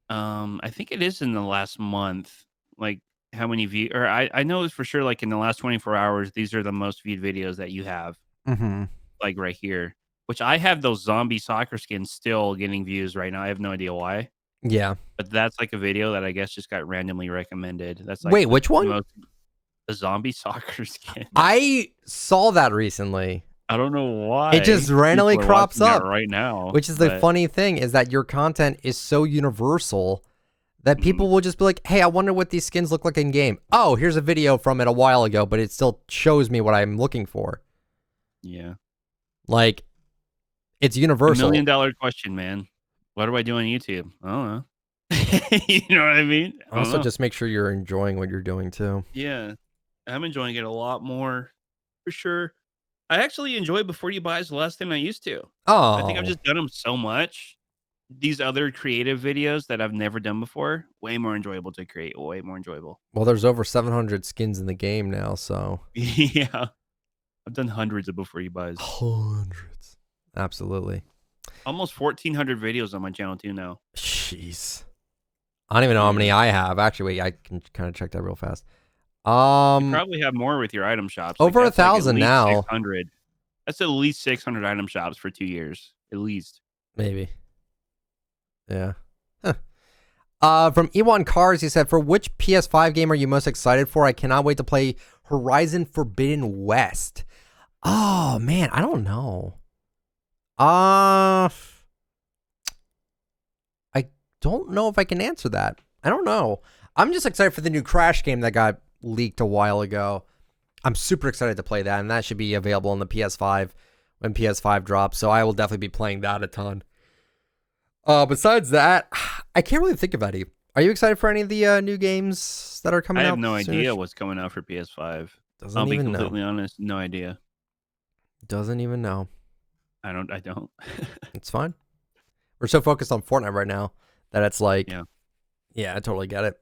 I think it is in the last month, like how many view or I know it's for sure like in the last 24 hours, these are the most viewed videos that you have, Mhm. like right here. Which I have those zombie soccer skins still getting views right now. I have no idea why. Yeah. But that's like a video that I guess just got randomly recommended. That's like Wait, which one? the zombie soccer skin. I saw that recently. I don't know It just why randomly people are crops watching that up, right now, which is the but funny thing is that your content is so universal that mhm, people will just be like, "Hey, I wonder what these skins look like in game." Oh, here's a video from it a while ago, but it still shows me what I'm looking for. yeah. Like, it's The million universal. dollar question, man. What do I do on YouTube? I don't know. You know what I mean? I don't Also, know. just make sure you're enjoying what you're doing too. Yeah. I'm enjoying it a lot more for sure. I actually enjoy Before You Buys less than I used to. I think I've Oh, just done them so much. These other creative videos that I've never done before, way more enjoyable to create, way more enjoyable. well, there's over 700 skins in the game now, so Yeah. I've done hundreds of Before You Buys. hundreds. Absolutely. Almost 1,400 videos on my channel too now. Jeez. I don't even know how many Yeah. I have. Actually, wait, I can kind of check that real fast. You probably have more with your item shops. Like Over that's like at 1,000 least now, 600. That's at least 600 item shops for 2 years, at least. maybe. Yeah. Huh. From Ewan Cars, he said, "For which PS5 game are you most excited for? I cannot wait to play Horizon Forbidden West." Oh man, I don't know. I don't know if I can answer that. I don't know. I'm just excited for the new Crash game that got leaked a while ago. I'm super excited to play that, and that should be available on the PS5 when PS5 drops. So I will definitely be playing that a ton. Besides that, I can't really think of any. Are you excited for any of the new games that are I coming have out no idea soonish? what's coming out for PS5. I'll Doesn't be even know. completely honest, no idea. Doesn't even know. I don't. It's fine. We're so focused on Fortnite right now that it's like, Yeah. yeah, I totally get it.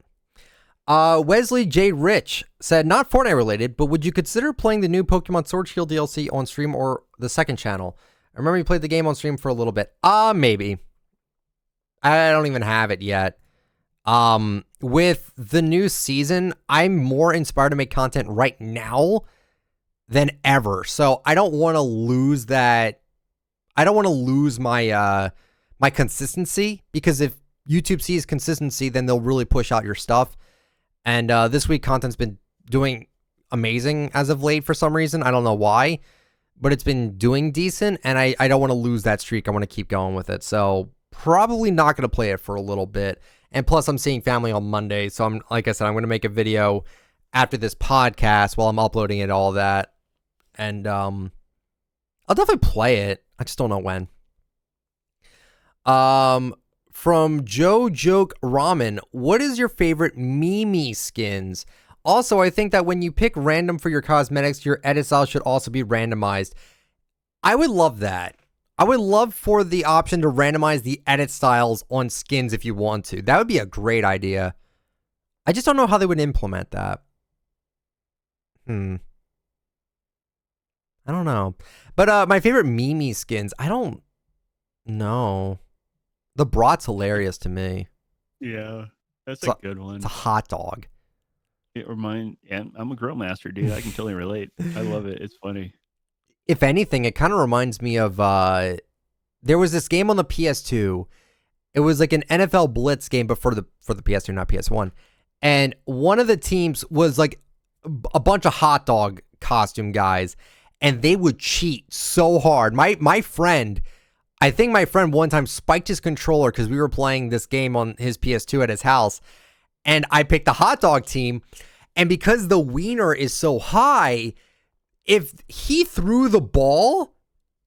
Wesley J. Rich said, not Fortnite related, but would you consider playing the new Pokemon Sword Shield DLC on stream or the second channel? I remember you played the game on stream for a little bit. Maybe. I don't even have it yet. With the new season, I'm more inspired to make content right now than ever. So I don't want to lose that. I don't want to lose my my consistency, because if YouTube sees consistency, then they'll really push out your stuff. And this week content's been doing amazing as of late for some reason. I don't know why, but it's been doing decent, and I don't want to lose that streak. I want to keep going with it. So probably not going to play it for a little bit. And plus, I'm seeing family on Monday, so I'm, like I said, I'm going to make a video after this podcast while I'm uploading it, all that, and I'll definitely play it. I just don't know when. from Joe Joke Ramen, what is your favorite Mimi skins? Also, I think that when you pick random for your cosmetics, your edit style should also be randomized. I would love that. I would love for the option to randomize the edit styles on skins if you want to. That would be a great idea. I just don't know how they would implement that. I don't know. But my favorite Mimi skins, I don't know. The Brat's hilarious to me. Yeah, that's a good one. It's a hot dog. I'm a grill master, dude. I can totally relate. I love it. It's funny. If anything, it kind of reminds me of there was this game on the PS2. It was like an NFL Blitz game, but for the PS2, not PS1. And one of the teams was like a bunch of hot dog costume guys, and they would cheat so hard. My friend, I think my friend one time spiked his controller because we were playing this game on his PS2 at his house, and I picked the hot dog team, and because the wiener is so high, if he threw the ball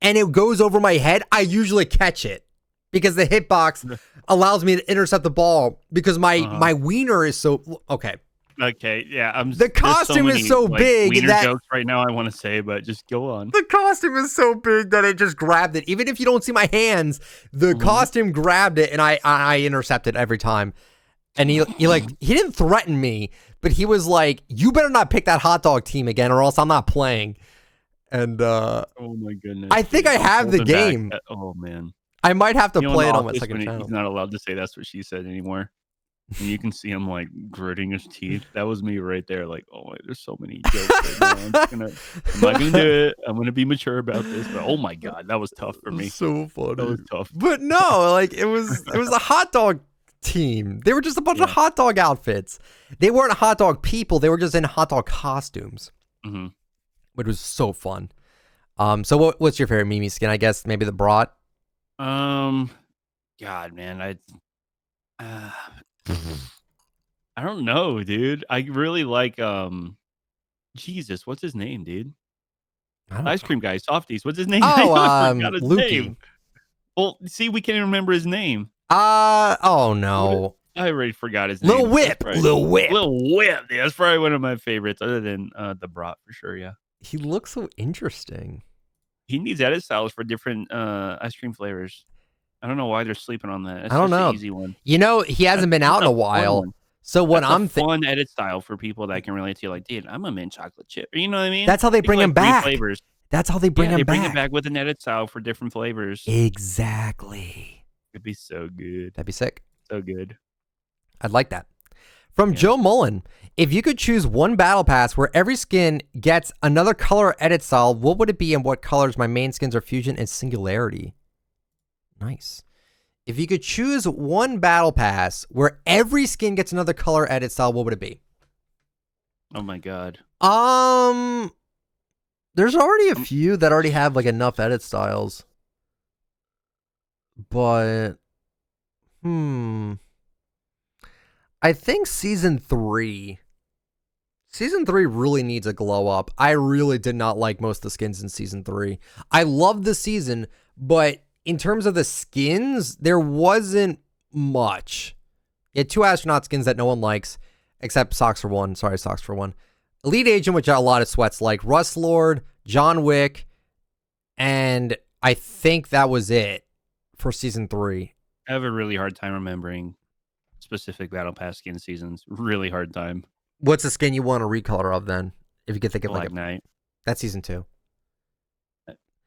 and it goes over my head, I usually catch it because the hitbox allows me to intercept the ball because my wiener is so okay. Okay, yeah. The costume is so big that jokes right now I want to say, but just go on. The costume is so big that it just grabbed it. Even if you don't see my hands, the costume grabbed it, and I intercepted every time. And he didn't threaten me, but he was like, "You better not pick that hot dog team again, or else I'm not playing." And oh my goodness, I think I have the game. Oh man, I might have to play it on my second channel. He's not allowed to say "that's what she said" anymore. And you can see him like gritting his teeth. That was me right there. Like, oh, there's so many jokes right now. I'm not gonna do it. I'm gonna be mature about this. But oh my god, that was tough for me. So funny. That was tough. But no, like it was a hot dog team. They were just a bunch of hot dog outfits. They weren't hot dog people. They were just in hot dog costumes, which was so fun. So what's your favorite Mimi skin? I guess maybe the Brat. God, man, I don't know, dude. I really like Jesus. What's his name, dude? Ice cream guy, Softies. What's his name? Lukey. Well, see, we can't even remember his name. Oh no. I already forgot his name. Lil Whip. Lil Whip. Yeah, that's probably one of my favorites, other than the Brat for sure. Yeah. He looks so interesting. He needs edit styles for different ice cream flavors. I don't know why they're sleeping on that. That's I don't know. An easy one. You know, he hasn't been out in a while. So what I'm fun edit style for people that can relate to you, like, dude, I'm a mint chocolate chip. You know what I mean? That's how they bring him back. Flavors. That's how they bring him back. They bring it back with an edit style for different flavors. Exactly. It'd be so good. That'd be sick. So good. I'd like that. From Joe Mullen, if you could choose one battle pass where every skin gets another color edit style, what would it be and what colors? My main skins are Fusion and Singularity. Nice. If you could choose one battle pass where every skin gets another color edit style, what would it be? Oh my god. There's already a few that already have like enough edit styles. But I think season 3 really needs a glow up. I really did not like most of the skins in season 3. I loved the season, but in terms of the skins, there wasn't much. You had 2 astronaut skins that no one likes, except Socks for One. Sorry, Socks for One. Elite Agent, which a lot of sweats like. Rust Lord, John Wick, and I think that was it for season 3. I have a really hard time remembering specific Battle Pass skin seasons. Really hard time. What's the skin you want a recolor of then? If you could think of Black Knight. That's season 2.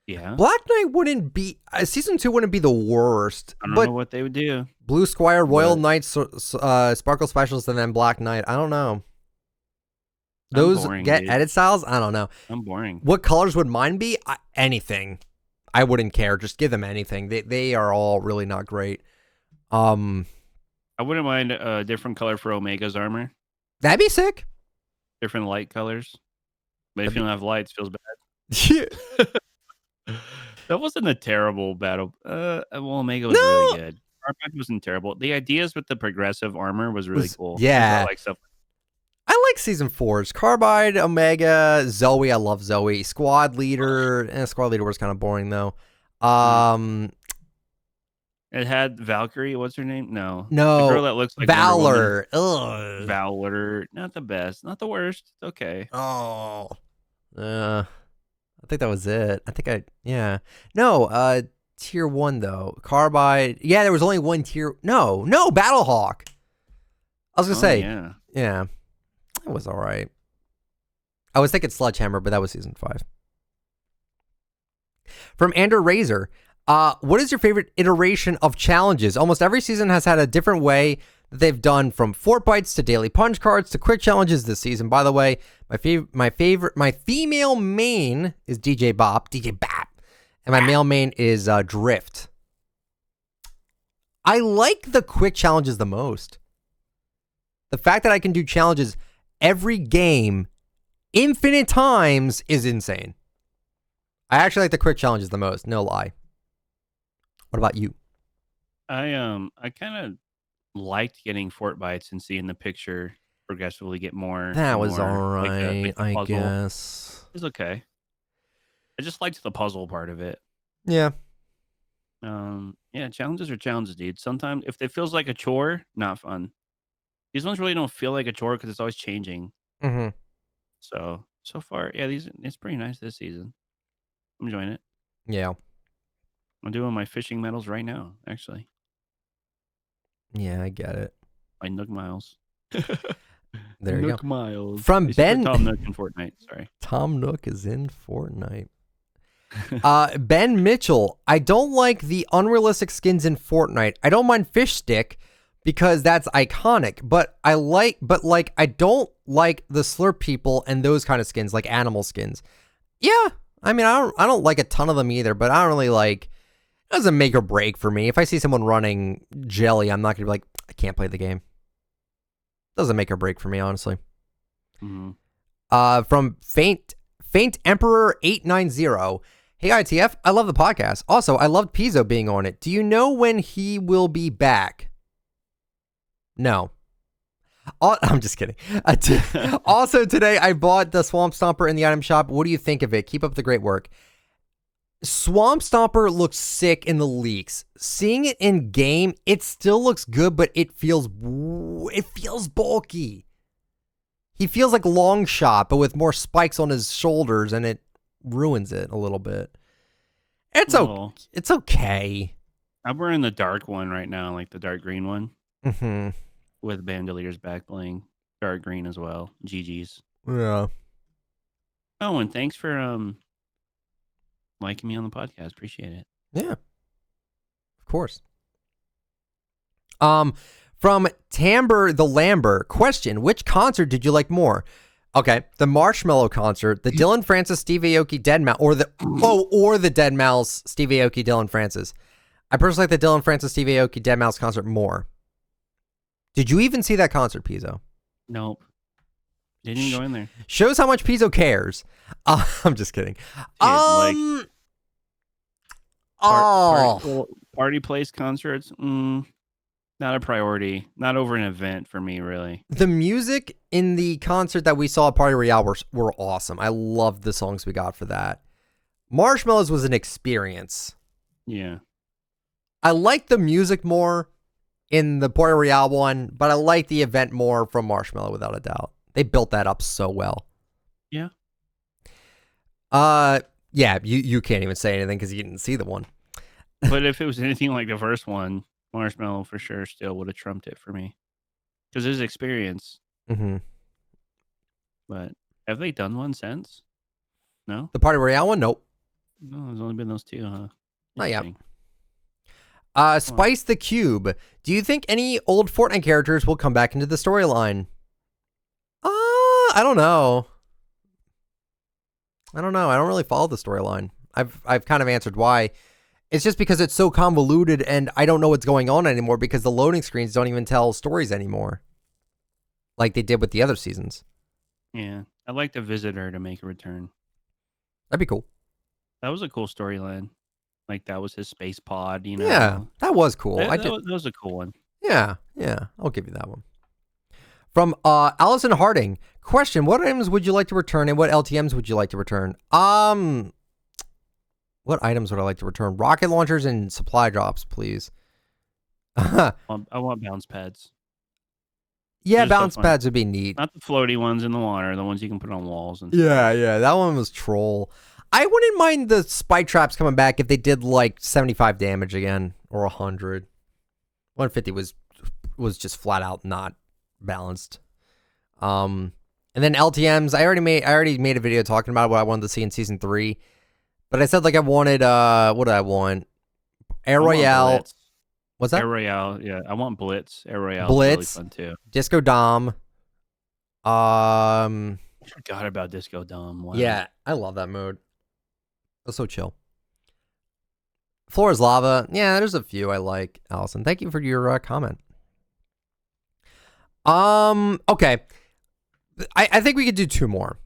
Yeah. Black Knight wouldn't be season 2 wouldn't be the worst. I don't know what they would do. Blue Squire, Royal Knight, Sparkle Specialist, and then Black Knight. I don't know. Those boring, get dude. edit styles? I don't know. I'm boring. What colors would mine be? Anything. I wouldn't care. Just give them anything. They are all really not great. I wouldn't mind a different color for Omega's armor. That'd be sick. Different light colors. But if you don't have lights, it feels bad. Yeah. That wasn't a terrible battle. Well, Omega was really good. Our pack wasn't terrible. The ideas with the progressive armor was really cool. Yeah. I like stuff. I like season 4's Carbide, Omega, Zoe. I love Zoe. Squad Leader. Squad Leader was kind of boring though. And It had Valkyrie. What's her name? No. No. The girl that looks like Wonder Woman. Valor. Ugh. Valor. Not the best. Not the worst. It's okay. Oh. I think that was it. Yeah. No, tier 1 though. Carbide. Yeah, there was only one tier. No, Battlehawk. I was gonna say. Yeah. It was all right. I was thinking Sledgehammer, but that was season 5. From Andrew Razor. What is your favorite iteration of challenges? Almost every season has had a different way that they've done, from fort bites to daily punch cards to quick challenges this season. By the way, my female main is DJ Bop, and my male main is Drift. I like the quick challenges the most. The fact that I can do challenges every game infinite times is insane. I actually like the quick challenges the most, no lie. What about you? I kind of liked getting fort bites and seeing the picture progressively get more. That was more, all right, like the I puzzle. guess. It was okay. I just liked the puzzle part of it. Yeah. Yeah, challenges are challenges, dude. Sometimes if it feels like a chore, not fun. These ones really don't feel like a chore because it's always changing. Mm-hmm. So far, yeah, it's pretty nice this season. I'm enjoying it. Yeah. I'm doing my fishing medals right now, actually. Yeah, I get it. My Nook Miles. There you Nook go. Miles. From Ben. Tom Nook in Fortnite. Sorry. Tom Nook is in Fortnite. Ben Mitchell. I don't like the unrealistic skins in Fortnite. I don't mind Fish Stick because that's iconic, but I don't like the Slurp people and those kind of skins, like animal skins. Yeah, I mean, I don't like a ton of them either, but I don't really like. It doesn't make or break for me. If I see someone running Jelly, I'm not gonna be like, I can't play the game. Doesn't make or break for me, honestly. Mm-hmm. From Faint Emperor 890. Hey ITF, I love the podcast. Also, I loved Pizzo being on it. Do you know when he will be back? No. I'm just kidding. Also, today I bought the Swamp Stomper in the item shop. What do you think of it? Keep up the great work. Swamp Stomper looks sick in the leaks. Seeing it in game, it still looks good, but it feels bulky. He feels like Long Shot, but with more spikes on his shoulders, and it ruins it a little bit. It's okay. I'm wearing the dark one right now, like the dark green one. Mm-hmm. With Bandelier's back bling. Dark green as well. GG's. Yeah. Oh, and thanks for liking me on the podcast. Appreciate it. Yeah. Of course. From Tamber the Lambert. Question: which concert did you like more? Okay, the Marshmello concert, the Dylan Francis, Steve Aoki, Deadmau5, or the Deadmau5, Steve Aoki, Dylan Francis. I personally like the Dylan Francis, Steve Aoki, Deadmau5 concert more. Did you even see that concert, Pizzo? Nope. Didn't even go in there. Shows how much Pizzo cares. I'm just kidding. Dude, party place concerts, not a priority. Not over an event for me, really. The music in the concert that we saw at Party Royale were awesome. I loved the songs we got for that. Marshmallows was an experience. Yeah. I liked the music more in the Party Royale one, but I liked the event more from Marshmello without a doubt. They built that up so well. Yeah. Yeah, you can't even say anything because you didn't see the one. But if it was anything like the first one, Marshmello for sure still would have trumped it for me. Because his experience. Mm-hmm. But have they done one since? No? The Party Royale one? Nope. No, there's only been those two, huh? Not yet. Spice the Cube. Do you think any old Fortnite characters will come back into the storyline? I don't know. I don't really follow the storyline. I've kind of answered why. It's just because it's so convoluted and I don't know what's going on anymore because the loading screens don't even tell stories anymore. Like they did with the other seasons. Yeah. I'd like the Visitor to make a return. That'd be cool. That was a cool storyline. Like that was his space pod, you know? Yeah, that was cool. That was a cool one. Yeah. I'll give you that one. From Allison Harding. Question: what items would you like to return and what LTMs would you like to return? What items would I like to return? Rocket launchers and supply drops, please. Yeah, I want bounce pads. bounce pads would be neat. Not the floaty ones in the water, the ones you can put on walls and Yeah, that one was troll. I wouldn't mind the spike traps coming back if they did like 75 damage again or 100. 150 was just flat out not balanced. And then LTMs, I already made a video talking about what I wanted to see in season 3. But I said like I wanted what did I want? Air Royale. What's that? Air Royale, yeah. I want Blitz. Air Royale Blitz, is really fun too. Disco Dom. I forgot about Disco Dom. Wow. Yeah, I love that mode. It's so chill. Floor is Lava. Yeah, there's a few I like, Allison. Thank you for your comment. Okay. I think we could do 2 more.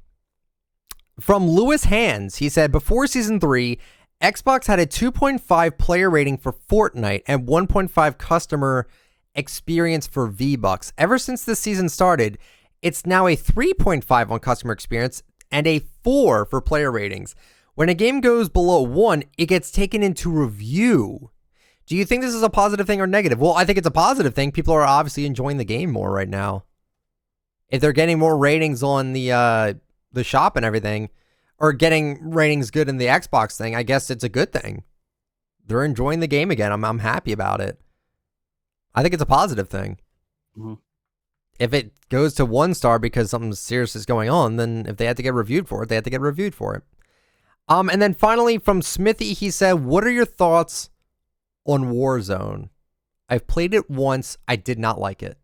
From Lewis Hands, he said, before season 3, Xbox had a 2.5 player rating for Fortnite and 1.5 customer experience for V-Bucks. Ever since this season started, it's now a 3.5 on customer experience and a 4 for player ratings. When a game goes below 1, it gets taken into review. Do you think this is a positive thing or negative? Well, I think it's a positive thing. People are obviously enjoying the game more right now. If they're getting more ratings on the shop and everything, or getting ratings good in the Xbox thing, I guess it's a good thing. They're enjoying the game again. I'm happy about it. I think it's a positive thing. Mm-hmm. If it goes to 1 star because something serious is going on, then if they had to get reviewed for it, they had to get reviewed for it. And then finally from Smithy, he said, what are your thoughts on Warzone? I've played it once. I did not like it.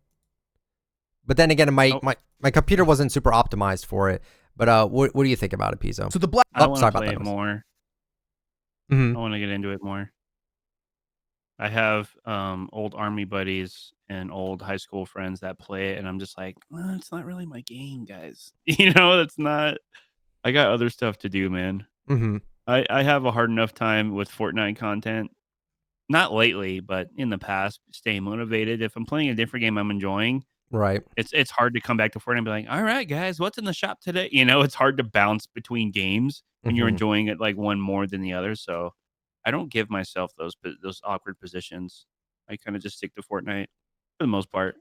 But then again, my computer wasn't super optimized for it. But what do you think about it, Pizzo? So the black. I want to play it more. Mm-hmm. I want to get into it more. I have old army buddies and old high school friends that play it, and I'm just like, well, it's not really my game, guys. That's not. I got other stuff to do, man. Mm-hmm. I have a hard enough time with Fortnite content. Not lately, but in the past, staying motivated. If I'm playing a different game I'm enjoying, Right. it's hard to come back to Fortnite and be like, all right, guys, what's in the shop today? It's hard to bounce between games when you're enjoying it like one more than the other. So I don't give myself those awkward positions. I kind of just stick to Fortnite for the most part.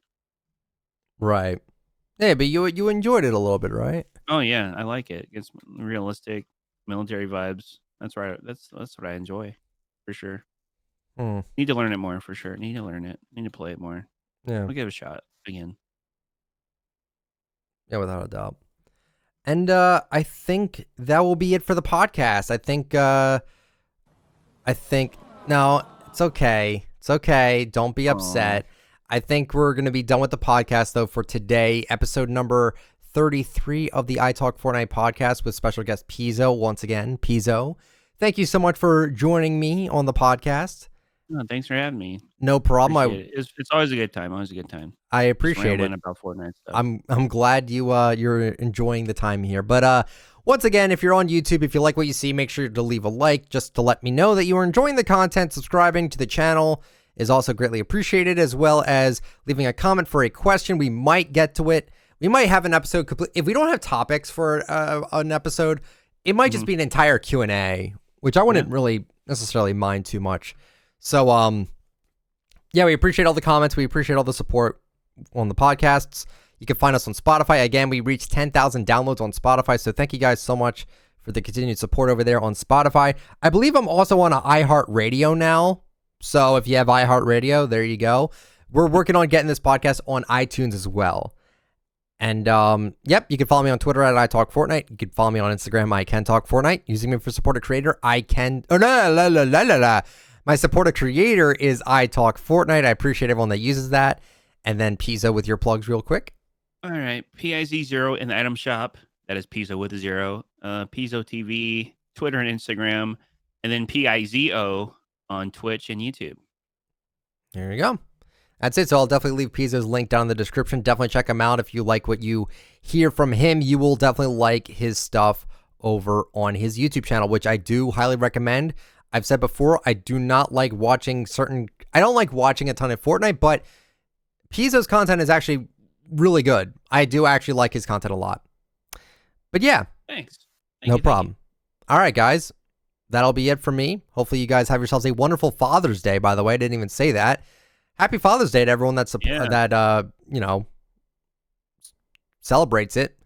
Right. Yeah, but you enjoyed it a little bit, right? Oh yeah, I like it. It's realistic military vibes. That's right. That's what I enjoy for sure. Need to learn it more for sure. Need to learn it. Need to play it more. Yeah. I'll give it a shot again. Yeah, without a doubt. And I think that will be it for the podcast. I think no, it's okay. It's okay. Don't be upset. I think we're going to be done with the podcast though for today, episode number 33 of the ITalkFortnite podcast with special guest Pizzo. Once again, Pizzo, thank you so much for joining me on the podcast. No, thanks for having me. No problem. It's always a good time. Always a good time. I appreciate it. About Fortnite stuff. I'm glad you're enjoying the time here. But once again, if you're on YouTube, if you like what you see, make sure to leave a like just to let me know that you are enjoying the content. Subscribing to the channel is also greatly appreciated, as well as leaving a comment for a question. We might get to it. We might have an episode complete. If we don't have topics for an episode, it might just be an entire Q&A, which I wouldn't really necessarily mind too much. So, yeah, we appreciate all the comments. We appreciate all the support on the podcasts. You can find us on Spotify. Again, we reached 10,000 downloads on Spotify, so thank you guys so much for the continued support over there on Spotify. I believe I'm also on iHeartRadio now, so if you have iHeartRadio, there you go. We're working on getting this podcast on iTunes as well. And, yep, you can follow me on Twitter at ITalkFortnite. You can follow me on Instagram, ICanTalkFortnite. Using me for supported creator, My supported creator is ITalkFortnite. I appreciate everyone that uses that. And then Pizzo with your plugs real quick. All right. PIZ0 in the item shop. That is Pizzo with a 0. Pizzo TV, Twitter and Instagram. And then PIZO on Twitch and YouTube. There you go. That's it. So I'll definitely leave Pizzo's link down in the description. Definitely check him out. If you like what you hear from him, you will definitely like his stuff over on his YouTube channel, which I do highly recommend. I've said before, I do not like watching I don't like watching a ton of Fortnite, but Pizzo's content is actually really good. I do actually like his content a lot. But yeah. Thanks. No problem. All right, guys. That'll be it for me. Hopefully you guys have yourselves a wonderful Father's Day, by the way. I didn't even say that. Happy Father's Day to everyone that Yeah. celebrates it.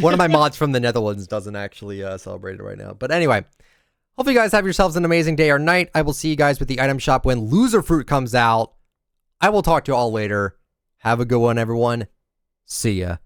One of my mods from the Netherlands doesn't actually celebrate it right now. But anyway, hope you guys have yourselves an amazing day or night. I will see you guys with the item shop when Loserfruit comes out. I will talk to you all later. Have a good one, everyone. See ya.